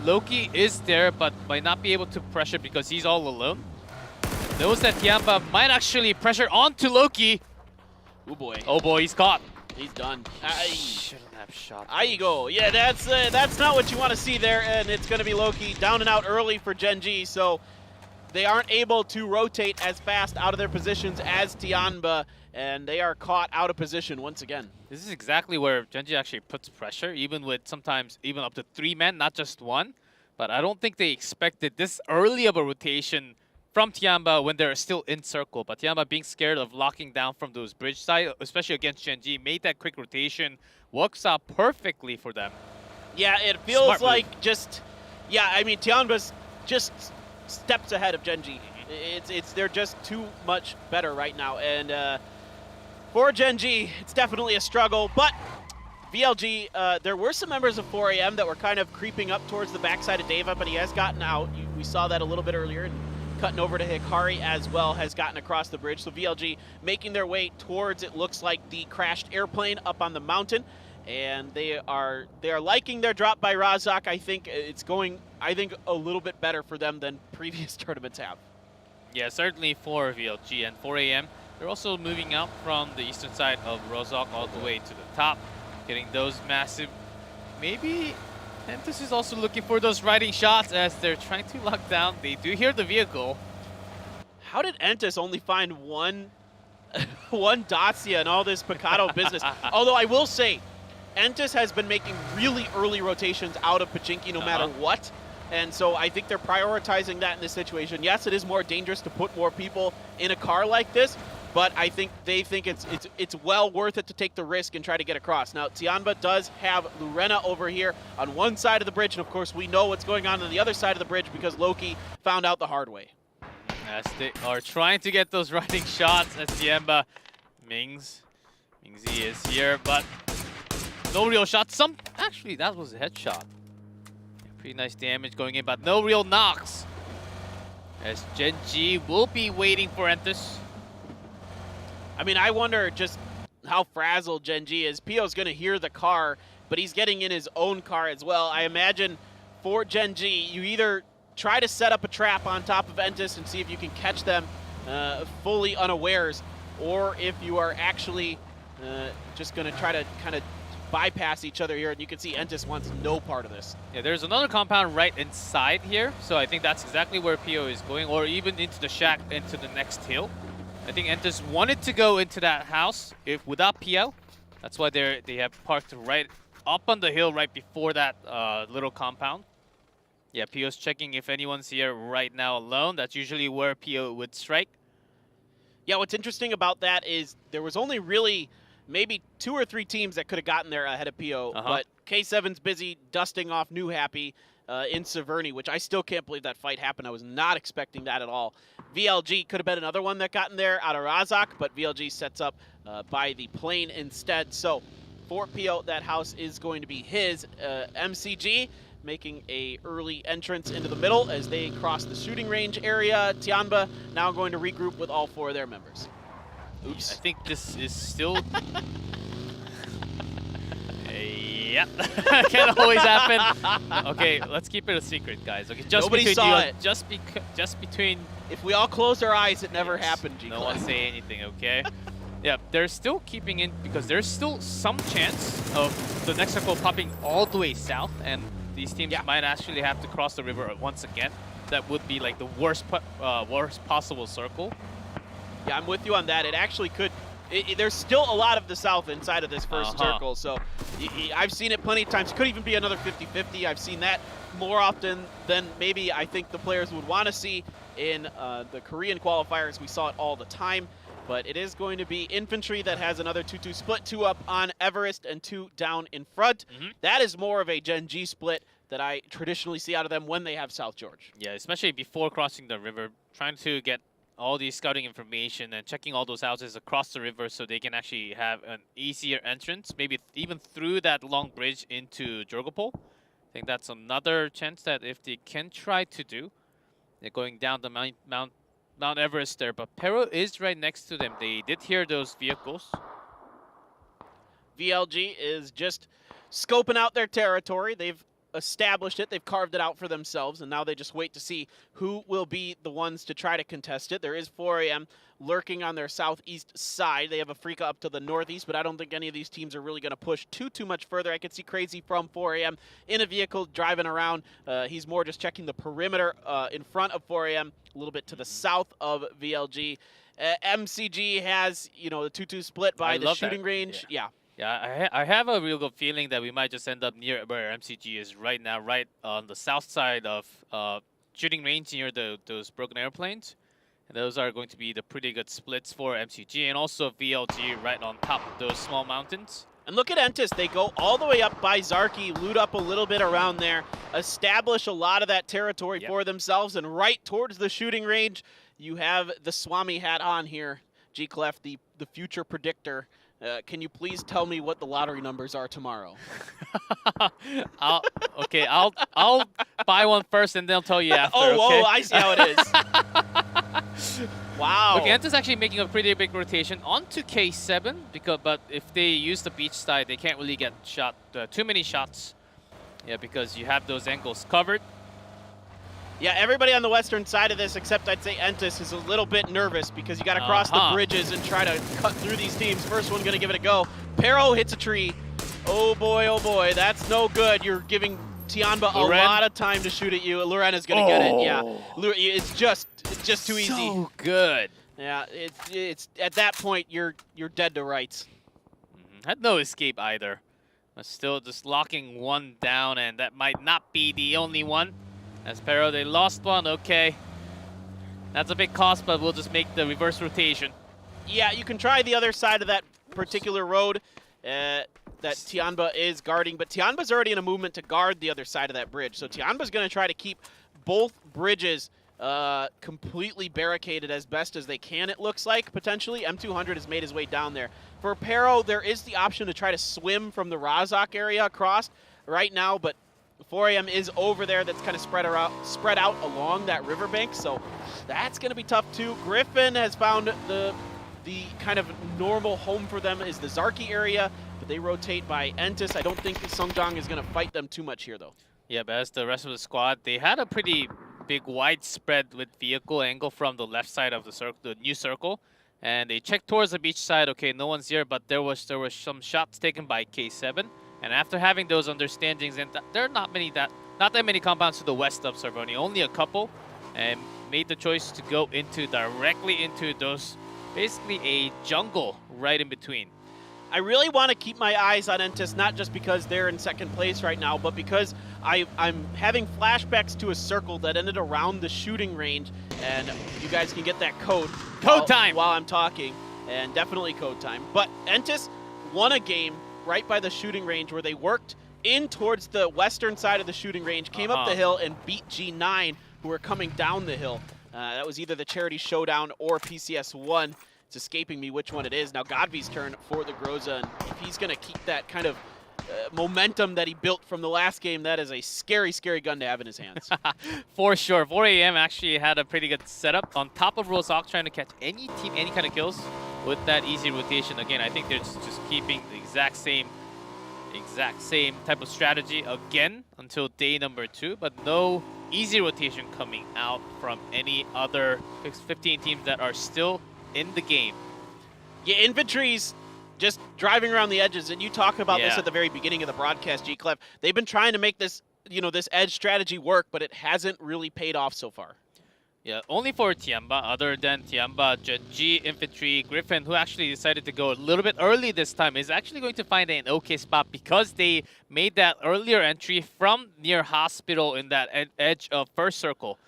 Loki is there, but might not be able to pressure because he's all alone. Knows that Tianba might actually pressure onto Loki. Oh boy. Oh boy, he's caught. He's done. Shouldn't have shot. There you go. Yeah, that's not what you want to see there, and it's going to be Loki down and out early for Gen G, so they aren't able to rotate as fast out of their positions as Tianba, and they are caught out of position once again. This is exactly where Gen G actually puts pressure, even with sometimes even up to 3 men, not just 1. But I don't think they expected this early of a rotation from Tianba when they're still in circle. But Tianba being scared of locking down from those bridge side, especially against Gen G, made that quick rotation. Works out perfectly for them. Yeah, it feels like I mean, Tianba's just steps ahead of Gen G. They're just too much better right now. And for Gen G, it's definitely a struggle. But VLG, there were some members of 4 a.m. that were kind of creeping up towards the backside of Deva, but he has gotten out. We saw that a little bit earlier. And cutting over to Hikari as well, has gotten across the bridge. So VLG making their way towards, it looks like, the crashed airplane up on the mountain. And they are liking their drop by Razak. I think it's going, a little bit better for them than previous tournaments have. Yeah, certainly for VLG and 4 a.m. They're also moving out from the eastern side of Razak all the way to the top, getting those massive, maybe Entus is also looking for those riding shots as they're trying to lock down. They do hear the vehicle. How did Entus only find one Dacia and all this Picado business? Although I will say, Entus has been making really early rotations out of Pachinki no matter what. And so I think they're prioritizing that in this situation. Yes, it is more dangerous to put more people in a car like this, but I think they think it's well worth it to take the risk and try to get across. Now, Tianba does have Lurena over here on one side of the bridge, and of course we know what's going on the other side of the bridge because Loki found out the hard way. As they are trying to get those riding shots as Tianba, Mingzi is here, but no real shot. Actually, that was a headshot. Pretty nice damage going in, but no real knocks. As Gen G will be waiting for Entus. I mean, I wonder just how frazzled Gen G is. Pio's going to hear the car, but he's getting in his own car as well. I imagine for Gen G, you either try to set up a trap on top of Entus and see if you can catch them fully unawares, or if you are actually just going to try to kind of bypass each other here, and you can see Entus wants no part of this. Yeah, there's another compound right inside here, so I think that's exactly where Pio is going, or even into the shack, into the next hill. I think Entus wanted to go into that house without Pio. That's why they have parked right up on the hill right before that little compound. Yeah, Pio's checking if anyone's here right now alone. That's usually where Pio would strike. Yeah, what's interesting about that is there was only really maybe 2 or 3 teams that could have gotten there ahead of Pio, but K7's busy dusting off New Happy in Severny, which I still can't believe that fight happened. I was not expecting that at all. VLG could have been another one that got in there out of Razak, but VLG sets up by the plane instead. So for PO, that house is going to be his. MCG making a early entrance into the middle as they cross the shooting range area. Tianba now going to regroup with all 4 of their members. Oops. I think this is still... Yep, can always happen. Okay, let's keep it a secret, guys. Okay, just Nobody between saw you, it. Just between. If we all closed our eyes, it never happened. No one say anything, okay? Yeah, they're still keeping in because there's still some chance of the next circle popping all the way south, and these teams might actually have to cross the river once again. That would be like the worst possible circle. Yeah, I'm with you on that. It actually could. There's still a lot of the south inside of this first circle, so I've seen it plenty of times. It could even be another 50-50. I've seen that more often than maybe I think the players would want to see in the Korean qualifiers. We saw it all the time, but it is going to be infantry that has another 2-2 split, 2 up on Everest and 2 down in front. That is more of a Gen G split that I traditionally see out of them when they have South George. Yeah, especially before crossing the river, trying to get all the scouting information and checking all those houses across the river so they can actually have an easier entrance, maybe even through that long bridge into Jorgopol. I think that's another chance that if they can try to do. They're going down the Mount Everest there, but Pero is right next to them. They did hear those vehicles. VLG is just scoping out their territory. They've established it, they've carved it out for themselves, and now they just wait to see who will be the ones to try to contest it. There is 4 AM lurking on their southeast side. They have a Freaka up to the northeast, but I don't think any of these teams are really going to push too much further. I could see Crazy from 4 AM in a vehicle driving around. He's more just checking the perimeter in front of 4 AM, a little bit to the south of VLG. MCG has, you know, the 2-2 split by the shooting range. Yeah. Yeah, I have a real good feeling that we might just end up near where MCG is right now, right on the south side of shooting range near those broken airplanes. And those are going to be the pretty good splits for MCG, and also VLG right on top of those small mountains. And look at Entis. They go all the way up by Zarki, loot up a little bit around there, establish a lot of that territory for themselves, and right towards the shooting range, you have the Swami hat on here. G-Clef, the future predictor. Can you please tell me what the lottery numbers are tomorrow? I'll buy one first and they'll tell you after. Whoa, I see how it is. Wow. Look, Ant is actually making a pretty big rotation onto K7, but if they use the beach side, they can't really get shot too many shots. Yeah, because you have those angles covered. Yeah, everybody on the western side of this, except I'd say Entis, is a little bit nervous because you got to cross the bridges and try to cut through these teams. First one going to give it a go. Pero hits a tree. Oh boy, that's no good. You're giving Tianba a lot of time to shoot at you. Luren is going to get it. Yeah, it's just too easy. So good. Yeah, it's at that point you're dead to rights. Had no escape either. But still just locking one down, and that might not be the only one. As Pero, they lost one, okay. That's a big cost, but we'll just make the reverse rotation. Yeah, you can try the other side of that particular road that Tianba is guarding, but Tianba's already in a movement to guard the other side of that bridge. So Tianba's going to try to keep both bridges completely barricaded as best as they can, it looks like, potentially. M200 has made his way down there. For Pero, there is the option to try to swim from the Razak area across right now, but 4 AM is over there. That's kind of spread out along that riverbank, so that's going to be tough too. Griffin has found the kind of normal home for them is the Zarki area, but they rotate by Entis. I don't think Sungdong is going to fight them too much here, though. Yeah, but as the rest of the squad, they had a pretty big wide spread with vehicle angle from the left side of the circle, the new circle, and they checked towards the beach side. Okay, no one's here, but there was some shots taken by K7. And after having those understandings, and there are not that many compounds to the west of Severny, only a couple, and made the choice to go directly into those, basically a jungle right in between. I really want to keep my eyes on Entis, not just because they're in second place right now, but because I'm having flashbacks to a circle that ended around the shooting range, and you guys can get that code. Time! While I'm talking, and definitely code time. But Entis won a game right by the shooting range where they worked in towards the western side of the shooting range, came up the hill and beat G9, who were coming down the hill. That was either the Charity Showdown or PCS1. It's escaping me which one it is. Now Godby's turn for the Groza, and if he's going to keep that kind of momentum that he built from the last game, that is a scary, scary gun to have in his hands. For sure. 4 a.m. actually had a pretty good setup on top of Rozak, trying to catch any team, any kind of kills with that easy rotation. Again, I think they're just keeping the exact same type of strategy again until day number 2, but no easy rotation coming out from any other 15 teams that are still in the game. Yeah, infantry's just driving around the edges, and you talked about this at the very beginning of the broadcast, G-Clef. They've been trying to make this, this edge strategy work, but it hasn't really paid off so far. Yeah, only for Tiamba, other than Tiamba, Genji, Infantry, Griffin, who actually decided to go a little bit early this time, is actually going to find an okay spot because they made that earlier entry from near hospital in that edge of first circle.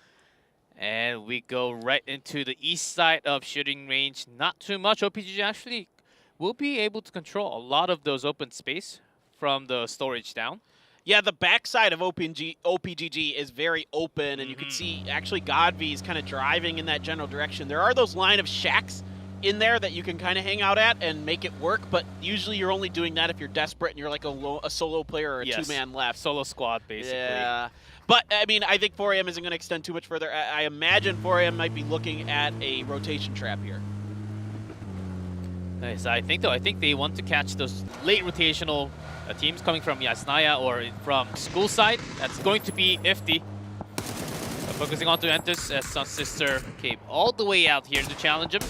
And we go right into the east side of shooting range. Not too much. OPGG actually will be able to control a lot of those open space from the storage down. Yeah, the backside of OPGG is very open, and you can see actually Godby is kind of driving in that general direction. There are those line of shacks in there that you can kind of hang out at and make it work, but usually you're only doing that if you're desperate and you're like a solo player or a two-man left. Solo squad, basically. Yeah. But, I mean, I think 4AM isn't going to extend too much further. I imagine 4AM might be looking at a rotation trap here. Nice. I think they want to catch those late rotational teams coming from Yasnaya or from school side. That's going to be Ifty. Focusing on to Entus as Sun Sister came all the way out here to challenge him.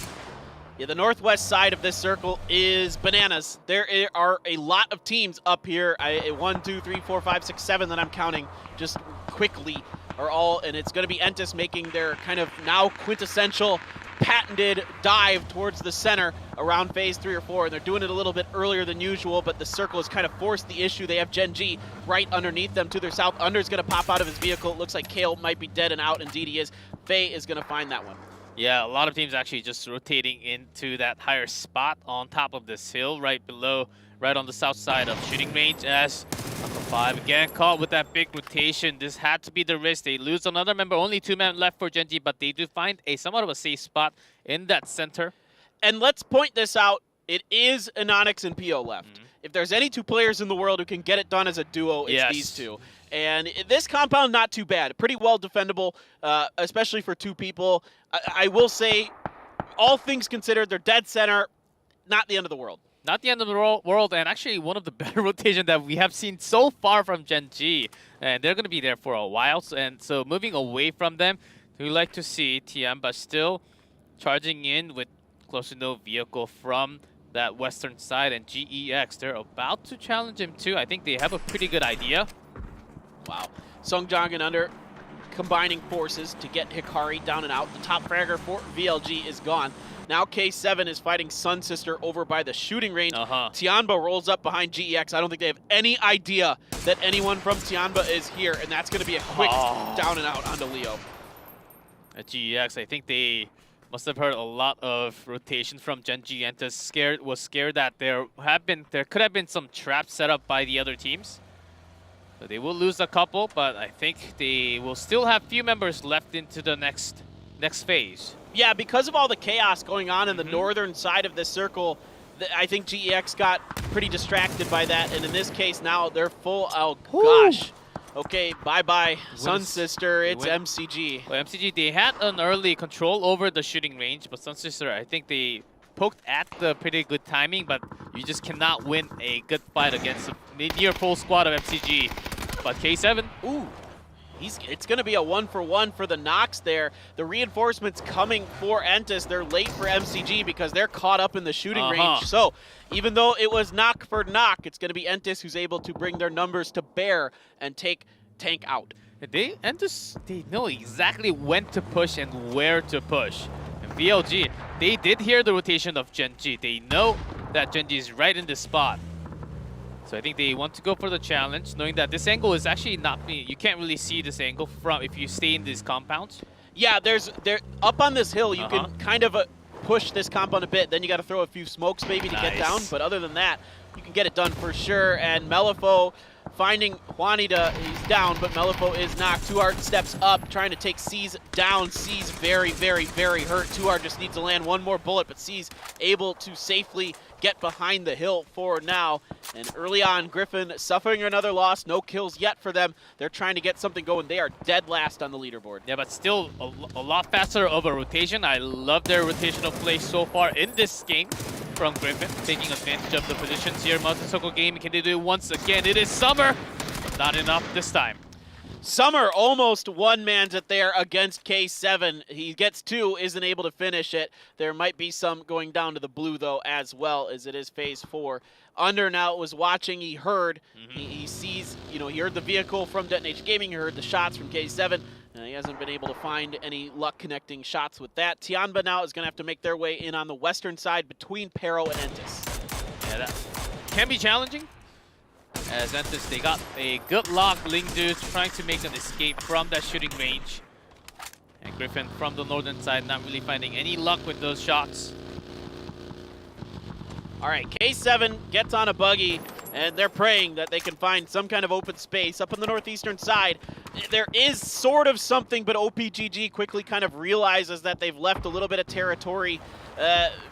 Yeah, the northwest side of this circle is bananas. There are a lot of teams up here. 1, 2, 3, 4, 5, 6, 7 that I'm counting just quickly are all, and it's going to be Entus making their kind of now quintessential patented dive towards the center around phase 3 or 4, and they're doing it a little bit earlier than usual, but the circle has kind of forced the issue. They have Genji right underneath them to their south. Under's going to pop out of his vehicle. It looks like Kale might be dead and out. Indeed he is. Faye is going to find that one. Yeah, a lot of teams actually just rotating into that higher spot on top of this hill right below, right on the south side of shooting range, as number 5 again caught with that big rotation. This had to be the risk. They lose another member, only 2 men left for Genji, but they do find a somewhat of a safe spot in that center. And let's point this out. It is Anonix and PO left. If there's any 2 players in the world who can get it done as a duo, it's these 2. And this compound, not too bad. Pretty well defendable, especially for 2 people. I will say, all things considered, they're dead center. Not the end of the world. Not the end of the world, and actually one of the better rotations that we have seen so far from Genji. And they're going to be there for a while. So moving away from them, we like to see Tiamba still charging in with close to no vehicle from that western side. And GEX, they're about to challenge him too. I think they have a pretty good idea. Wow. Sungjang and Under combining forces to get Hikari down and out. The top fragger for VLG is gone. Now K7 is fighting Sun Sister over by the shooting range. Tianba rolls up behind GEX. I don't think they have any idea that anyone from Tianba is here, and that's going to be a quick down and out onto Leo. At GEX, I think they must have heard a lot of rotation from Genji and was scared that there could have been some traps set up by the other teams. So they will lose a couple, but I think they will still have few members left into the next phase. Yeah, because of all the chaos going on in the northern side of this circle, I think GEX got pretty distracted by that, and in this case now they're full. Oh gosh. Okay, bye-bye, Sun Sister. It's MCG. Well, MCG, they had an early control over the shooting range, but Sun Sister, I think they poked at the pretty good timing, but you just cannot win a good fight against a near full squad of MCG. But K7, it's going to be a 1-for-1 for the Nox there. The reinforcements coming for Entus. They're late for MCG because they're caught up in the shooting range. So even though it was knock for knock, it's going to be Entus who's able to bring their numbers to bear and take Tank out. Entus, they know exactly when to push and where to push. And VLG, they did hear the rotation of Genji. They know that Genji is right in this spot. So I think they want to go for the challenge, knowing that this angle is actually not you can't really see this angle from if you stay in these compounds. Yeah, up on this hill, you can kind of push this compound a bit. Then you got to throw a few smokes maybe to get down. But other than that, you can get it done for sure. And Melifo finding Juanita. He's down, but Melifo is knocked. 2Heart steps up, trying to take C's down. C's very, very, very hurt. 2Heart just needs to land one more bullet, but C's able to safely get behind the hill for now. And early on, Griffin suffering another loss. No kills yet for them. They're trying to get something going. They are dead last on the leaderboard. Yeah, but still a lot faster of a rotation. I love their rotational play so far in this game from Griffin, taking advantage of the positions here. Multi-circle game, can they do it once again? It is Summer, but not enough this time. Summer almost one-mans it there against K7. He gets 2, isn't able to finish it. There might be some going down to the blue, though, as well, as it is phase 4. Under now was watching, he heard, he sees, he heard the vehicle from DAY2 Gaming, he heard the shots from K7. He hasn't been able to find any luck connecting shots with that. Tianba now is going to have to make their way in on the western side between Pero and Entis. Yeah, that can be challenging. As Entis, they got a good lock. Lingdu trying to make an escape from that shooting range. And Griffin from the northern side not really finding any luck with those shots. All right, K7 gets on a buggy, and they're praying that they can find some kind of open space up on the northeastern side. There is sort of something, but OPGG quickly kind of realizes that they've left a little bit of territory,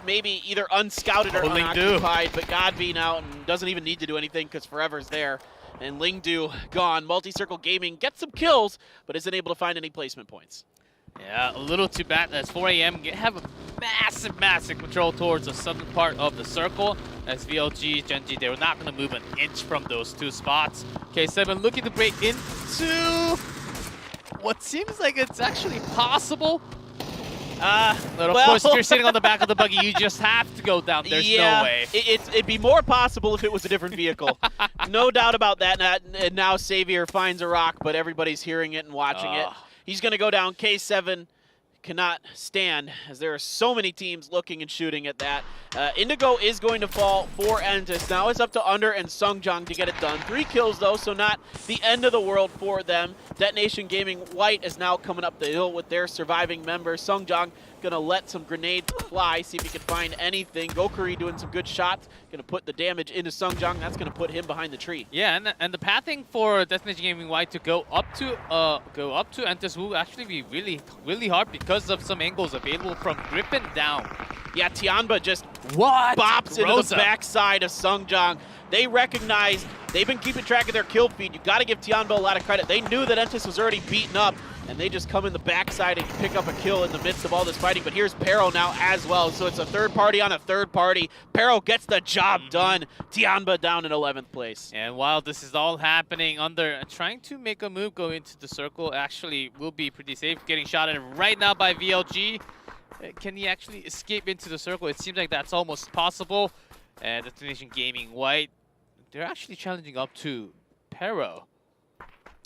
maybe either unscouted or unoccupied, but Godby now doesn't even need to do anything because Forever's there. And Lingdu gone. Multi-Circle Gaming gets some kills, but isn't able to find any placement points. Yeah, a little too bad. As 4 AM have a massive control towards the southern part of the circle. As VLG, Genji, they were not going to move an inch from those 2 spots. K7 looking to break into what seems like it's actually possible. But of course, if you're sitting on the back of the buggy, you just have to go down. There's no way. It'd be more possible if it was a different vehicle. No doubt about that. And now Xavier finds a rock, but everybody's hearing it and watching it. He's going to go down. K7 cannot stand, as there are so many teams looking and shooting at that. Indigo is going to fall for Entis. Now it's up to Under and Sungjang to get it done. 3 kills, though, so not the end of the world for them. DAY2 Gaming White is now coming up the hill with their surviving member. Sungjang going to let some grenades fly, see if he can find anything. Gokuri doing some good shots. Going to put the damage into Sungjang. That's going to put him behind the tree. Yeah, and the pathing for DAY2 Gaming White to go up to Entis will actually be really hard because of some angles available from Griffin down. Yeah, Tianba just bops into the backside of Sungjang. They recognize they've been keeping track of their kill feed. You got to give Tianba a lot of credit. They knew that Entis was already beaten up, and they just come in the backside and pick up a kill in the midst of all this fighting. But here's Pero now as well, so it's a third party on a third party. Pero gets the job done. Tianba down in 11th place. And while this is all happening, Under trying to make a move, go into the circle, actually will be pretty safe. Getting shot at right now by VLG. Can he actually escape into the circle? It seems like that's almost possible. And DAY2 Gaming White, they're actually challenging up to Pero.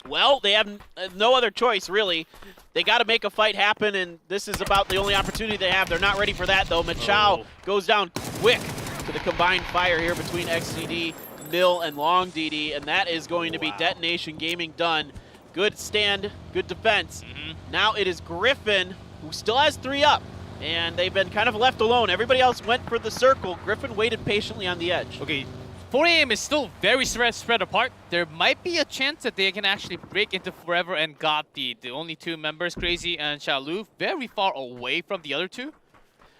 Well, they have no other choice, really. They got to make a fight happen, and this is about the only opportunity they have. They're not ready for that, though. Machao goes down quick to the combined fire here between XDD, Mill, and Long DD, and that is going to be DAY2 Gaming done. Good stand, good defense. Now it is Griffin, who still has 3 up, and they've been kind of left alone. Everybody else went for the circle. Griffin waited patiently on the edge. Okay. 4 AM is still very spread apart. There might be a chance that they can actually break into Forever and Gotti. The only 2 members, Crazy and Shalu, very far away from the other 2.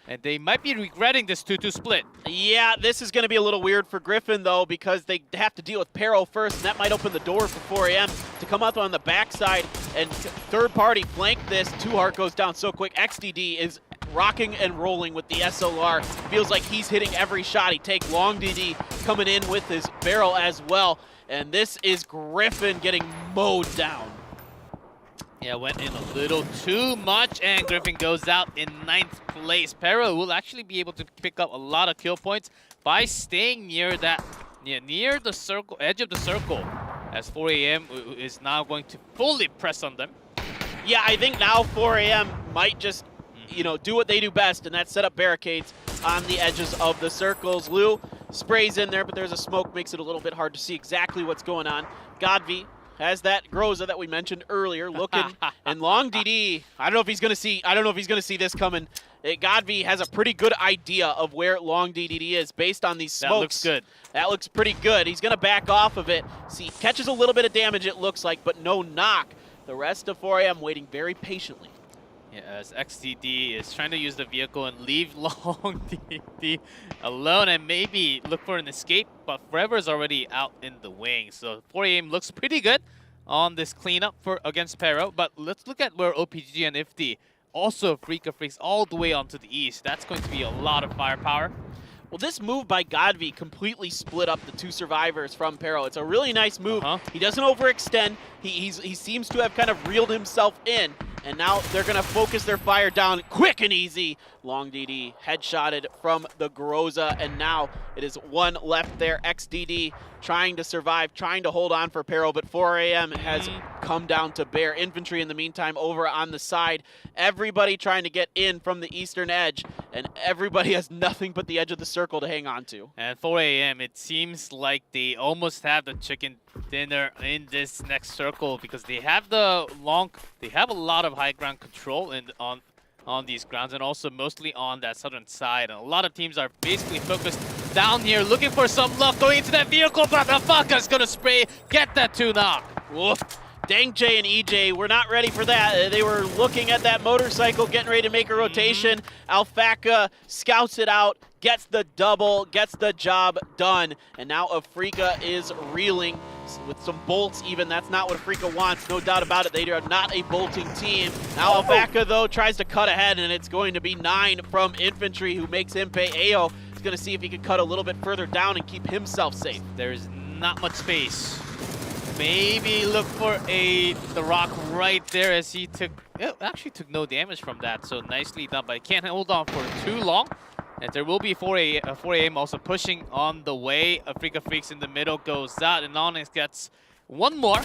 And they might be regretting this 2-2 split. Yeah, this is going to be a little weird for Griffin, though, because they have to deal with Pero first, and that might open the door for 4 AM to come up on the backside and third party flank this. 2Heart goes down so quick. XDD is rocking and rolling with the SLR. Feels like he's hitting every shot he takes. Long DD coming in with his barrel as well. And this is Griffin getting mowed down. Yeah, went in a little too much, and Griffin goes out in 9th place. Pero will actually be able to pick up a lot of kill points by staying near that, near the circle, edge of the circle, as 4 AM is now going to fully press on them. Yeah, I think now 4 AM might just, do what they do best, and that's set up barricades on the edges of the circles. Liu sprays in there, but there's a smoke, makes it a little bit hard to see exactly what's going on. Godby has that Groza that we mentioned earlier looking, and Long DD, I don't know if he's gonna see this coming. Godby has a pretty good idea of where Long DD is based on these smokes. That looks good. That looks pretty good. He's gonna back off of it. See, catches a little bit of damage it looks like, but no knock. The rest of 4AM waiting very patiently. Yeah, as XDD is trying to use the vehicle and leave Long DD alone and maybe look for an escape, but Forever is already out in the wing. So 4AM looks pretty good on this cleanup against Pero, but let's look at where OPG and Ifty also Freaka Freaks all the way onto the east. That's going to be a lot of firepower. Well, this move by Godby completely split up the two survivors from Pero. It's a really nice move. He doesn't overextend. He seems to have kind of reeled himself in, and now they're going to focus their fire down quick and easy. Long DD headshotted from the Groza, and now it is one left there. XDD trying to survive, trying to hold on for Pero, but 4AM has come down to bear. Infantry in the meantime over on the side. Everybody trying to get in from the eastern edge, and everybody has nothing but the edge of the circle to hang on to. And 4AM, it seems like they almost have the chicken dinner in this next circle because they have a lot of high ground control on these grounds, and also mostly on that southern side. And a lot of teams are basically focused down here, looking for some luck, going into that vehicle, but the fucker's gonna spray, get that 2 knock. Woof. Dang Jay and EJ were not ready for that. They were looking at that motorcycle, getting ready to make a rotation. Alfaka scouts it out, gets the double, gets the job done. And now Afrika is reeling with some bolts even. That's not what Afrika wants, no doubt about it. They are not a bolting team. Now Alfaka, though, tries to cut ahead, and it's going to be 9 from Infantry, who makes him pay. Ao is going to see if he can cut a little bit further down and keep himself safe. There's not much space. Maybe look for the rock right there as he actually took no damage from that, so nicely done, but can't hold on for too long. And there will be 4AM also pushing on the way. Afrika Freaks in the middle goes out, and Onyx gets one more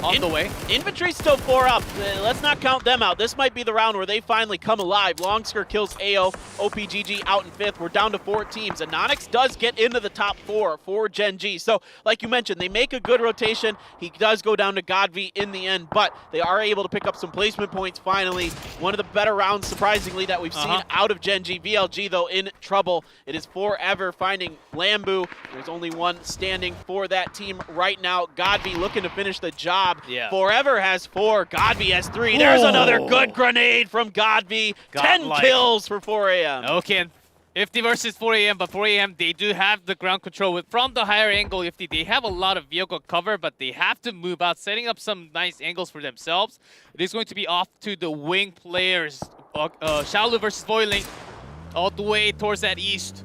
on the way. Infantry's still 4 up. Let's not count them out. This might be the round where they finally come alive. Longsker kills AO, OPGG out in 5th. We're down to 4 teams. Anonix does get into the top 4 for Gen G. So, like you mentioned, they make a good rotation. He does go down to Godby in the end, but they are able to pick up some placement points finally. One of the better rounds, surprisingly, that we've seen out of Gen G. VLG, though, in trouble. It is Forever finding Lambu. There's only one standing for that team right now. Godby looking to finish the job. Yeah. Forever has 4, Godby has 3. There's another good grenade from Godby. 10 kills for 4AM. Okay, and Ifty versus 4AM, but 4AM, they do have the ground control from the higher angle. Ifty, they have a lot of vehicle cover, but they have to move out, setting up some nice angles for themselves. It is going to be off to the wing players. Shaolu versus Voilink, all the way towards that east.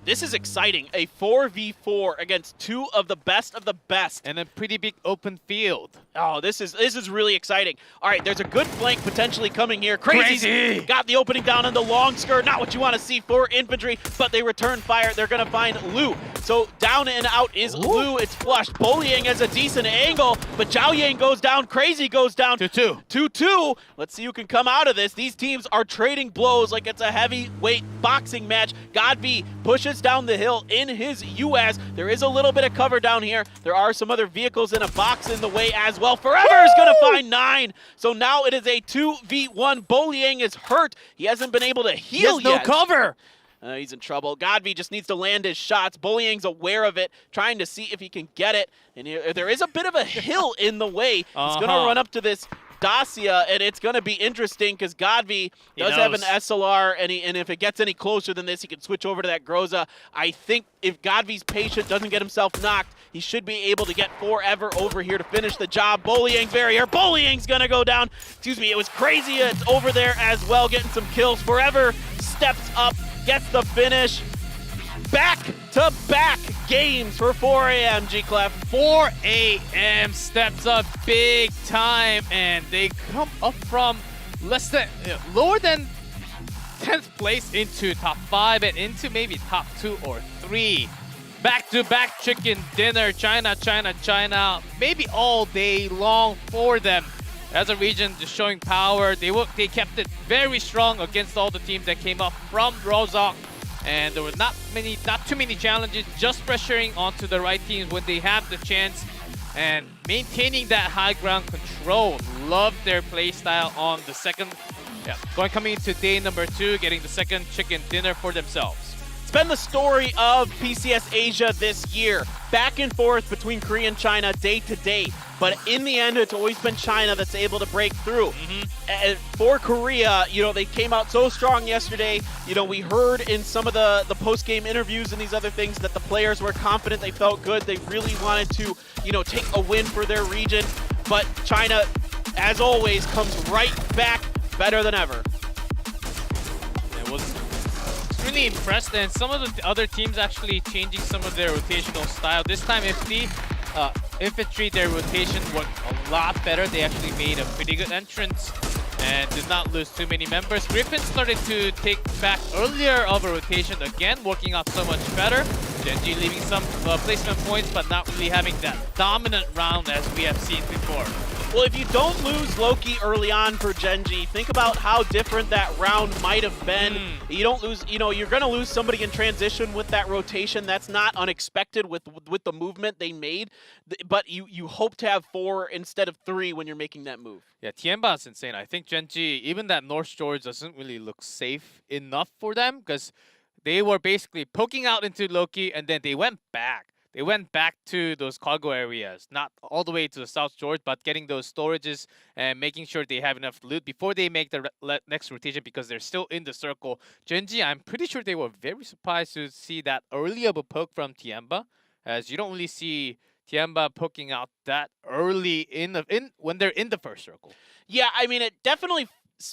This is exciting. A 4v4 against 2 of the best of the best. And a pretty big open field. Oh, this is really exciting. All right, there's a good flank potentially coming here. Crazy! Got the opening down on the long skirt. Not what you want to see for Infantry, but they return fire. They're going to find Lu. So down and out is Lu. It's flushed. Bolyang has a decent angle, but Zhao Yang goes down. Crazy goes down. 2-2. 2-2. Let's see who can come out of this. These teams are trading blows like it's a heavyweight boxing match. Godby pushes down the hill in his US. There is a little bit of cover down here. There are some other vehicles in a box in the way as well. Forever is going to find 9. So now it is a 2v1. Bolyang is hurt. He hasn't been able to heal yet. He has no cover. He's in trouble. Godby just needs to land his shots. Bolyang's aware of it, trying to see if he can get it. And there is a bit of a hill in the way. He's going to run up to this Dacia, and it's going to be interesting because Godby does have an SLR, and if it gets any closer than this, he can switch over to that Groza. I think if Godby's patient, doesn't get himself knocked, he should be able to get Forever over here to finish the job. Bolyang barrier. Bolyang's going to go down. Excuse me, it was Crazy. It's over there as well, getting some kills. Forever steps up, gets the finish. Back-to-back games for 4AM, G-Clef. 4AM steps up big time, and they come up from lower than 10th place into top 5 and into maybe top 2 or 3. Back-to-back chicken dinner, China, maybe all day long for them. As a region, just showing power. They kept it very strong against all the teams that came up from Rozhok. And there were not too many challenges, just pressuring onto the right teams when they have the chance. and maintaining that high ground control. Love their play style on the second. Yeah, coming into day number 2, getting the second chicken dinner for themselves. It's been the story of PCS Asia this year. Back and forth between Korea and China day to day. But in the end, it's always been China that's able to break through. And for Korea, you know, they came out so strong yesterday. You know, we heard in some of the post-game interviews and these other things that the players were confident. They felt good. They really wanted to, you know, take a win for their region. But China, as always, comes right back better than ever. It was really impressed, and some of the other teams actually changing some of their rotational style. This time, Infantry, their rotation worked a lot better. They actually made a pretty good entrance and did not lose too many members. Griffin started to take back earlier of a rotation again, working out so much better. Genji leaving some placement points, but not really having that dominant round as we have seen before. Well, if you don't lose Loki early on for Genji, think about how different that round might have been. You don't lose, you know, you're going to lose somebody in transition with that rotation. That's not unexpected with the movement they made. But you hope to have 4 instead of 3 when you're making that move. Yeah, Tianba is insane. I think Genji, even that North George doesn't really look safe enough for them because they were basically poking out into Loki and then they went back. They went back to those cargo areas, not all the way to the South George, but getting those storages and making sure they have enough loot before they make the next rotation because they're still in the circle. Genji, I'm pretty sure they were very surprised to see that early of a poke from Tianba, as you don't really see Tianba poking out that early when they're in the first circle. Yeah, I mean, it definitely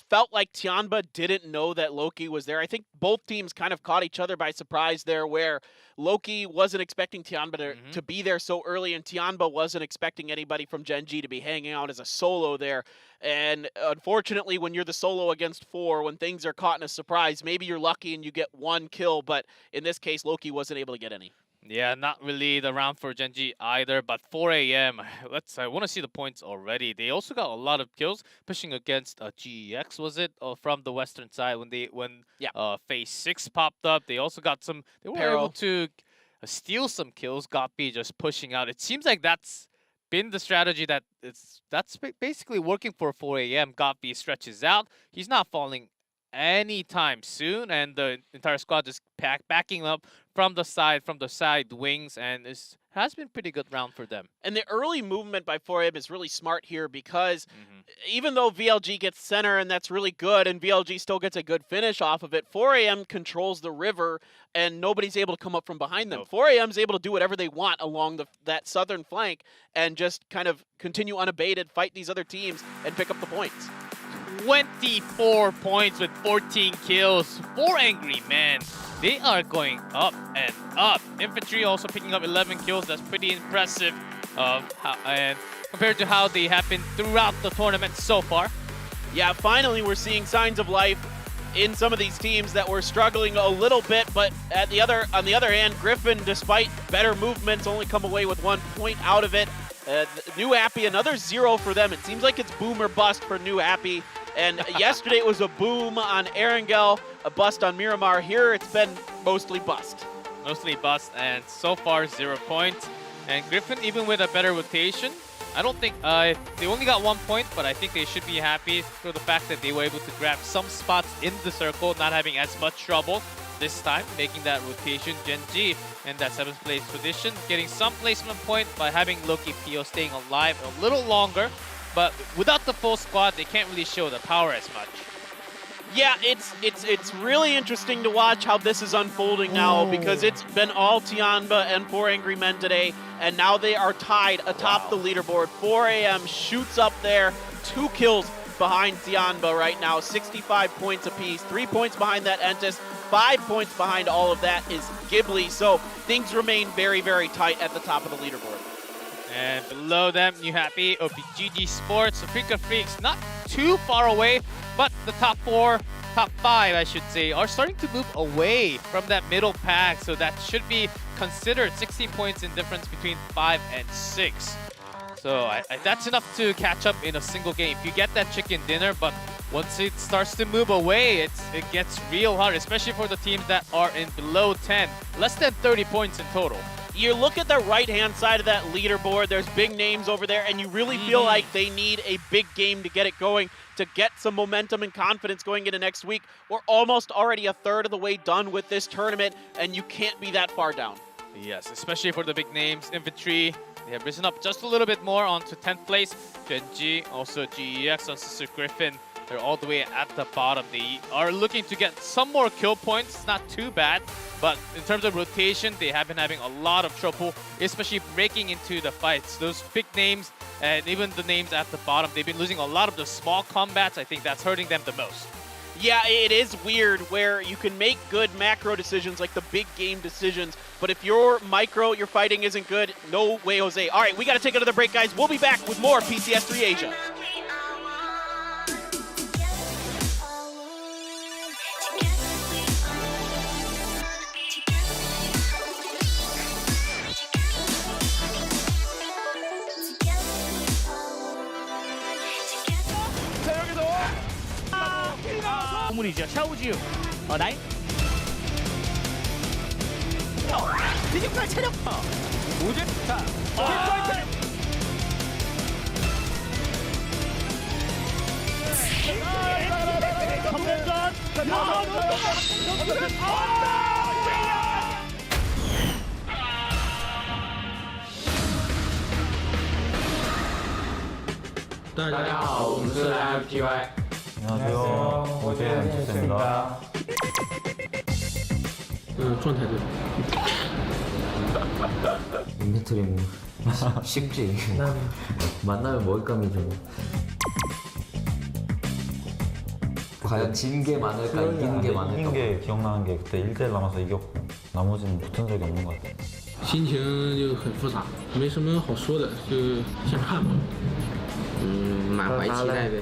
felt like Tianba didn't know that Loki was there. I think both teams kind of caught each other by surprise there, where Loki wasn't expecting Tianba to be there so early, and Tianba wasn't expecting anybody from Genji to be hanging out as a solo there. And unfortunately, when you're the solo against 4, when things are caught in a surprise, maybe you're lucky and you get 1 kill, but in this case, Loki wasn't able to get any. Yeah, not really the round for Genji either, but 4 AM, I want to see the points already. They also got a lot of kills pushing against GEX, was it? From the western side when phase 6 popped up. They also got some, they were able to steal some kills. Goppy just pushing out. It seems like that's been the strategy that's basically working for 4 AM. Goppy stretches out. He's not falling anytime soon, and the entire squad just backing up from the side wings, and it has been pretty good round for them. And the early movement by 4AM is really smart here because even though VLG gets center and that's really good, and VLG still gets a good finish off of it, 4AM controls the river and nobody's able to come up from behind them. 4AM is able to do whatever they want along that southern flank and just kind of continue unabated, fight these other teams, and pick up the points. 24 points with 14 kills. 4 angry men. They are going up and up. Infantry also picking up 11 kills. That's pretty impressive and compared to how they have been throughout the tournament so far. Yeah, finally we're seeing signs of life in some of these teams that were struggling a little bit, but on the other hand, Griffin, despite better movements, only come away with 1 point out of it. New Happy, another 0 for them. It seems like it's boom or bust for New Happy. And yesterday it was a boom on Erangel, a bust on Miramar. Here it's been mostly bust. Mostly bust, and so far 0 points. And Griffin, even with a better rotation, I don't think they only got 1 point, but I think they should be happy for the fact that they were able to grab some spots in the circle, not having as much trouble this time, making that rotation. Genji in that 7th place position, getting some placement point by having Loki Pio staying alive a little longer. But without the full squad, they can't really show the power as much. Yeah, it's really interesting to watch how this is unfolding now because it's been all Tianba and 4 Angry Men today, and now they are tied atop the leaderboard. 4 AM shoots up there, 2 kills behind Tianba right now, 65 points apiece, 3 points behind that Entis, 5 points behind all of that is Ghibli, so things remain very, very tight at the top of the leaderboard. And below them, New Happy, PUBG Esports, Africa Freaks, not too far away, but the top 5, I should say, are starting to move away from that middle pack, so that should be considered 16 points in difference between 5 and 6. So that's enough to catch up in a single game. If you get that chicken dinner, but once it starts to move away, it gets real hard, especially for the teams that are in below 10, less than 30 points in total. you look at the right-hand side of that leaderboard, there's big names over there, and you really feel like they need a big game to get it going, to get some momentum and confidence going into next week. We're almost already a third of the way done with this tournament, and you can't be that far down. Yes, especially for the big names. Infantry, they have risen up just a little bit more onto 10th place. Genji, also GEX and Sister Griffin, they're all the way at the bottom. They are looking to get some more kill points. It's not too bad, but in terms of rotation, they have been having a lot of trouble, especially breaking into the fights. Those big names and even the names at the bottom, they've been losing a lot of the small combats. I think that's hurting them the most. Yeah, it is weird where you can make good macro decisions like the big game decisions, but if your micro, your fighting isn't good, no way, Jose. All right, we got to take another break, guys. We'll be back with more PCS3 Asia. 고문이죠. 샤오지유. 나인. 비격과 체력. 오제. 자. 안녕하세요. 오제 안치스입니다. 인벤토리 뭐 쉽지. 만나면 먹을감이죠. 과연 진 게 많을까 이기는 게 많을까. 이긴 게 기억나는 게 그때 1대1 남아서 이겼고 나머지는 붙은 적이 없는 것 같아요. 心情就很复杂，没什么好说的，就想看吧。满怀期待呗。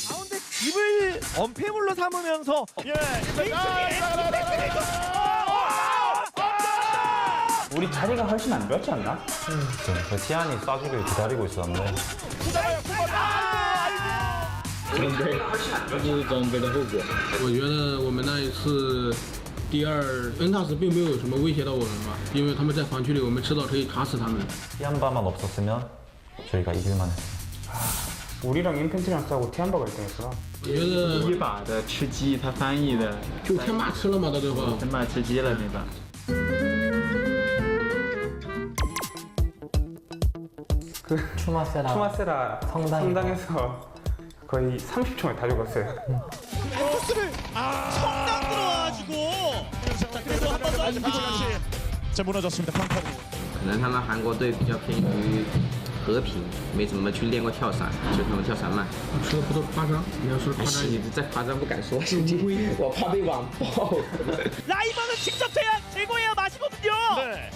가운데 집을 엄폐물로 삼으면서 우리 자리가 훨씬 안 좋았지 않나? 저 티안이 쏴주길 기다리고 있었는데 准备就是装备的后果。我觉得我们那一次第二恩塔斯并没有什么威胁到我们吧，因为他们在防区里，我们迟早可以卡死他们。 티안바만 없었으면 저희가 이길만 했어요. 우리랑 인펜트리랑 싸우고 티안바가 1등했어. 我觉得第一把的吃鸡，他翻译的就天霸吃了嘛，到最后天霸吃鸡了那把。 추마세라 성당에서 거의 30초에 다 죽었어요. 코스를 성당 들어와가지고. 자, 그래도 한 번 더 같이. 자, 무너졌습니다. 팡팡. 可能他们韩国队比较偏于和平，没怎么去练过跳伞，就他们跳伞慢。说的不都夸张？你要说夸张，你再夸张不敢说，我怕被网暴。 라이버는 직접 제약 제거해야 맛이거든요. 네.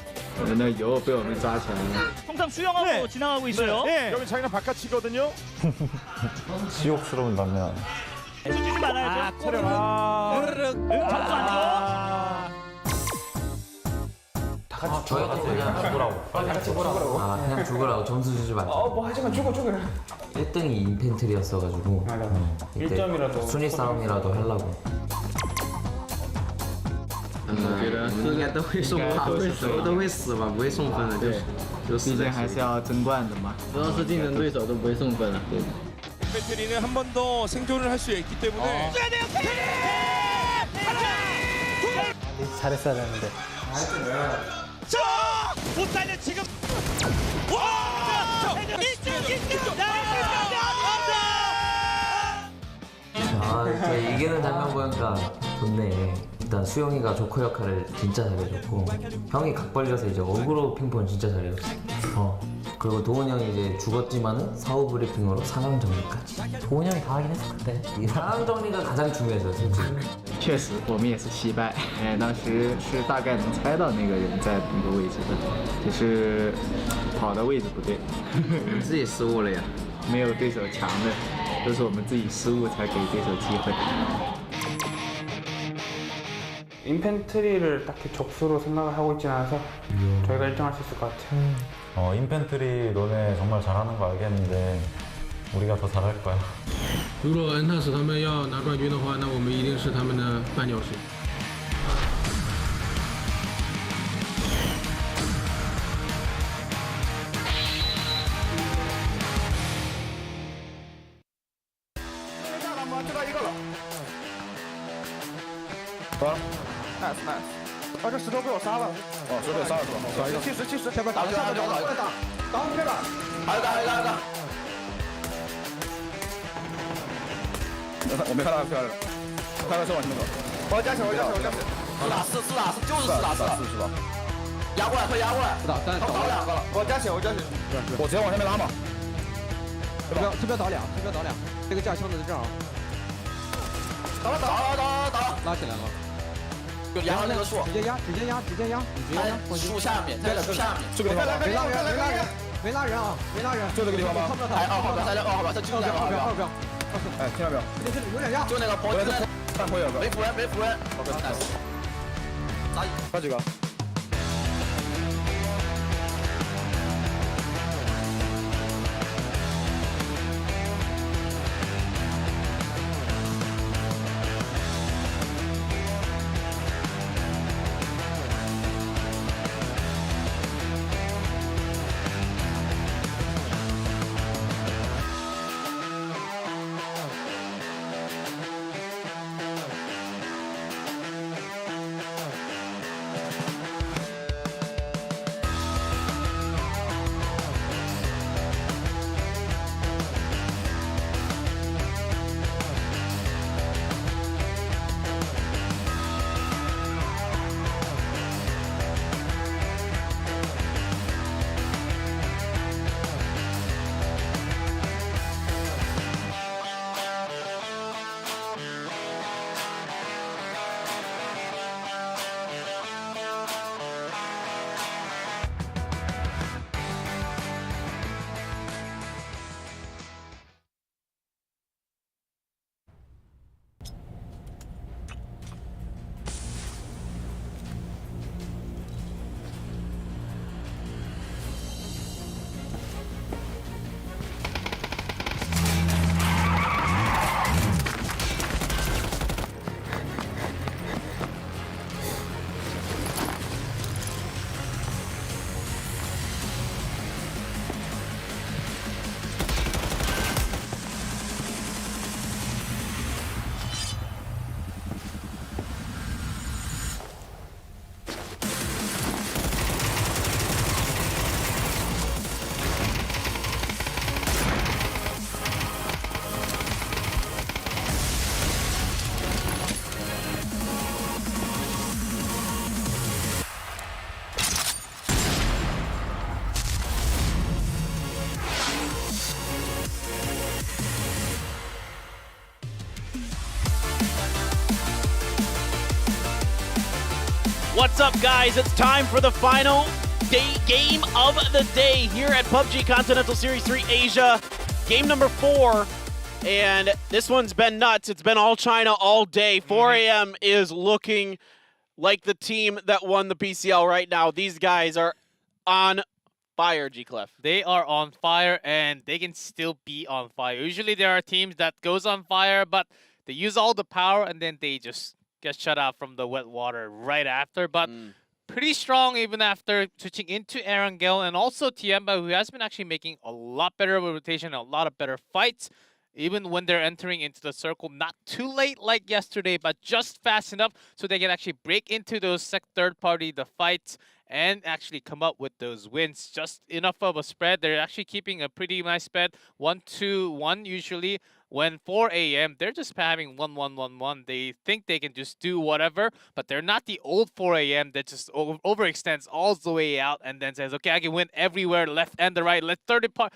那油被我们抓起来了。 통상 수영하고 지나가고 있어요. 네. 여기 자기는 바깥이거든요. 지옥스러운 반면 해주지 말아야죠. 아, 체력. 점수 안 줘. 다 같이 저희도 그냥 죽으라고. 같이 죽으라고. 아 그냥 죽으라고 점수 주지 말자. 뭐 하지만 죽어. 1등이 인펜트리였어가지고. 맞아. 이때 1점이라도 순위 싸움이라도 하려고. 我觉得应该都会送吧，都会死吧，不会送分的，就是毕竟还是要争冠的嘛。主要是竞争对手都不会送分了。 배터리는 한 번 더 생존을 할 수 있기 때문에. 잘했어야 되는데. 자, 못살려 지금. 와! 1등! 아 이렇게 이기는 장면 보니까 좋네. 일단 수영이가 조커 역할을 진짜 잘해줬고 형이 각 벌려서 이제 어그로 핑퐁 진짜 잘해줬어. 그리고 도훈 형이 이제 죽었지만은 사후 브리핑으로 상황 정리까지. 도훈 형이 다 하긴 했어 그때. 이 상황 정리가 가장 중요해서 솔직히. 确实，我们也是惜败。当时是大概能猜到那个人在哪个位置的，只是跑的位置不对。我们自己失误了呀，没有对手强的，都是我们自己失误才给对手机会。 인펜트리를 딱히 적수로 생각을 하고 있진 않아서 저희가 1등할 수 있을 것 같아요. 인펜트리 너네 정말 잘하는 거 알겠는데 우리가 더 잘할 거야. 如果恩塔斯他们要拿冠军的话，那我们一定是他们的绊脚石。知道一个了。nice nice。啊，这石头被我杀了。哦，石头被杀了是吧？杀一个。70。下边打，下边打，过来打，打我们这边。还有个。我没看到，我看到是往前面走。我加血。4打4，就是4打4是吧？压过来，快压过来。打2个了。我加血。我直接往下面拉嘛。这边倒两，这个架枪的在这儿啊。打了，拉起来了。就压那个树。直接压，树下面，在树下面。这个地方没拉人啊，就这个地方吗？哎，2号标，他就在2号标。哎，听到没有？这里有点压。就那个坡，上坡有个。没扶人。杀几个？What's up, guys? It's time for the final game of the day here at PUBG Continental Series 3 Asia. Game number 4. And this one's been nuts. It's been all China all day. 4 a.m. is looking like the team that won the PCL right now. These guys are on fire, G-Clef. They are on fire, and they can still be on fire. Usually there are teams that goes on fire, but they use all the power, and then they just get shut out from the wet water right after. But pretty strong even after switching into Erangel, and also Tiamba, who has been actually making a lot better rotation, a lot of better fights. Even when they're entering into the circle, not too late like yesterday, but just fast enough so they can actually break into those third party, the fights, and actually come up with those wins. Just enough of a spread. They're actually keeping a pretty nice spread, 1-2-1 usually. When 4 a.m., they're just having 1-1-1-1. They think they can just do whatever, but they're not the old 4 a.m. that just overextends all the way out and then says, okay, I can win everywhere, left and the right. Let's third party.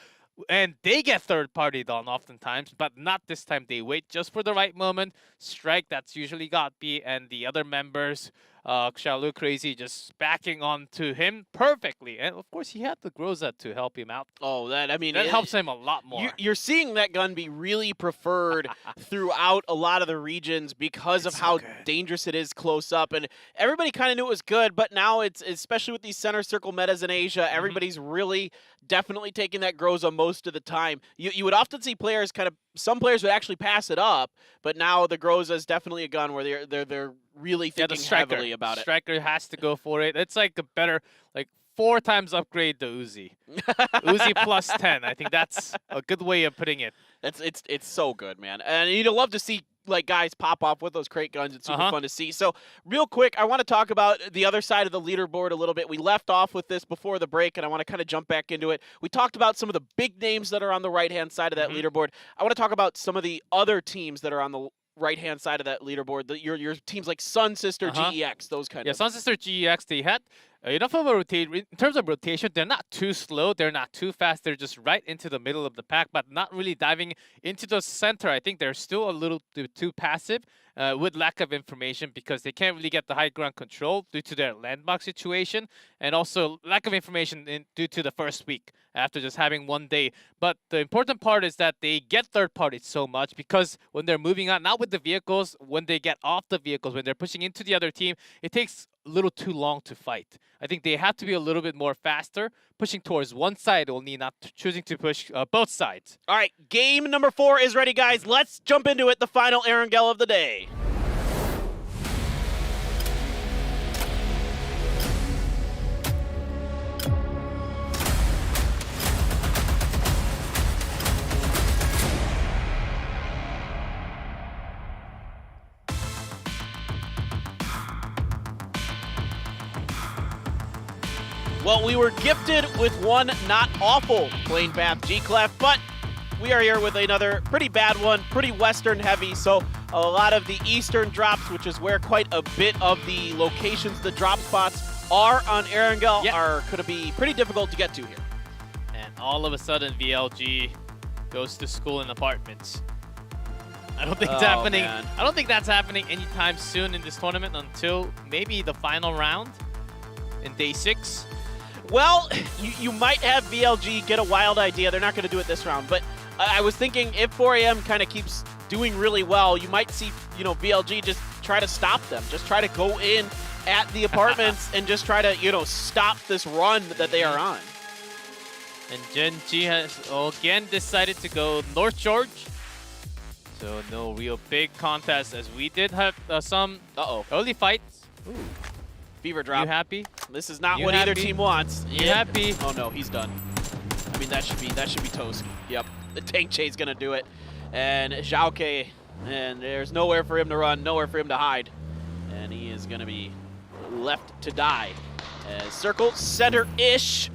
And they get third-partied on oftentimes, but not this time. They wait just for the right moment. Strike, that's usually got B, and the other members, Xiaolu Crazy, just backing onto him perfectly. And of course, he had the Groza to help him out. Oh, that helps him a lot more. You're seeing that gun be really preferred throughout a lot of the regions because of how dangerous it is close up. And everybody kind of knew it was good, but now it's, especially with these center circle metas in Asia, everybody's really definitely taking that Groza most of the time. You would often see players some players would actually pass it up, but now the Groza is definitely a gun where they're really thinking heavily about it. Striker has to go for it. It's like a better, like 4 times upgrade the Uzi. Uzi plus 10. I think that's a good way of putting it. It's so good, man. And you'd love to see like guys pop off with those crate guns. It's super fun to see. So real quick, I want to talk about the other side of the leaderboard a little bit. We left off with this before the break, and I want to kind of jump back into it. We talked about some of the big names that are on the right-hand side of that leaderboard. I want to talk about some of the other teams that are on the right-hand side of that leaderboard. Your teams like Sun Sister, GEX, those kind of. Yeah, Sun Sister, GEX, they had enough of a rotation. In terms of rotation, they're not too slow. They're not too fast. They're just right into the middle of the pack, but not really diving into the center. I think they're still a little too passive with lack of information because they can't really get the high ground control due to their landmark situation, and also lack of information due to the first week after just having 1 day. But the important part is that they get third parties so much because when they're moving on, not with the vehicles, when they get off the vehicles, when they're pushing into the other team, it takes a little too long to fight. I think they have to be a little bit more faster, pushing towards one side only, not choosing to push both sides. All right, game number 4 is ready, guys. Let's jump into it, the final Erangel of the day. Well, we were gifted with one not awful plane path G-Clef, but we are here with another pretty bad one, pretty Western heavy, so a lot of the Eastern drops, which is where quite a bit of the locations, the drop spots are on Erangel, are going to be pretty difficult to get to here. And all of a sudden, VLG goes to school and apartments. I don't think it's happening. Man. I don't think that's happening anytime soon in this tournament until maybe the final round in day 6. Well, you might have VLG get a wild idea. They're not going to do it this round, but I was thinking if 4AM kind of keeps doing really well, you might see, VLG just try to stop them. Just try to go in at the apartments and just try to, stop this run that they are on. And Gen G has again decided to go North George. So no real big contest, as we did have some early fights. Ooh. Fever drop. You happy? This is not You what either happy? team wants. You happy? Oh no, he's done. I mean, that should be toast. Yep, the Tank Chay's gonna do it. And Zhaoke, and there's nowhere for him to run, nowhere for him to hide. And he is gonna be left to die. Circle center-ish.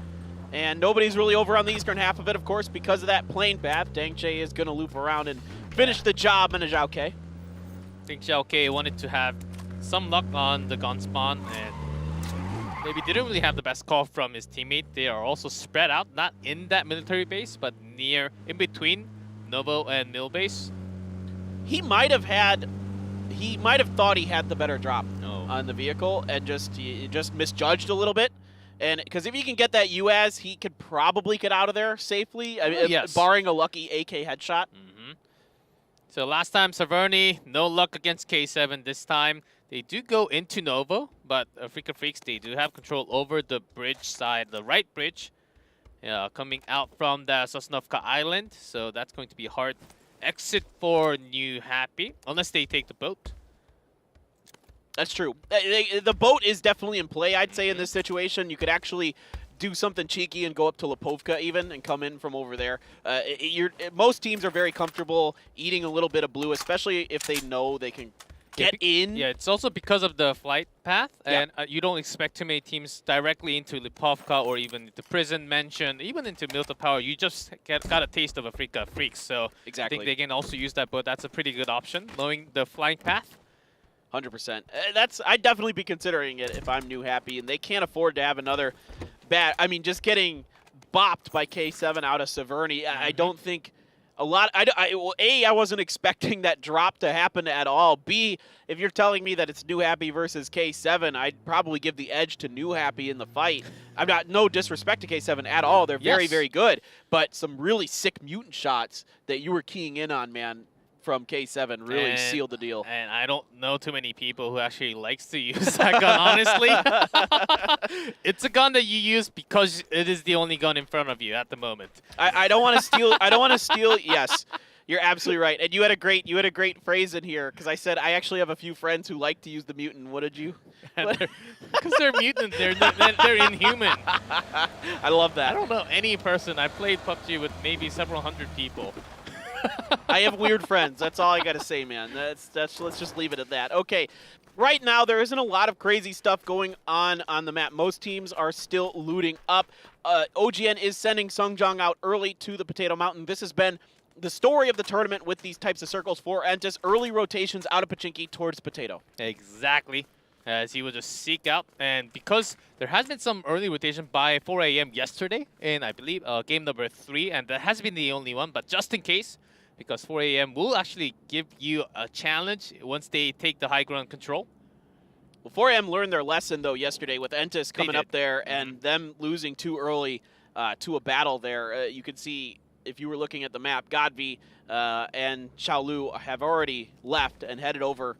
And nobody's really over on the eastern half of it, of course, because of that plane path. Tank Chay is gonna loop around and finish the job in a Zhaoke. I think Zhaoke wanted to have some luck on the gun spawn and maybe didn't really have the best call from his teammate. They are also spread out, not in that military base, but in between Novo and Mill base. He might have thought he had the better drop on the vehicle and just misjudged a little bit. And because if he can get that UAS, he could probably get out of there safely, barring a lucky AK headshot. So last time, Saverny, no luck against K7 this time. They do go into Novo, but Africa Freaks, they do have control over the bridge side, the right bridge, coming out from the Sosnovka Island. So that's going to be a hard exit for New Happy, unless they take the boat. That's true. The boat is definitely in play, I'd say, in this situation. You could actually do something cheeky and go up to Lipovka even and come in from over there. Most teams are very comfortable eating a little bit of blue, especially if they know they can get in. Yeah, it's also because of the flight path, and you don't expect too many teams directly into Lipovka or even the prison mention, even into Milta Power. You just got a taste of Africa Freaks, so I think they can also use that, but that's a pretty good option, knowing the flying path. 100%. I'd definitely be considering it if I'm New Happy, and they can't afford to have another bad. I mean, just getting bopped by K7 out of Saverny, I don't think a lot. I wasn't expecting that drop to happen at all. B, if you're telling me that it's New Happy versus K7, I'd probably give the edge to New Happy in the fight. I'm not, no disrespect to K7 at all. They're very, very good, but some really sick mutant shots that you were keying in on, man, from K7 really sealed the deal. And I don't know too many people who actually likes to use that gun, honestly. It's a gun that you use because it is the only gun in front of you at the moment. I don't want to steal. I don't want to steal. Yes, You're absolutely right. And you had a great phrase in here because I said I actually have a few friends who like to use the mutant. What did you? Because they're mutant. They're inhuman. I love that. I don't know any person. I played PUBG with maybe several hundred people. I have weird friends. That's all I got to say, man. Let's just leave it at that. Okay. Right now, there isn't a lot of crazy stuff going on the map. Most teams are still looting up. OGN is sending Sungjong out early to the Potato Mountain. This has been the story of the tournament with these types of circles for Entis. Early rotations out of Pachinki towards Potato. Exactly. As he will just seek out. And because there has been some early rotation by 4 a.m. yesterday in, I believe, game number 3. And that has been the only one. But just in case, because 4 a.m. will actually give you a challenge once they take the high ground control. Well, 4 a.m. learned their lesson, though, yesterday with Entis coming up there and them losing too early to a battle there. You could see, if you were looking at the map, Godvi and Xiaolu have already left and headed over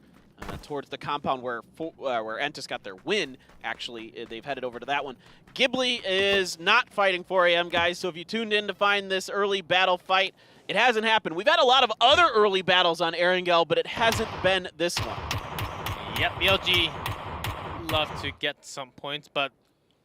towards the compound where Entis got their win. Actually, they've headed over to that one. Ghibli is not fighting 4 a.m., guys, so if you tuned in to find this early battle fight, it hasn't happened. We've had a lot of other early battles on Erangel, but it hasn't been this one. Yep, BLG love to get some points, but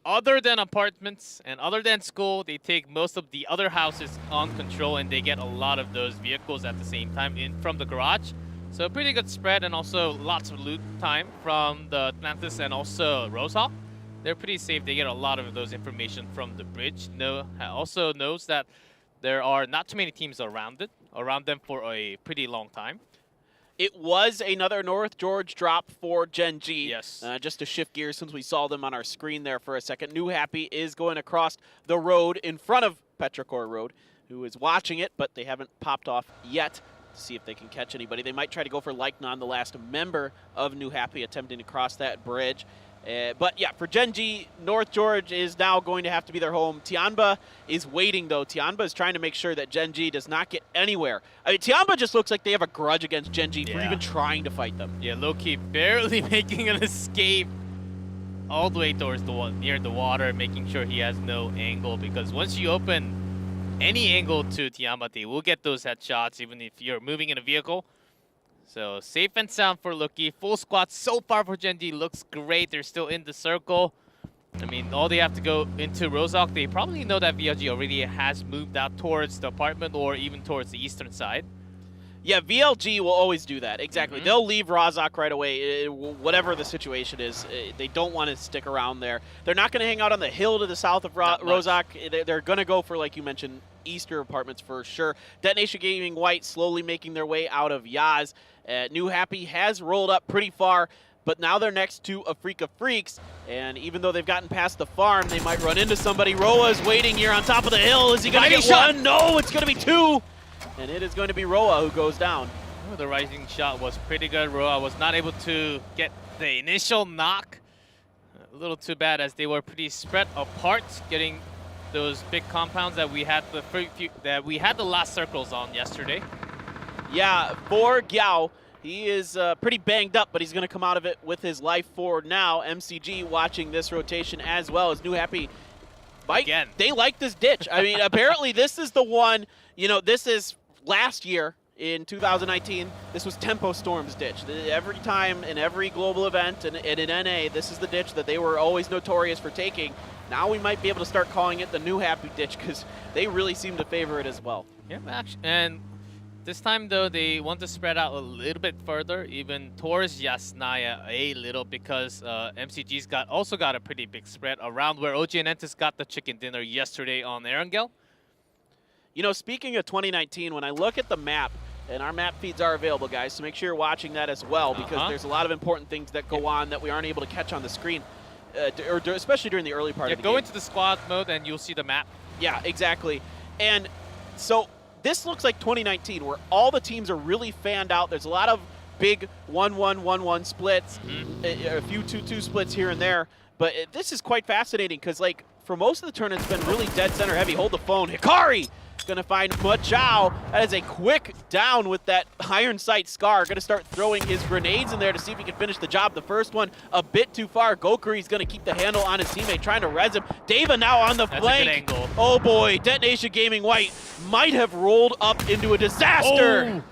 other than apartments and other than school, they take most of the other houses on control, and they get a lot of those vehicles at the same time from the garage. So pretty good spread, and also lots of loot time from the Atlantis and also Rosehawk. They're pretty safe. They get a lot of those information from the bridge. Also knows that there are not too many teams around them for a pretty long time. It was another North George drop for Gen G. Yes. Just to shift gears since we saw them on our screen there for a second. New Happy is going across the road in front of Petrichor Road, who is watching it, but they haven't popped off yet to see if they can catch anybody. They might try to go for Lycanon, the last member of New Happy, attempting to cross that bridge. But yeah, for Gen G, North George is now going to have to be their home. Tianba is waiting, though. Tianba is trying to make sure that Gen G does not get anywhere. I mean, Tianba just looks like they have a grudge against Gen G for even trying to fight them. Yeah, low-key barely making an escape all the way towards near the water, making sure he has no angle, because once you open any angle to Tianba, they will get those headshots, even if you're moving in a vehicle. So safe and sound for Lucky. Full squad so far for Gen G looks great. They're still in the circle. I mean, all they have to go into Rosehawk. They probably know that VLG already has moved out towards the apartment or even towards the eastern side. Yeah, VLG will always do that. Exactly. They'll leave Rozhok right away, whatever the situation is. They don't want to stick around there. They're not going to hang out on the hill to the south of Rozhok. They're going to go for, like you mentioned, Easter apartments for sure. Detonation Gaming White slowly making their way out of Yaz. New Happy has rolled up pretty far, but now they're next to a Freak of Freaks, and even though they've gotten past the farm, they might run into somebody. Roa is waiting here on top of the hill. Is he going to get one? No, it's going to be two, and it is going to be Roa who goes down. Oh, the rising shot was pretty good. Roa was not able to get the initial knock. A little too bad, as they were pretty spread apart, getting those big compounds that we had the last circles on yesterday. Yeah, for Giao, he is pretty banged up, but he's going to come out of it with his life forward now. MCG watching this rotation as well as New Happy. Again. They like this ditch. I mean, apparently this is the one, you know, this is last year in 2019. This was Tempo Storm's ditch. Every time in every global event and in NA, this is the ditch that they were always notorious for taking. Now we might be able to start calling it the New Happy ditch because they really seem to favor it as well. Yeah, actually, and this time, though, they want to spread out a little bit further, even towards Yasnaya a little, because MCG's also got a pretty big spread around where OG and Entis got the chicken dinner yesterday on Erangel. You know, speaking of 2019, when I look at the map, and our map feeds are available, guys, so make sure you're watching that as well, because there's a lot of important things that go on that we aren't able to catch on the screen, especially during the early part of the game. Go into the squad mode and you'll see the map. Yeah, exactly. And so this looks like 2019, where all the teams are really fanned out. There's a lot of big 1-1, 1-1 splits, a few 2-2 splits here and there. But this is quite fascinating because, like, for most of the turn, it's been really dead center heavy. Hold the phone. Hikari Gonna find Machao. That is a quick down with that iron sight Scar. Gonna start throwing his grenades in there to see if he can finish the job. The first one a bit too far. Gokuri's gonna keep the handle on his teammate, trying to res him. Deva now on the flank. That's a good angle. Oh boy, Detonation Gaming White might have rolled up into a disaster. Oh.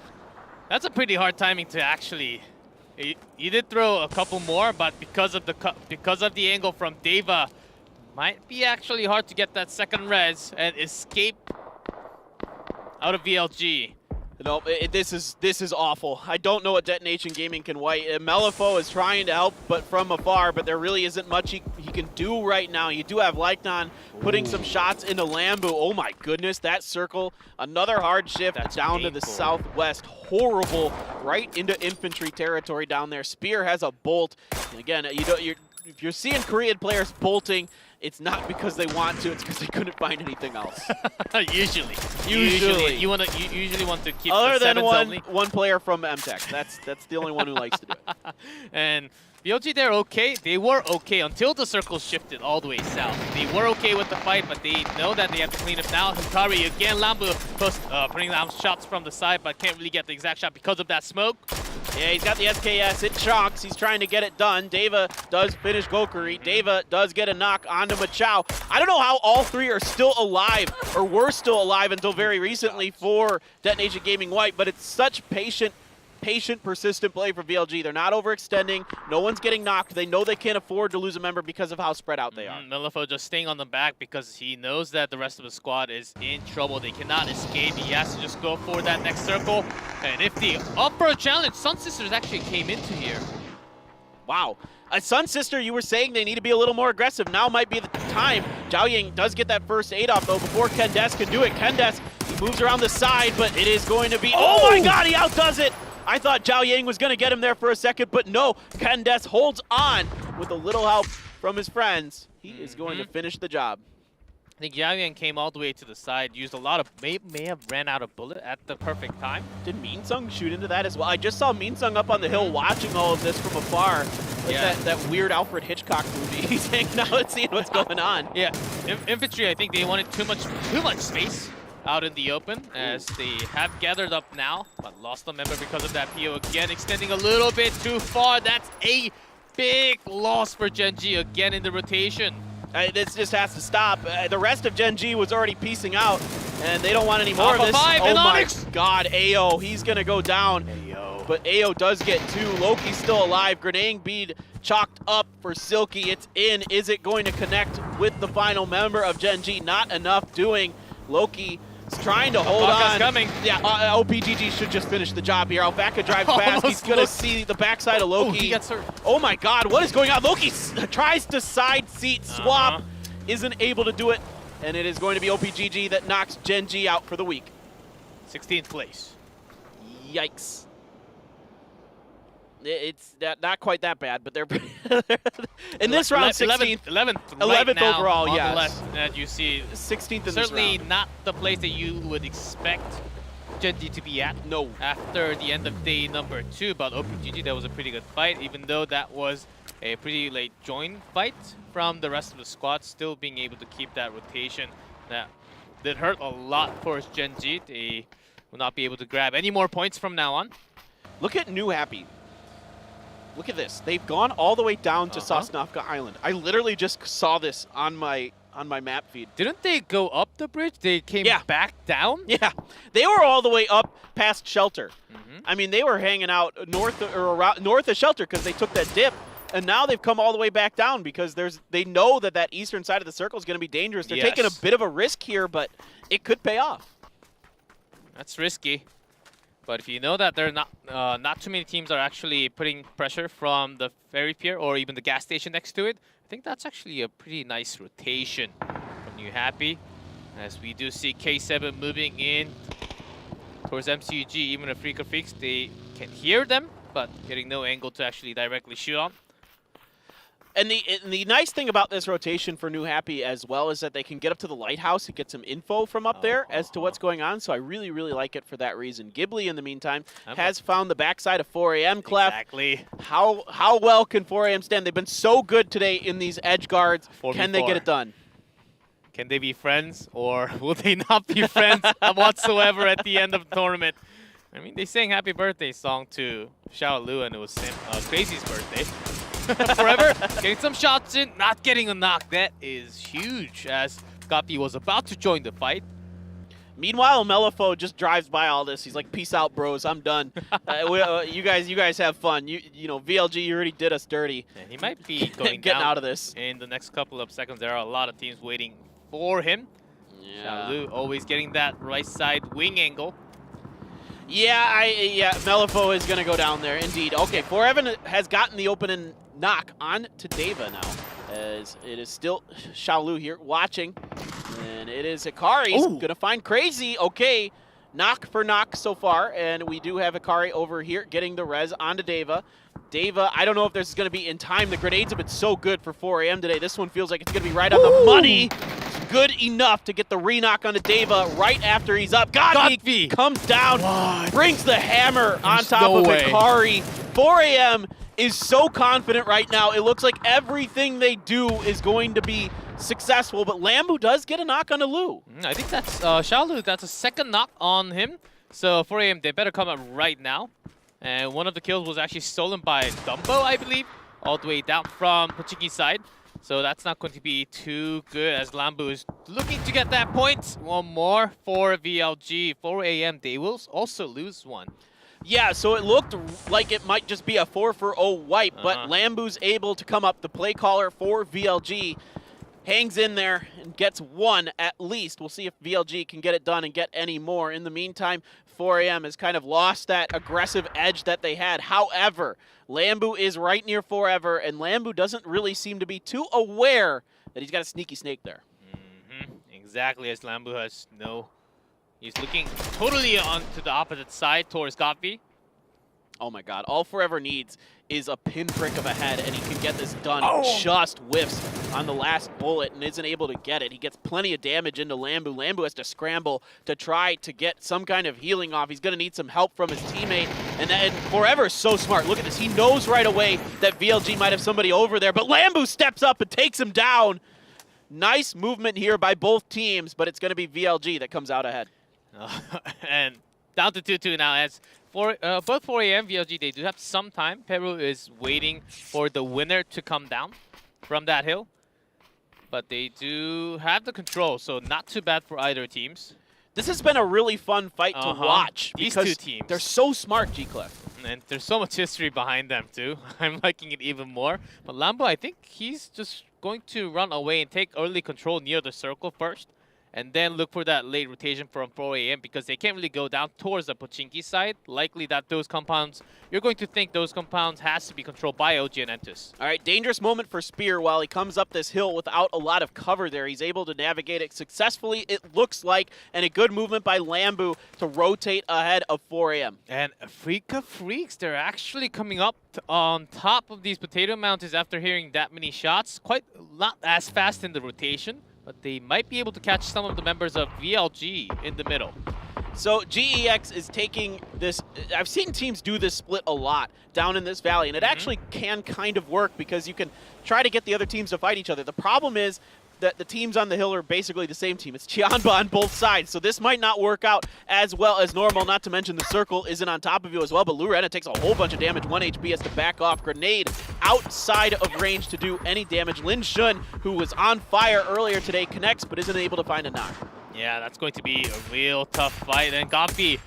That's a pretty hard timing to actually. He did throw a couple more, but because of the angle from Deva, might be actually hard to get that second res and escape out of VLG. No, this is awful. I don't know what Detonation Gaming can white. Melifo is trying to help, but from afar, but there really isn't much he can do right now. You do have Lycnon putting some shots into Lambu. Oh my goodness, that circle. Another hard shift down to the southwest. Horrible, right into infantry territory down there. Spear has a bolt. And again, if you're seeing Korean players bolting, it's not because they want to, it's because they couldn't find anything else. Usually. You usually want to keep other the than only. one player from MTech. That's the only one who likes to do it. And VLG, they're okay. They were okay until the circle shifted all the way south. They were okay with the fight, but they know that they have to clean up now. Hikari again, Lambu putting down shots from the side, but can't really get the exact shot because of that smoke. Yeah, he's got the SKS. It chunks. He's trying to get it done. Deva does finish Gokuri. Deva does get a knock onto Machao. I don't know how all three are still alive, or were still alive until very recently for Detonation Gaming White, but it's such patient, persistent play for VLG. They're not overextending. No one's getting knocked. They know they can't afford to lose a member because of how spread out they are. Melifo just staying on the back because he knows that the rest of the squad is in trouble. They cannot escape. He has to just go for that next circle. And if the upper challenge, Sun Sisters actually came into here. Wow. Sun Sister, you were saying they need to be a little more aggressive. Now might be the time. Zhao Ying does get that first 8 off, though, before Kendes can do it. Kendes, he moves around the side, but it is going to be... Oh my god, he outdoes it! I thought Zhao Yang was going to get him there for a second, but no. Kendes holds on with a little help from his friends. He is going to finish the job. I think Zhao Yang came all the way to the side, used a lot of... May have ran out of bullet at the perfect time. Did Minsung shoot into that as well? I just saw Minsung up on the hill watching all of this from afar. Like that weird Alfred Hitchcock movie. He's hanging out and seeing what's going on. Yeah, infantry, I think they wanted too much space out in the open, as they have gathered up now, but lost a member because of that PO again, extending a little bit too far. That's a big loss for Gen G again in the rotation. This just has to stop. The rest of Gen G was already piecing out, and they don't want any more of this. Oh my god, AO, he's gonna go down. But AO does get 2. Loki's still alive. Grenading bead chalked up for Silky. It's in. Is it going to connect with the final member of Gen G? Not enough doing. Loki trying to hold on. Coming. Yeah, OPGG should just finish the job here. Alvaca drives past. He's going to see the backside of Loki. Oh, he gets hurt. Oh my god, what is going on? Loki tries to side seat swap. Isn't able to do it. And it is going to be OPGG that knocks Gen G out for the week. 16th place. Yikes. It's not quite that bad, but they're in this round 16th, 11th now, overall. On yes, the left, that you see 16th in certainly this round. Not the place that you would expect Gen G to be at. No. After the end of day number 2, but OPGG, that was a pretty good fight, even though that was a pretty late join fight from the rest of the squad. Still being able to keep that rotation, that did hurt a lot for Gen G. They will not be able to grab any more points from now on. Look at New Happy. Look at this. They've gone all the way down to Sosnovka Island. I literally just saw this on my map feed. Didn't they go up the bridge? They came back down? Yeah. They were all the way up past Shelter. I mean, they were hanging out north of Shelter because they took that dip. And now they've come all the way back down because they know that eastern side of the circle is going to be dangerous. They're taking a bit of a risk here, but it could pay off. That's risky. But if you know that there are not too many teams are actually putting pressure from the ferry pier or even the gas station next to it, I think that's actually a pretty nice rotation from New Happy. As we do see K7 moving in towards MCUG, even if Freaker Freaks, they can hear them, but getting no angle to actually directly shoot on. And the nice thing about this rotation for New Happy as well is that they can get up to the lighthouse and get some info from up there as to what's going on. So I really, really like it for that reason. Ghibli, in the meantime, has found the backside of 4AM Clef. Exactly. How well can 4AM stand? They've been so good today in these edge guards. Can they get it done? Can they be friends, or will they not be friends whatsoever at the end of the tournament? I mean, they sang happy birthday song to Xiao Lu, and it was Crazy's birthday. Forever getting some shots in, not getting a knock. That is huge, as Gapi was about to join the fight. Meanwhile, Melifo just drives by all this. He's like, "Peace out, bros. I'm done. You guys have fun. You know, VLG, you already did us dirty." And he might be going getting down out of this in the next couple of seconds. There are a lot of teams waiting for him. Yeah. Xiao Lu always getting that right side wing angle. Yeah, Melifo is gonna go down there indeed. Okay, Forever has gotten the opening knock on to Deva now, as it is still Xiao Lu here watching. And it is Hikari. He's gonna find Crazy. Okay, knock for knock so far. And we do have Hikari over here getting the res onto Deva. Deva, I don't know if this is gonna be in time. The grenades have been so good for 4 a.m. today. This one feels like it's gonna be right on the money. Good enough to get the re-knock onto Deva right after he's up. Godby comes down, brings the hammer on top of Hikari. 4 a.m. is so confident right now. It looks like everything they do is going to be successful, but Lambu does get a knock on Lu. I think that's Xiao Lu. That's a second knock on him. So 4 a.m. they better come up right now. And one of the kills was actually stolen by Dumbo, I believe, all the way down from Pochinki's side. So that's not going to be too good, as Lambu is looking to get that point. One more for VLG. 4 a.m. they will also lose one. Yeah, so it looked like it might just be a 4-for-0 wipe, but Lambu's able to come up. The play caller for VLG hangs in there and gets one at least. We'll see if VLG can get it done and get any more. In the meantime, 4 a.m. has kind of lost that aggressive edge that they had. However, Lambu is right near Forever, and Lambu doesn't really seem to be too aware that he's got a sneaky snake there. Exactly, as Lambu has he's looking totally onto the opposite side towards Gapi. Oh my god, all Forever needs is a pinprick of a head, and he can get this done. Just whiffs on the last bullet and isn't able to get it. He gets plenty of damage into Lambu. Lambu has to scramble to try to get some kind of healing off. He's going to need some help from his teammate. And Forever is so smart. Look at this. He knows right away that VLG might have somebody over there, but Lambu steps up and takes him down. Nice movement here by both teams, but it's going to be VLG that comes out ahead. And down to 2-2 now, as both 4 a.m. VLG, they do have some time. Peru is waiting for the winner to come down from that hill. But they do have the control, so not too bad for either teams. This has been a really fun fight to watch. These because two teams. They're so smart, G-Cliff. And there's so much history behind them, too. I'm liking it even more. But Lambo, I think he's just going to run away and take early control near the circle first. And then look for that late rotation from 4 a.m. because they can't really go down towards the Pochinki side. Likely that those compounds, you're going to think those compounds has to be controlled by OG and Entus. All right, dangerous moment for Spear while he comes up this hill without a lot of cover there. He's able to navigate it successfully, it looks like, and a good movement by Lambu to rotate ahead of 4 a.m. And Freaka Freaks, they're actually coming up on top of these potato mountains after hearing that many shots. Quite not as fast in the rotation, but they might be able to catch some of the members of VLG in the middle. So GEX is taking this, I've seen teams do this split a lot down in this valley, and it actually can kind of work because you can try to get the other teams to fight each other. The problem is that the teams on the hill are basically the same team. It's Tianba on both sides, so this might not work out as well as normal, not to mention the circle isn't on top of you as well, but Lurena takes a whole bunch of damage. 1 HP has to back off. Grenade outside of range to do any damage. Lin Shun, who was on fire earlier today, connects but isn't able to find a knock. Yeah, that's going to be a real tough fight, and Gapi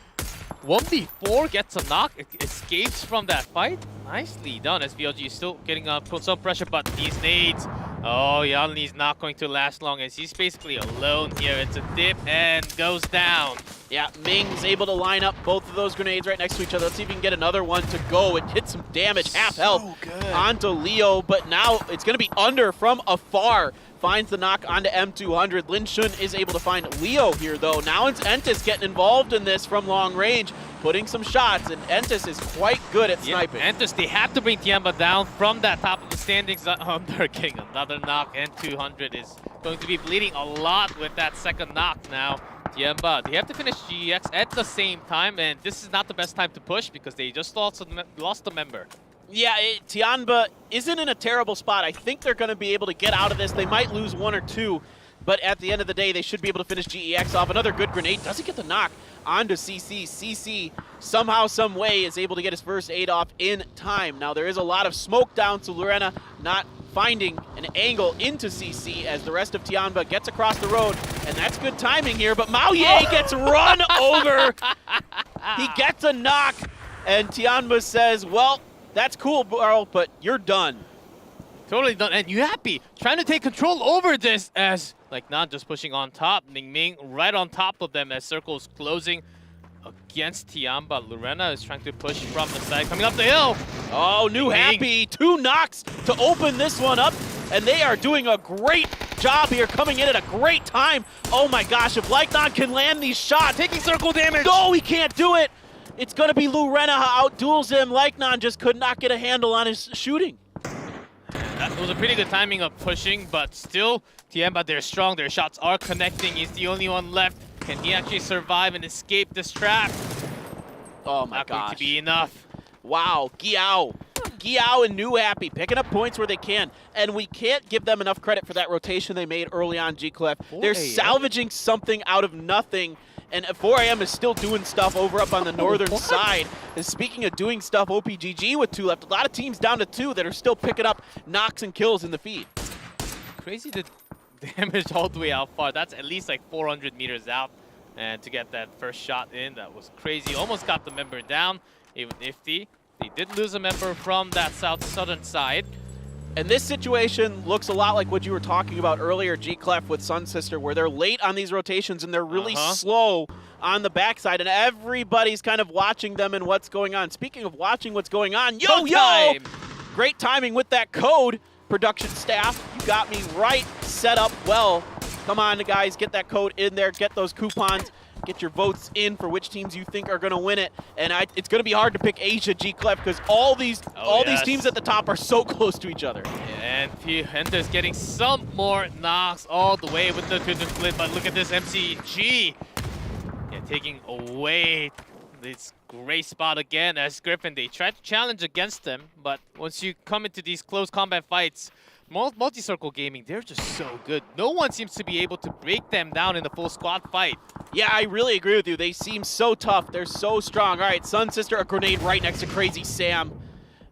1v4 gets a knock, escapes from that fight. Nicely done, as VLG is still getting some pressure, but these nades, oh, Yanli's not going to last long as he's basically alone here. It's a dip and goes down. Yeah, Ming's able to line up both of those grenades right next to each other. Let's see if we can get another one to go and hit some damage, half health onto Leo, but now it's going to be under from afar. Finds the knock onto M200. Lin Shun is able to find Leo here, though. Now it's Entus getting involved in this from long range, putting some shots, and Entus is quite good at sniping. Entus, they have to bring Tianba down from that top of the standings. They're getting another knock, and 200 is going to be bleeding a lot with that second knock now. Tianba, they have to finish GEX at the same time, and this is not the best time to push because they just lost a member. Yeah, Tianba isn't in a terrible spot. I think they're going to be able to get out of this. They might lose one or two. But at the end of the day, they should be able to finish GEX off. Another good grenade. Doesn't get the knock onto CC. CC somehow, some way is able to get his first aid off in time. Now there is a lot of smoke down, so Lorena not finding an angle into CC as the rest of Tianba gets across the road. And that's good timing here, but Mao Ye gets run over. He gets a knock, and Tianba says, well, that's cool, bro, but you're done. Totally done. And Yuhappy trying to take control over this as like not just pushing on top. Ning Ming right on top of them as Circle's closing against Tianba. Lorena is trying to push from the side, coming up the hill. Oh, New Happy, 2 knocks to open this one up, and they are doing a great job here, coming in at a great time. Oh my gosh, if Lycnon can land these shots. Taking Circle damage. No, he can't do it. It's gonna be Lorena who outduels him. Lycnon just could not get a handle on his shooting. That was a pretty good timing of pushing, but still, Tianba, they're strong. Their shots are connecting. He's the only one left. Can he actually survive and escape this trap? Oh my gosh. Not going to be enough. Wow, Giao and New Happy picking up points where they can, and we can't give them enough credit for that rotation they made early on, G-Clef. They're salvaging something out of nothing, and 4AM is still doing stuff over up on the northern side. And speaking of doing stuff, OPGG with 2 left. A lot of teams down to 2 that are still picking up knocks and kills in the feed. Crazy the damage all the way out far. That's at least like 400 meters out. And to get that first shot in, that was crazy. Almost got the member down, even Ifty. They did lose a member from that southern side. And this situation looks a lot like what you were talking about earlier, G-Clef with Sun Sister, where they're late on these rotations and they're really slow on the backside, and everybody's kind of watching them and what's going on. Speaking of watching what's going on, yo! Great timing with that code, production staff. You got me right, set up well. Come on, guys, get that code in there, get those coupons. Get your votes in for which teams you think are going to win it. And it's going to be hard to pick Asia, G-Clef, because all these teams at the top are so close to each other. Yeah, and Enter's getting some more knocks all the way with the split, but look at this MCG. Yeah, taking away this great spot again as Griffin. They tried to challenge against them, but once you come into these close combat fights, multi-circle gaming, they're just so good. No one seems to be able to break them down in the full squad fight. Yeah, I really agree with you. They seem so tough. They're so strong. All right, Sun Sister, a grenade right next to Crazy Sam.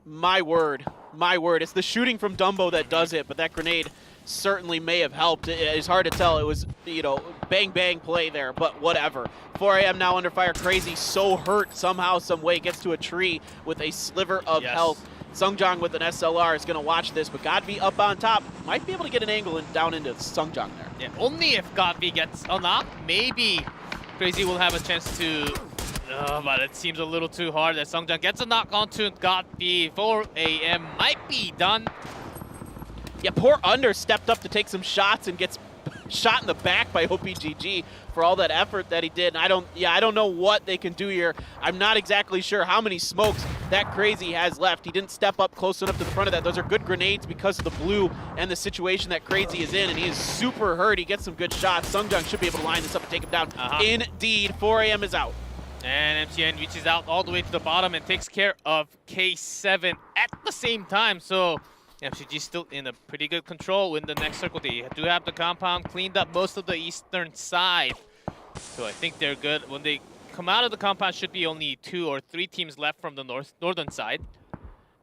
My word. My word. It's the shooting from Dumbo that does it, but that grenade certainly may have helped. It's hard to tell. It was, bang, bang play there, but whatever. 4AM now under fire. Crazy so hurt somehow, some way. Gets to a tree with a sliver of health. Sungjong with an SLR is going to watch this, but Godby up on top might be able to get an angle down into Sungjong there. Yeah, only if Godby gets a knock, maybe Crazy will have a chance to... but it seems a little too hard that Sungjong gets a knock onto Godby. 4AM might be done. Yeah, poor Under stepped up to take some shots and gets shot in the back by OPGG for all that effort that he did. And I don't know what they can do here. I'm not exactly sure how many smokes that Crazy has left. He didn't step up close enough to the front of that. Those are good grenades because of the blue and the situation that Crazy is in, and he is super hurt. He gets some good shots. Sungjong should be able to line this up and take him down. Indeed, 4AM is out. And MTN reaches out all the way to the bottom and takes care of K7 at the same time. So MCG still in a pretty good control in the next circle. They do have the compound cleaned up most of the eastern side. So I think they're good. When they come out of the compound, should be only 2 or 3 teams left from the northern side.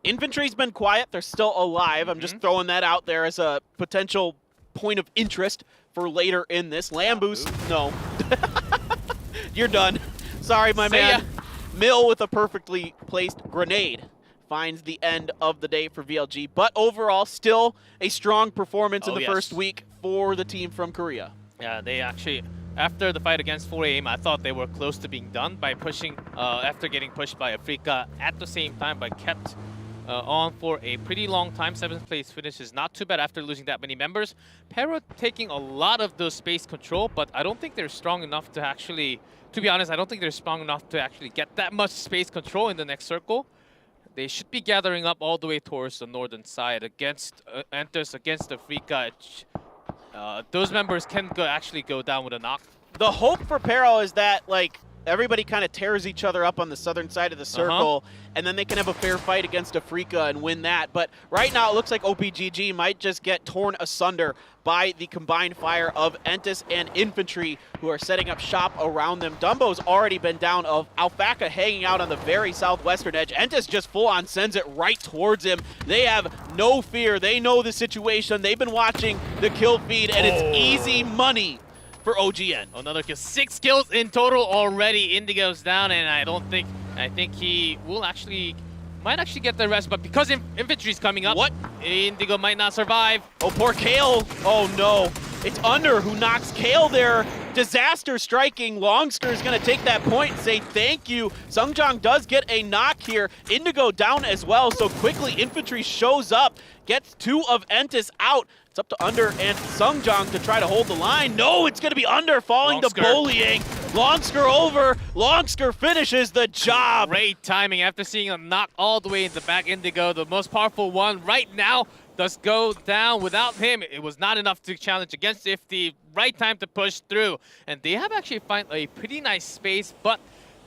Infantry's been quiet. They're still alive. I'm just throwing that out there as a potential point of interest for later in this. Lamboost, no. You're done. Sorry, my man. Mill with a perfectly placed grenade finds the end of the day for VLG. But overall, still a strong performance in the first week for the team from Korea. Yeah, they actually, after the fight against 4AM, I thought they were close to being done by pushing, after getting pushed by Afrika at the same time, but kept on for a pretty long time. 7th place finish is not too bad after losing that many members. Pero taking a lot of those space control, but I don't think they're strong enough to actually, to be honest, I don't think they're strong enough to actually get that much space control in the next circle. They should be gathering up all the way towards the northern side against Enters, against Afrika. Those members can actually go down with a knock. The hope for Pero is that, like, everybody kind of tears each other up on the southern side of the circle, and then they can have a fair fight against Afrika and win that. But right now, it looks like OPGG might just get torn asunder by the combined fire of Entis and Infantry, who are setting up shop around them. Dumbo's already been down, of Alpaca hanging out on the very southwestern edge. Entis just full-on sends it right towards him. They have no fear. They know the situation. They've been watching the kill feed, and it's easy money for OGN. Another kill. 6 kills in total already. Indigo's down, and I think he will might actually get the rest, but because infantry's coming up, Indigo might not survive. Oh, poor Kale. Oh no. It's Under who knocks Kale there. Disaster striking. Longsker is going to take that point and say thank you. Sungjong does get a knock here. Indigo down as well, so quickly Infantry shows up, gets 2 of Entis out. It's up to Under and Sungjong to try to hold the line. No, it's going to be Under falling to bullying. Longsker over. Longsker finishes the job. Great timing after seeing a knock all the way in the back. Indigo, the most powerful one right now, does go down. Without him, it was not enough to challenge against Ifty. Right time to push through. And they have actually found a pretty nice space, but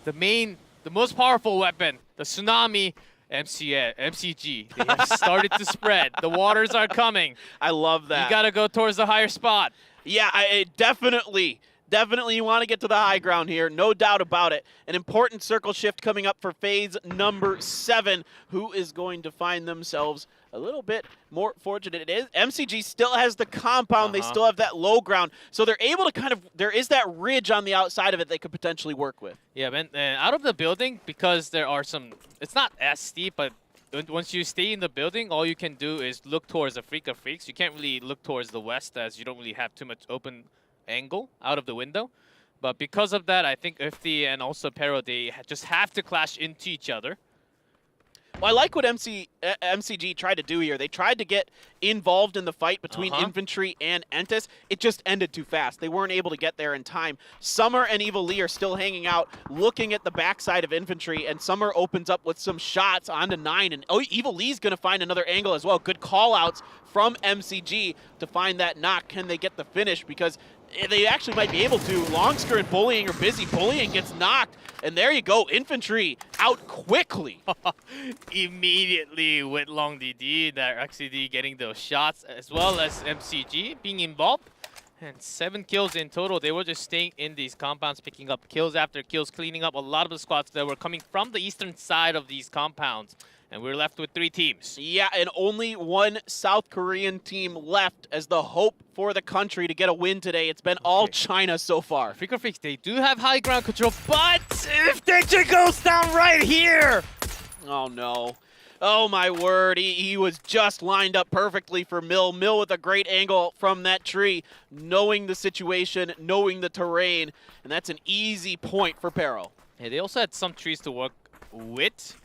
the most powerful weapon, the Tsunami, MCG, they have started to spread. The waters are coming. I love that. You gotta go towards the higher spot. Yeah, definitely you want to get to the high ground here, no doubt about it. An important circle shift coming up for phase number 7. Who is going to find themselves a little bit more fortunate? It is MCG still has the compound. They still have that low ground, so they're able to there is that ridge on the outside of it they could potentially work with. Yeah, man, out of the building, because there are it's not as steep, but once you stay in the building, all you can do is look towards Afrika Freaks. You can't really look towards the west, as you don't really have too much open angle out of the window. But because of that, I think Ifty and also Pero, they just have to clash into each other. Well, I like what MCG tried to do here. They tried to get involved in the fight between Infantry and Entis. It just ended too fast. They weren't able to get there in time. Summer and Evil Lee are still hanging out, looking at the backside of Infantry, and Summer opens up with some shots onto 9, and Evil Lee's going to find another angle as well. Good call-outs from MCG to find that knock. Can they get the finish? Because they actually might be able to. Longsker and Bullying are busy. Bullying gets knocked, and there you go. Infantry out quickly. Immediately with Long DD, that XCD getting those shots, as well as MCG being involved. And 7 kills in total. They were just staying in these compounds, picking up kills after kills, cleaning up a lot of the squads that were coming from the eastern side of these compounds. And we're left with 3 teams. Yeah, and only one South Korean team left as the hope for the country to get a win today. It's been all China so far. Afrika Freaks, they do have high ground control, but if Danger goes down right here! Oh, no. Oh, my word. He was just lined up perfectly for Mill. Mill with a great angle from that tree, knowing the situation, knowing the terrain, and that's an easy point for Pero. Yeah, they also had some trees to work with.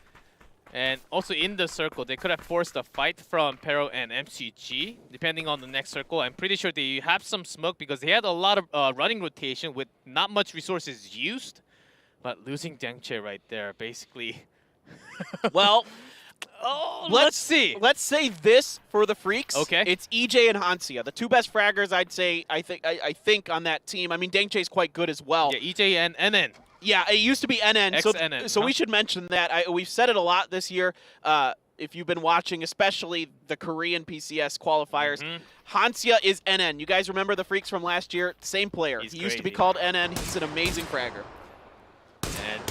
And also in the circle, they could have forced a fight from Pero and MCG, depending on the next circle. I'm pretty sure they have some smoke because they had a lot of running rotation with not much resources used. But losing Dengche right there, basically. Well, let's see. Let's say this for the Freaks. Okay. It's EJ and Hansia, the 2 best fraggers, I'd say, I think on that team. I mean, Dengche's quite good as well. Yeah, EJ and NN. Yeah, it used to be NN. XNN, so we should mention that. We've said it a lot this year. If you've been watching, especially the Korean PCS qualifiers, Hansia is NN. You guys remember the Freaks from last year? Same player. He used to be called NN. He's an amazing fragger. And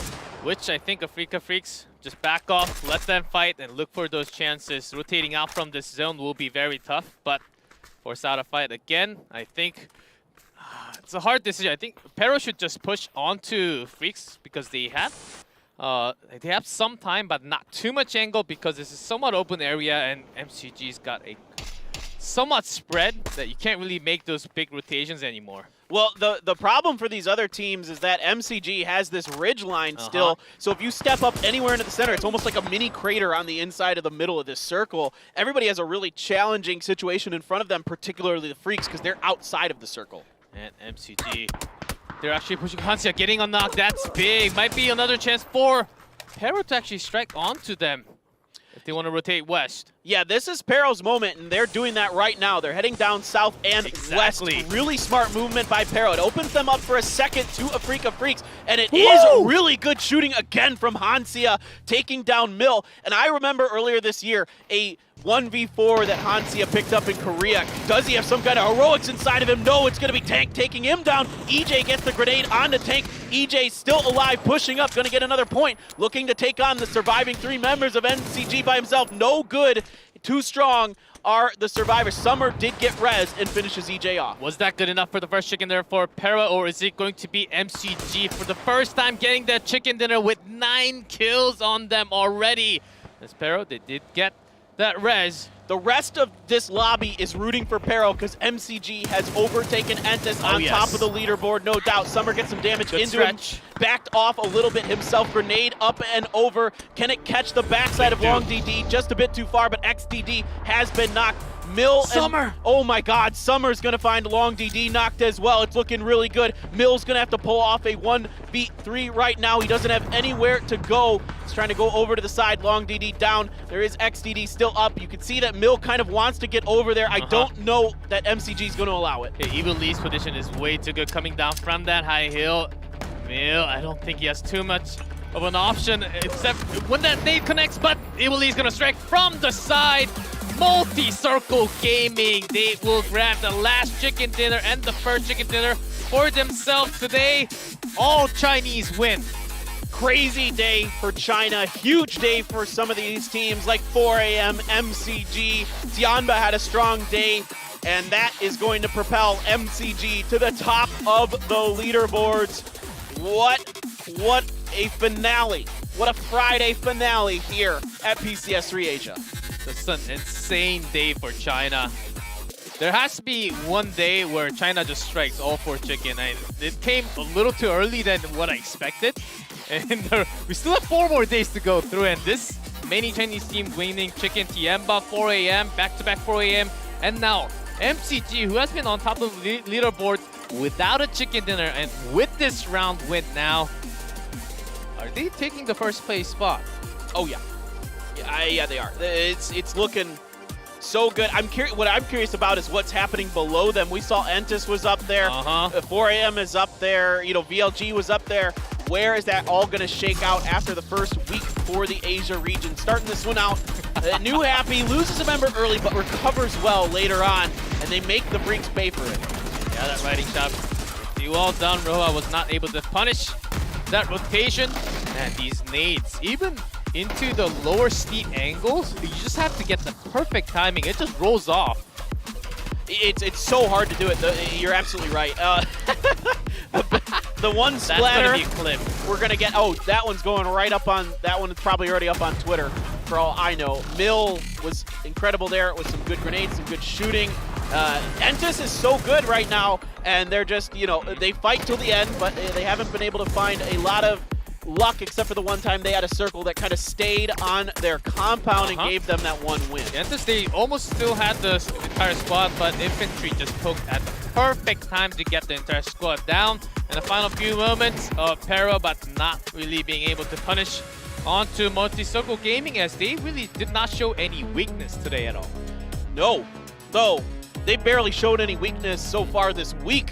which I think Afrika Freaks just back off, let them fight, and look for those chances. Rotating out from this zone will be very tough, but force out a fight again, I think. It's a hard decision. I think Pero should just push onto Freaks because they have some time, but not too much angle because this is somewhat open area, and MCG's got a somewhat spread that you can't really make those big rotations anymore. Well, the problem for these other teams is that MCG has this ridge line still, so if you step up anywhere into the center, it's almost like a mini crater on the inside of the middle of this circle. Everybody has a really challenging situation in front of them, particularly the Freaks, because they're outside of the circle. And MCG, they're actually pushing Hansia, getting a knock. That's big. Might be another chance for Pero to actually strike onto them. They want to rotate west. Yeah, this is Pero's moment, and they're doing that right now. They're heading down south and west. Really smart movement by Pero. It opens them up for a second to Afrika Freaks, and it is really good shooting again from Hansia, taking down Mill. And I remember earlier this year, a 1v4 that Hansia picked up in Korea. Does he have some kind of heroics inside of him? No, it's going to be Tank taking him down. EJ gets the grenade onto Tank. EJ still alive, pushing up, going to get another point. Looking to take on the surviving 3 members of MCG by himself. No good. Too strong are the survivors. Summer did get res and finishes EJ off. Was that good enough for the first chicken dinner for Para, or is it going to be MCG for the first time getting that chicken dinner with 9 kills on them already? As Pero, they did get that res. The rest of this lobby is rooting for Pero because MCG has overtaken Entis on top of the leaderboard, no doubt. Summer gets some damage into him, backed off a little bit himself. Grenade up and over. Can it catch the backside of Long DD? Just a bit too far, but XDD has been knocked. Mill Summer! Oh my god, Summer's gonna find Long DD knocked as well. It's looking really good. Mill's gonna have to pull off a 1v3 right now. He doesn't have anywhere to go. He's trying to go over to the side. Long DD down. There is XDD still up. You can see that Mill kind of wants to get over there. I don't know that MCG is gonna allow it. Okay, Evil Lee's position is way too good coming down from that high hill. Mill, I don't think he has too much of an option except when that nade connects, but Evil Lee's gonna strike from the side. Multi-Circle Gaming, they will grab the last chicken dinner and the first chicken dinner for themselves today. All Chinese win. Crazy day for China, huge day for some of these teams like 4 AM, MCG. Tianba had a strong day, and that is going to propel MCG to the top of the leaderboards. What a finale. What a Friday finale here at PCS3 Asia. It's an insane day for China. There has to be one day where China just strikes all 4 chicken. It came a little too early than what I expected. And we still have 4 more days to go through. And this many Chinese teams winning chicken. Tianba 4 AM, back-to-back 4 AM. And now MCG, who has been on top of the leaderboard without a chicken dinner. And with this round win now, are they taking the first place spot? Oh yeah. Yeah, they are. It's looking so good. What I'm curious about is what's happening below them. We saw Entis was up there. 4 AM is up there. You know, VLG was up there. Where is that all going to shake out after the first week for the Asia region? Starting this one out, New Happy loses a member early, but recovers well later on, and they make the Freaks pay for it. Yeah, that riding shot. You all done. Roa was not able to punish that rotation. And these nades, even into the lower steep angles, you just have to get the perfect timing. It just rolls off. It's so hard to do it. You're absolutely right. The one splatter we're gonna get. Oh, that one's going right up on. That one is probably already up on Twitter, for all I know. Mill was incredible there with some good grenades, some good shooting. Entis is so good right now, and they're just, you know, they fight till the end, but they haven't been able to find a lot of luck, except for the one time they had a circle that kind of stayed on their compound and gave them that one win. Entis, they almost still had the entire squad, but Infantry just poked at the perfect time to get the entire squad down. In the final few moments of Pero, but not really being able to punish onto Multi-Circle Gaming, as they really did not show any weakness today at all. No, though they barely showed any weakness so far this week.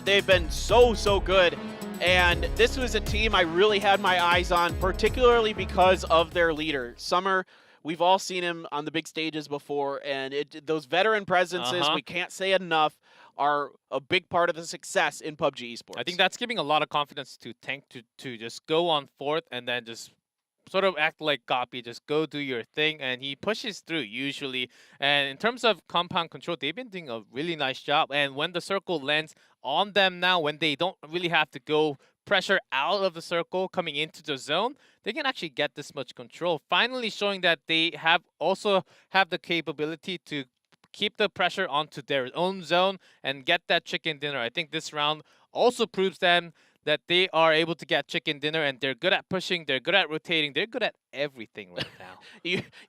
They've been so good. And this was a team I really had my eyes on, particularly because of their leader. Summer, we've all seen him on the big stages before, and those veteran presences, we can't say enough, are a big part of the success in PUBG Esports. I think that's giving a lot of confidence to Tank to just go on 4th and then just sort of act like Goppy, just go do your thing, and he pushes through usually. And in terms of compound control, they've been doing a really nice job. And when the circle lands on them now, when they don't really have to go pressure out of the circle coming into the zone, they can actually get this much control. Finally showing that they also have the capability to keep the pressure onto their own zone and get that chicken dinner. I think this round also proves them that they are able to get chicken dinner, and they're good at pushing, they're good at rotating, they're good at everything right now.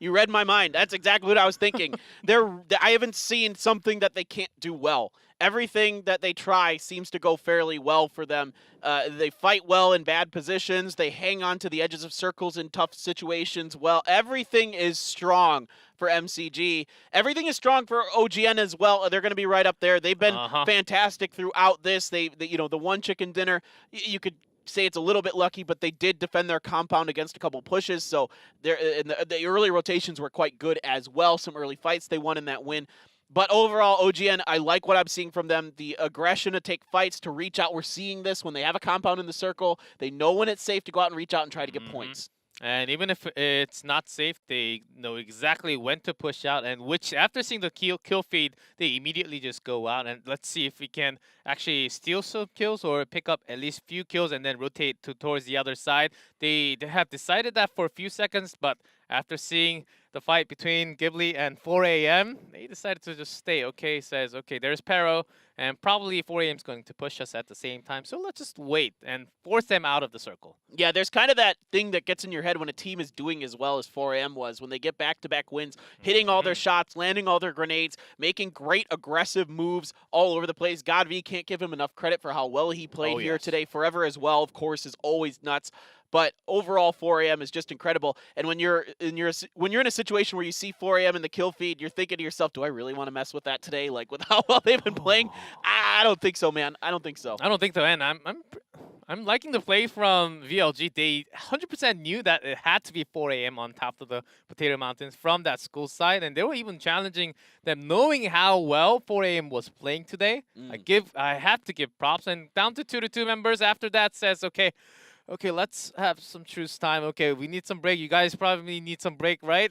You read my mind. That's exactly what I was thinking. I haven't seen something that they can't do well. Everything that they try seems to go fairly well for them. They fight well in bad positions. They hang on to the edges of circles in tough situations. Well, everything is strong for MCG. Everything is strong for OGN as well. They're going to be right up there. They've been fantastic throughout this. They the one chicken dinner, you could say it's a little bit lucky, but they did defend their compound against a couple pushes. So the early rotations were quite good as well. Some early fights they won in that win. But overall, OGN, I like what I'm seeing from them. The aggression to take fights, to reach out. We're seeing this when they have a compound in the circle. They know when it's safe to go out and reach out and try to get points. And even if it's not safe, they know exactly when to push out, and which after seeing the kill feed, they immediately just go out and let's see if we can actually steal some kills or pick up at least few kills and then rotate towards the other side. They have decided that for a few seconds, but after seeing the fight between Ghibli and 4 a.m., they decided to just stay. Okay, says, okay, there's Pero, and probably 4 a.m. is going to push us at the same time, so let's just wait and force them out of the circle. Yeah, there's kind of that thing that gets in your head when a team is doing as well as 4 a.m. was, when they get back-to-back wins, hitting all their shots, landing all their grenades, making great aggressive moves all over the place. GodV, can't give him enough credit for how well he played here today. Forever as well, of course, is always nuts. But overall, 4 a.m. is just incredible. And when you're in a situation where you see 4 a.m. in the kill feed, you're thinking to yourself, do I really want to mess with that today? Like, with how well they've been playing? I don't think so, man. I don't think so. I don't think so, and I'm liking the play from VLG. They 100% knew that it had to be 4 a.m. on top of the Potato Mountains from that school side, and they were even challenging them, knowing how well 4 a.m. was playing today. I have to give props, and down to 2-2 members after that says, okay, let's have some truce time. Okay, we need some break. You guys probably need some break, right?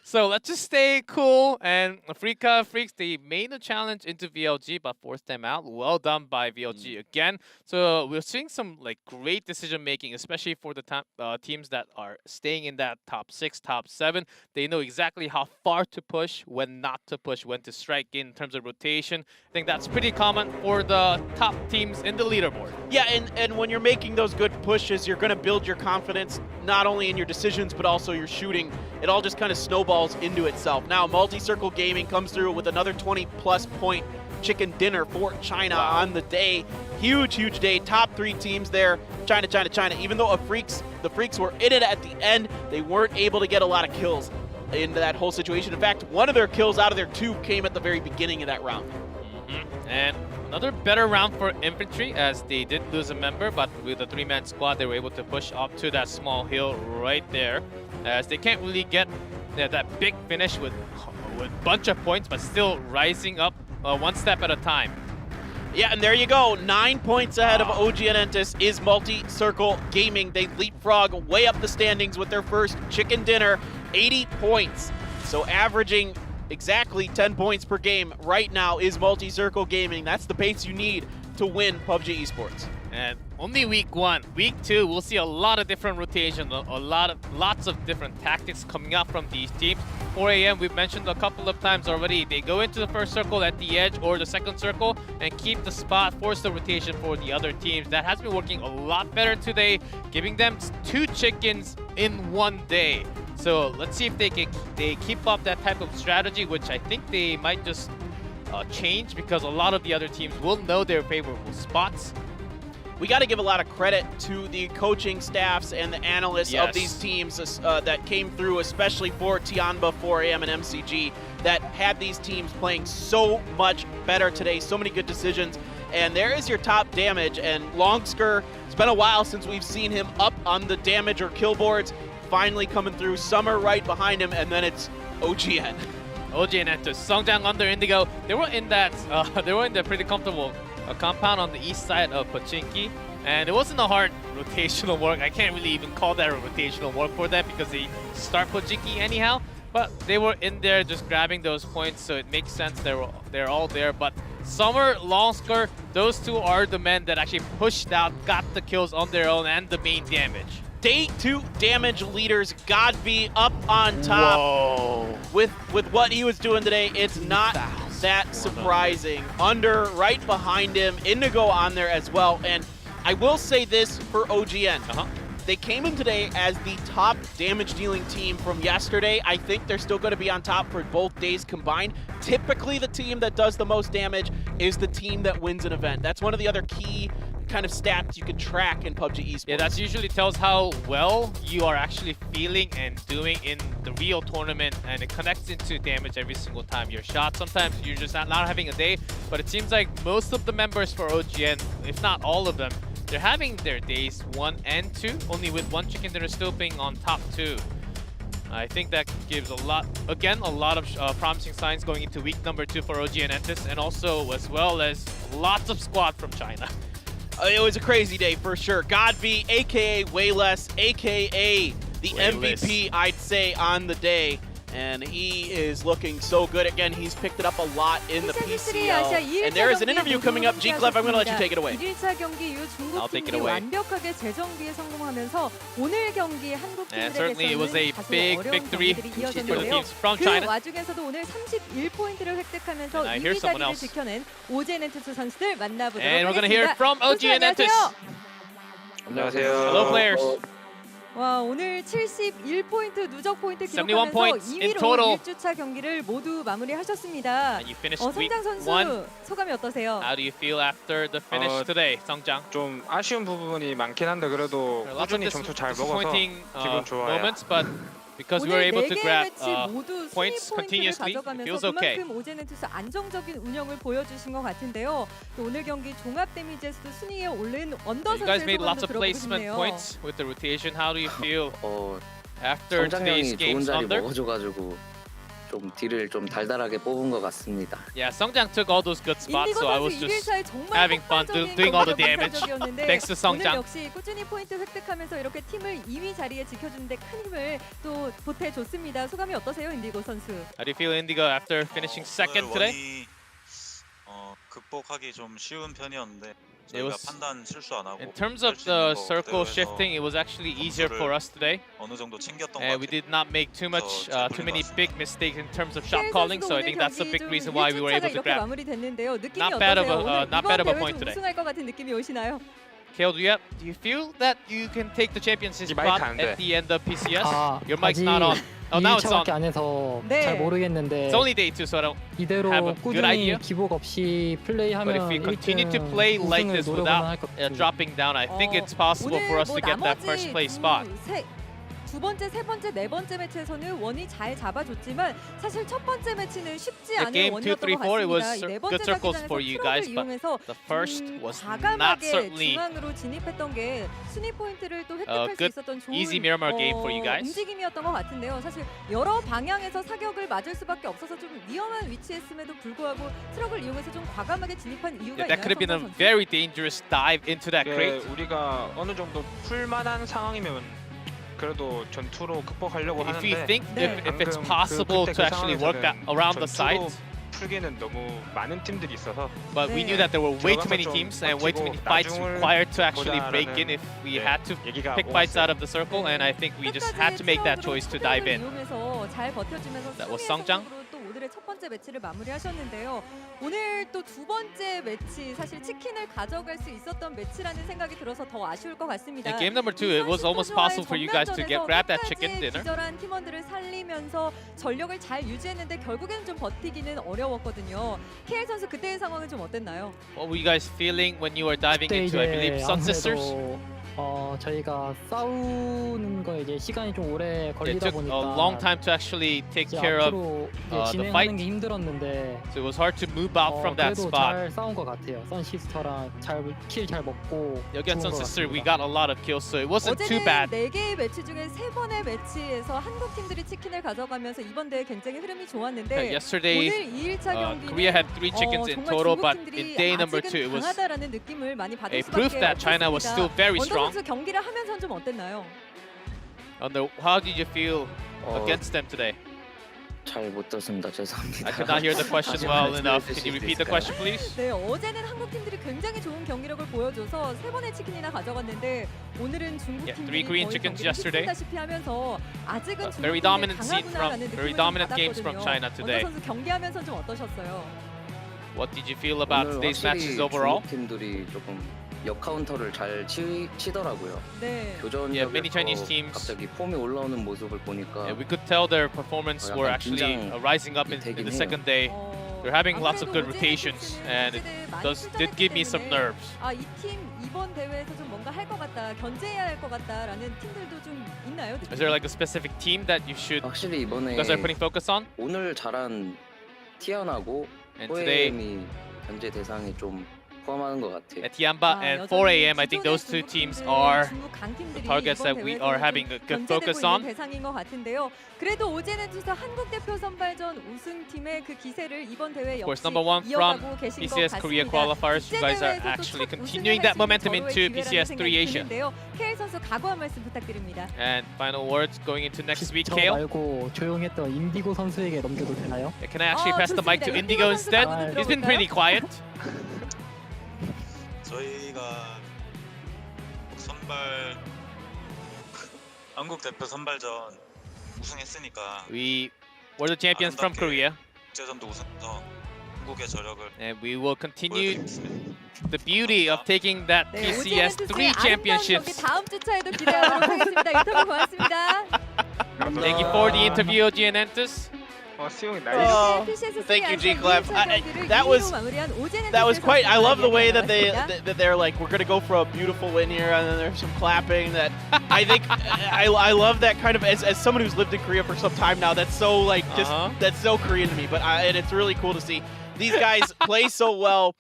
So let's just stay cool. And Freaks, they made a challenge into VLG, but forced them out. Well done by VLG again. So we're seeing some great decision making, especially for the teams that are staying in that top 6, top 7. They know exactly how far to push, when not to push, when to strike in terms of rotation. I think that's pretty common for the top teams in the leaderboard. Yeah, and when you're making those good pushes, you're going to build your confidence not only in your decisions but also your shooting. It all just kind of snowballs into itself. Now Multi-Circle Gaming comes through with another 20+ point chicken dinner for China on the day. Huge day. Top 3 teams there. China. Even though the Freaks were in it at the end, they weren't able to get a lot of kills in that whole situation. In fact, one of their kills out of their 2 came at the very beginning of that round. And another better round for Infantry, as they did lose a member, but with a 3-man squad, they were able to push up to that small hill right there, as they can't really get that big finish with a bunch of points, but still rising up one step at a time. Yeah, and there you go. 9 points ahead of OG Enentis is Multi-Circle Gaming. They leapfrog way up the standings with their first chicken dinner, 80 points. So averaging exactly 10 points per game right now is Multi-Circle Gaming. That's the pace you need to win PUBG Esports. And only week 1. Week 2, we'll see a lot of different rotations, lots of different tactics coming up from these teams. 4 a.m. we've mentioned a couple of times already. They go into the first circle at the edge or the second circle and keep the spot, force the rotation for the other teams. That has been working a lot better today, giving them 2 chickens in one day. So let's see if they keep up that type of strategy, which I think they might just change, because a lot of the other teams will know their favorable spots. We got to give a lot of credit to the coaching staffs and the analysts of these teams that came through, especially for Tianba, 4 a.m. and MCG, that had these teams playing so much better today. So many good decisions. And there is your top damage. And Longsker, it's been a while since we've seen him up on the damage or kill boards. Finally coming through. Summer right behind him, and then it's OGN. OGN enters. Songjang under Indigo. They were in that. They were in the pretty comfortable compound on the east side of Pochinki, and it wasn't a hard rotational work. I can't really even call that a rotational work for them, because they start Pochinki anyhow. But they were in there just grabbing those points, so it makes sense they're all there. But Summer, Longsker, those 2 are the men that actually pushed out, got the kills on their own, and the main damage. Day 2 damage leaders, GodV up on top. Whoa. With what he was doing today. It's not that surprising. Under right behind him, Indigo on there as well. And I will say this for OGN. They came in today as the top damage dealing team from yesterday. I think they're still going to be on top for both days combined. Typically, the team that does the most damage is the team that wins an event. That's one of the other key kind of stats you can track in PUBG Esports. Yeah, that usually tells how well you are actually feeling and doing in the real tournament, and it connects into damage every single time you're shot. Sometimes you're just not having a day, but it seems like most of the members for OGN, if not all of them, they're having their days 1 and 2, only with one chicken dinner still being on top 2. I think that gives a lot of promising signs going into week number 2 for OGN Entis, and also as well as lots of squad from China. It was a crazy day for sure. Godby, aka Wayless, aka the MVP, I'd say, on the day. And he is looking so good. Again, he's picked it up a lot in the PCS3 아시아 PCL. And there is an interview coming up. G-Clef, I'm going to let you take it away. 1일차 경기 이후 I'll take it 중국팀이 away. 완벽하게 재정비에 성공하면서 오늘 경기 And certainly it was a 한국팀들에게서는 다소 big 어려운 victory 경기들이 for the 이어졌는데요. teams from 그 China. 와중에서도 오늘 31포인트를 획득하면서 And I hear 2위 someone 자리를 else. 지켜낸 OGN 엔티스 선수들 만나보도록 And we're going to 하겠습니다. hear from OGN Entis. 안녕하세요. Hello, players. 와, 오늘 71포인트 누적 포인트 71 기록하면서 points in 2위로 total. 1주차 경기를 모두 마무리하셨습니다. And you finished week 성장 선수 1. 소감이 어떠세요? How do you feel after the finish today, 성장? 좀 아쉬운 부분이 많긴 한데 그래도 There are lots of 꾸준히 점수 잘 먹어서 disappointing 기분 좋아요. moments, but because we were 오늘 able to 4개의 grab 매치 모두 순위 points 포인트를 continuously, it 가져가면서 feels okay. 그만큼 오젠 엔투스 안정적인 운영을 보여주신 것 같은데요. 또 오늘 경기 종합 데미지에서도 순위에 오른 언더 You guys 선수의 made lots 소감도 of 들어보고 placement 싶네요. points with the rotation. How do you feel after today's 성장형이 좋은 games 자리 under? 먹어줘가지고 좀 딜을 좀 달달하게 뽑은 것 같습니다. Yeah, Songjang took all those good spots, 인디고 so I 선수 was just 1일차에 정말 having fun doing all the damage. Thanks to 오늘 Songjang. 역시 꾸준히 포인트 획득하면서 이렇게 팀을 2위 자리에 지켜주는데 큰 힘을 또 보태줬습니다. 소감이 어떠세요, 인디고 선수? How do you feel, Indigo, after finishing second today? 극복하기 좀 쉬운 편이었는데 It 저희가 was, 판단 실수 안 하고 in terms of the circle shifting, it was actually easier for us today. 어느 정도 챙겼던 것 And we 같아요. did not make too many big mistakes in terms of shot KL calling, 선수도 so I 오늘 think that's a 경기 big 좀 reason why we were able 1주차가 to 이렇게 grab. 마무리됐는데요. 느낌이 Not bad of 어떠세요? not bad of a 오늘 point 이번 대회 좀 today. 우승할 것 같은 느낌이 오시나요? Kale, do you feel that you can take the championship 이 마이크 spot 안 돼. at the end of PCS? 아, Your mic's 아직 not on. Oh, now it's on. 2일차밖에 안 해서 네. 잘 모르겠는데 It's only day 2, so I don't 이대로 have a good idea. 꾸준히 기복 없이 But 플레이하면 if we continue to 1등 play like 우승을 this 노려보는 without 할것 같습니다. dropping down, I think it's possible for us to get that first place spot. 두 번째, 세 번째, 네 번째 매치에서는 원이 잘 잡아줬지만 사실 첫 번째 매치는 쉽지 The 않은 game 2, 원이었던 3, 것 4, it was 같습니다. 네 번째 good circles 자기장에서 for you 트럭을 guys, but 이용해서 the first was not 과감하게 certainly 중앙으로 진입했던 게 순위 포인트를 또 획득할 수 good, 있었던 좋은 easy Miramar game for you guys. 움직임이었던 것 같은데요. 사실 여러 방향에서 사격을 맞을 수밖에 없어서 좀 위험한 위치였음에도 불구하고 트럭을 이용해서 좀 과감하게 진입한 이유가 Yeah, that could have been a very dangerous dive into that crate. 우리가 어느 정도 풀만한 상황이면 그래도 전투로 극복하려고 If 하는데 you think if it's possible to actually work around the sides, 풀기는 너무 많은 팀들이 있어서 but we knew that there were way too many teams and way too many fights required to actually break in if we had to pick fights out of the circle, and I think we just had to make that choice to dive in. 이용해서 잘 버텨주면서 That was 승리의 성장. 성공으로 또 오늘의 첫 번째 매치를 마무리하셨는데요. 오늘 또 두 번째 매치 사실 치킨을 가져갈 수 있었던 매치라는 생각이 들어서 더 아쉬울 것 같습니다. In game number 2, it was almost possible for you guys to grab that chicken dinner. 기절한 팀원들을 살리면서 전력을 잘 유지했는데 결국에는 좀 버티기는 어려웠거든요. KL 선수 그때의 상황은 좀 어땠나요? What were you guys feeling when you were diving 그때 into, I 이제 believe, Sun Sisters? 저희가 싸우는 거에 이제 시간이 좀 오래 It 걸리다 took a 보니까 long time to actually take 이제 care of 앞으로 the 진행하는 fight, 게 힘들었는데 so it was hard to move out from that 그래도 spot. 잘 싸운 것 같아요. 선시스터랑 킬 잘 먹고 여기 좋은 Sun 것 Sister, we 같습니다. got a lot of kills, so it wasn't too 어제는 bad. 4개의 매치 중에 3번의 매치에서 한국 팀들이 치킨을 가져가면서 이번 대회 굉장히 흐름이 좋았는데 Yesterday, 오늘 2일차 경기는 Korea had 3 chickens in 정말 total, 중국 but in 팀들이 day number 2, 아직은 it was 강하다라는 느낌을 많이 받을 a 수밖에 proof that China was still very 없었습니다. strong. 언더 선수 경기를 하면서는 좀 어땠나요? How did you feel against them today? 잘 못 들었습니다. 죄송합니다. I could not hear the question well enough. Can you repeat the question, please? 네, 어제는 한국 팀들이 굉장히 좋은 경기력을 보여줘서 3번의 치킨이나 가져갔는데 오늘은 중국 Yeah, 팀들이 3 Korean 거의 chickens 경기를 yesterday. 휩쓸다시피 하면서 아직은 중국 Very 팀들이 dominant scene 강하구나라는 from very 느낌을 좀 dominant games from 받았거든요. China today. 언더 선수 경기하면서 좀 어떠셨어요? What did you feel about 오늘 today's matches 확실히 overall? 중국 팀들이 조금 역 카운터를 잘 치더라고요. 네. Yeah, many Chinese 교전적에서 teams. 갑자기 폼이 올라오는 모습을 보니까 Yeah, we could tell their performance were actually rising up in the second day. They're having lots of good rotations, and it did give me some nerves. 이 팀 이번 대회에서 좀 뭔가 할 것 같다, 견제해야 할 것 같다라는 팀들도 좀 있나요? Is there like a specific team that you should 확실히 이번에 guys are putting focus on? 오늘 잘한 티안하고 And today, 호에임이 견제 대상에 좀 포함하는 것 같아요. at Tiamba and 4 a.m., I think those two teams are the targets that we are having a good focus on. 대상인 것 같은데요. 그래도 오제는 투사 한국 대표 선발전 우승팀의 그 기세를 이번 대회 Of 역시 course, number one from 이어가고 계신 것 PCS Korea 같습니다. qualifiers. You guys are actually continuing that momentum into PCS3 Asia. 케일 선수 각오한 말씀 부탁드립니다. And final words going into next week, 저 Kale. 말고 조용했던 인디고 선수에게 넘겨도 되나요? Can I actually pass the mic to 좋습니다. Indigo 선수 instead? 한번 He's been 들어볼까요? pretty quiet. 저희가 선발 한국 대표 선발전 우승했으니까 We were the champions from Korea, 국제전도 우승해서 한국의 저력을 and we will continue the beauty of taking that PCS3 championship. 다음 주차에도 기대하도록 하겠습니다. 인터뷰 고맙습니다. Thank you for the interview, OGNentus. Thank you, G-Clef. That was quite. I love the way that they're like, we're gonna go for a beautiful win here, and then there's some clapping. That I think I love that kind of as someone who's lived in Korea for some time now. That's so like just that's so Korean to me. But and it's really cool to see these guys play so well.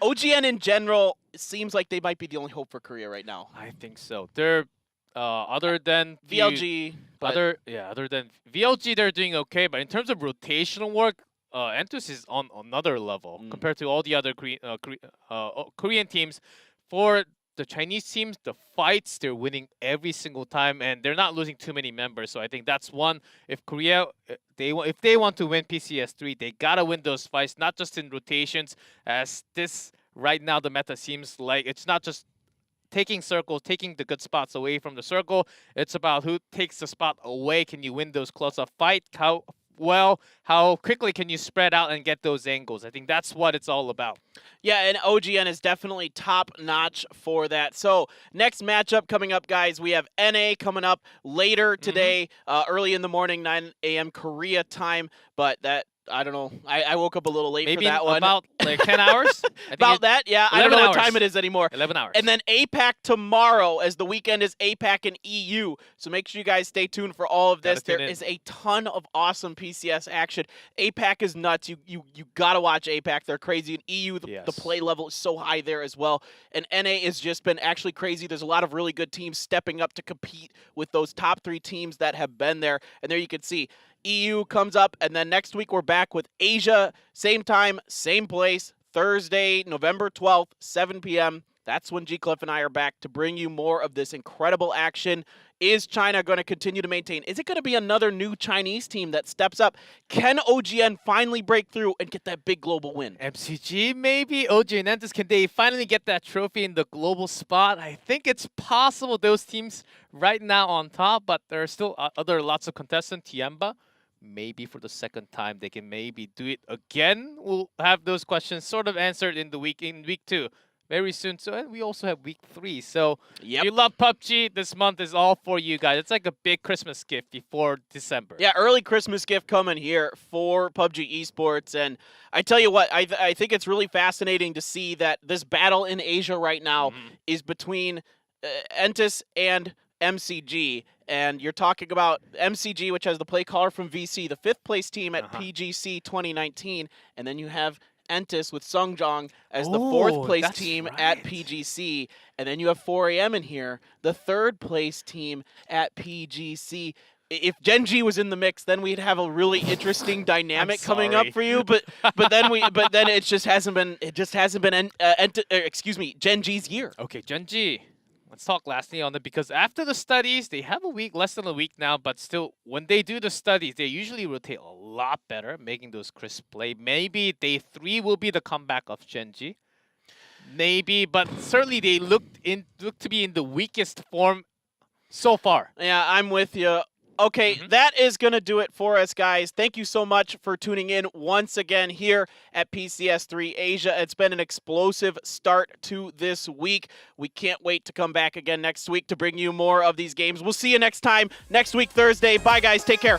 OGN in general seems like they might be the only hope for Korea right now. I think so. They're other than VLG. Other than VLG, they're doing okay. But in terms of rotational work, Entus is on another level compared to all the other Korean teams. For the Chinese teams, the fights they're winning every single time, and they're not losing too many members. So I think that's one. If Korea, if they want to win PCS3, they gotta win those fights, not just in rotations. As this right now, the meta seems like it's not just taking circles, taking the good spots away from the circle. It's about who takes the spot away. Can you win those close-up fights? How quickly can you spread out and get those angles? I think that's what it's all about. Yeah, and OGN is definitely top-notch for that. So next matchup coming up, guys, we have NA coming up later today, early in the morning, 9 a.m. Korea time. But that, I don't know. I woke up a little late Maybe for that one. about like 10 hours? About that, yeah. I don't know what hours. time it is anymore. 11 hours. And then APAC tomorrow, as the weekend is APAC and EU. So make sure you guys stay tuned for all of this. There is a ton of awesome PCS action. APAC is nuts. You gotta watch APAC. They're crazy. And EU, the play level is so high there as well. And NA has just been actually crazy. There's a lot of really good teams stepping up to compete with those top 3 teams that have been there. And there you can see EU comes up, and then next week we're back with Asia. Same time, same place, Thursday, November 12th, 7 p.m. That's when G-Clef and I are back to bring you more of this incredible action. Is China going to continue to maintain? Is it going to be another new Chinese team that steps up? Can OGN finally break through and get that big global win? MCG maybe? OGNentus, can they finally get that trophy in the global spot? I think it's possible. Those teams right now on top, but there are still lots of contestants. Tiamba, maybe for the second time they can maybe do it again. We'll have those questions sort of answered in week 2 very soon. So and we also have week 3. So if you love PUBG, this month is all for you guys. It's like a big Christmas gift before December. Yeah, early Christmas gift coming here for PUBG Esports. And I tell you what, I think it's really fascinating to see that this battle in Asia right now is between Entus and MCG. And you're talking about MCG, which has the play caller from VC, the 5th place team at PGC 2019. And then you have Entus with Sungjong as the 4th place team at PGC. And then you have 4 a.m. in here, the 3rd place team at PGC. If Genji was in the mix, then we'd have a really interesting dynamic coming up for you. But then it just hasn't been Genji's year. Okay, Genji. Let's talk lastly on it, because after the studies, they have less than a week now, but still, when they do the studies, they usually rotate a lot better, making those crisp play. Maybe day 3 will be the comeback of Genji. Maybe, but certainly they look to be in the weakest form so far. Yeah, I'm with you. Okay, that is going to do it for us, guys. Thank you so much for tuning in once again here at PCS3 Asia. It's been an explosive start to this week. We can't wait to come back again next week to bring you more of these games. We'll see you next time, next week, Thursday. Bye, guys. Take care.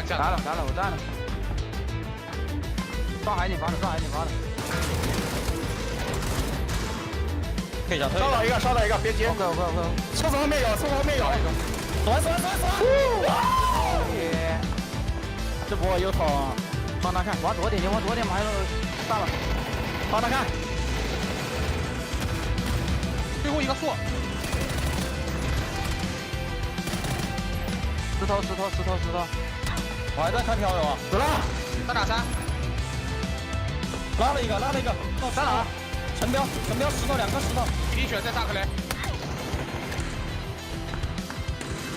来了，我站了。抓海警房的，可以上。烧到一个，别急。OK。厕所后面有。这波有头，帮他看，往左点，马上炸了，帮他看。最后一个树。石头。我还在看条友啊，死了，在哪山？拉了一个，在哪？城标石头，2个石头，一滴血在大克雷。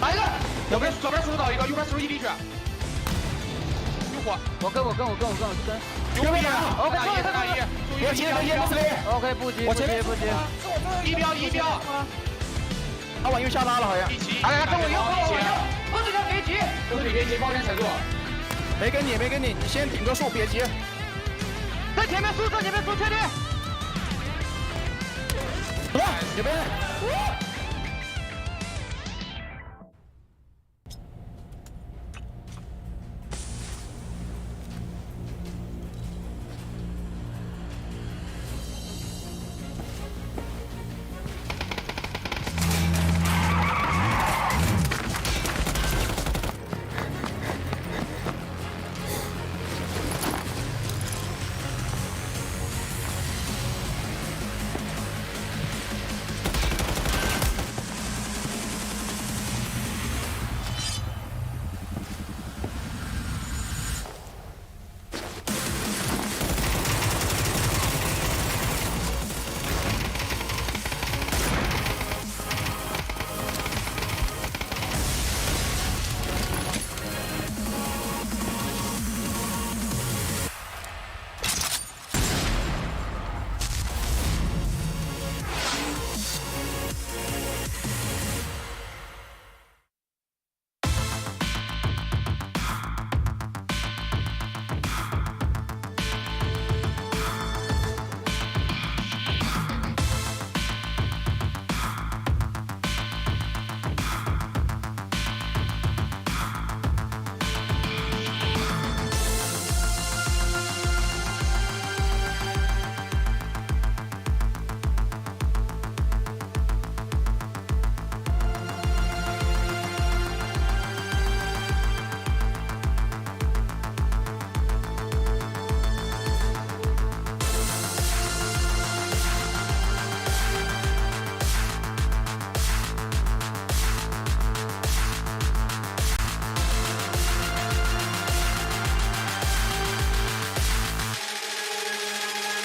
来一个，左边石头倒一个，右边石头一滴血。有火，我跟。右边，OK， 别急，OK， 不急。一标，他往右下拉了好像。来，跟我右。我这个别急，别急，保险踩住。没跟你，你先顶个树，别急。在前面树，确定。走，这边。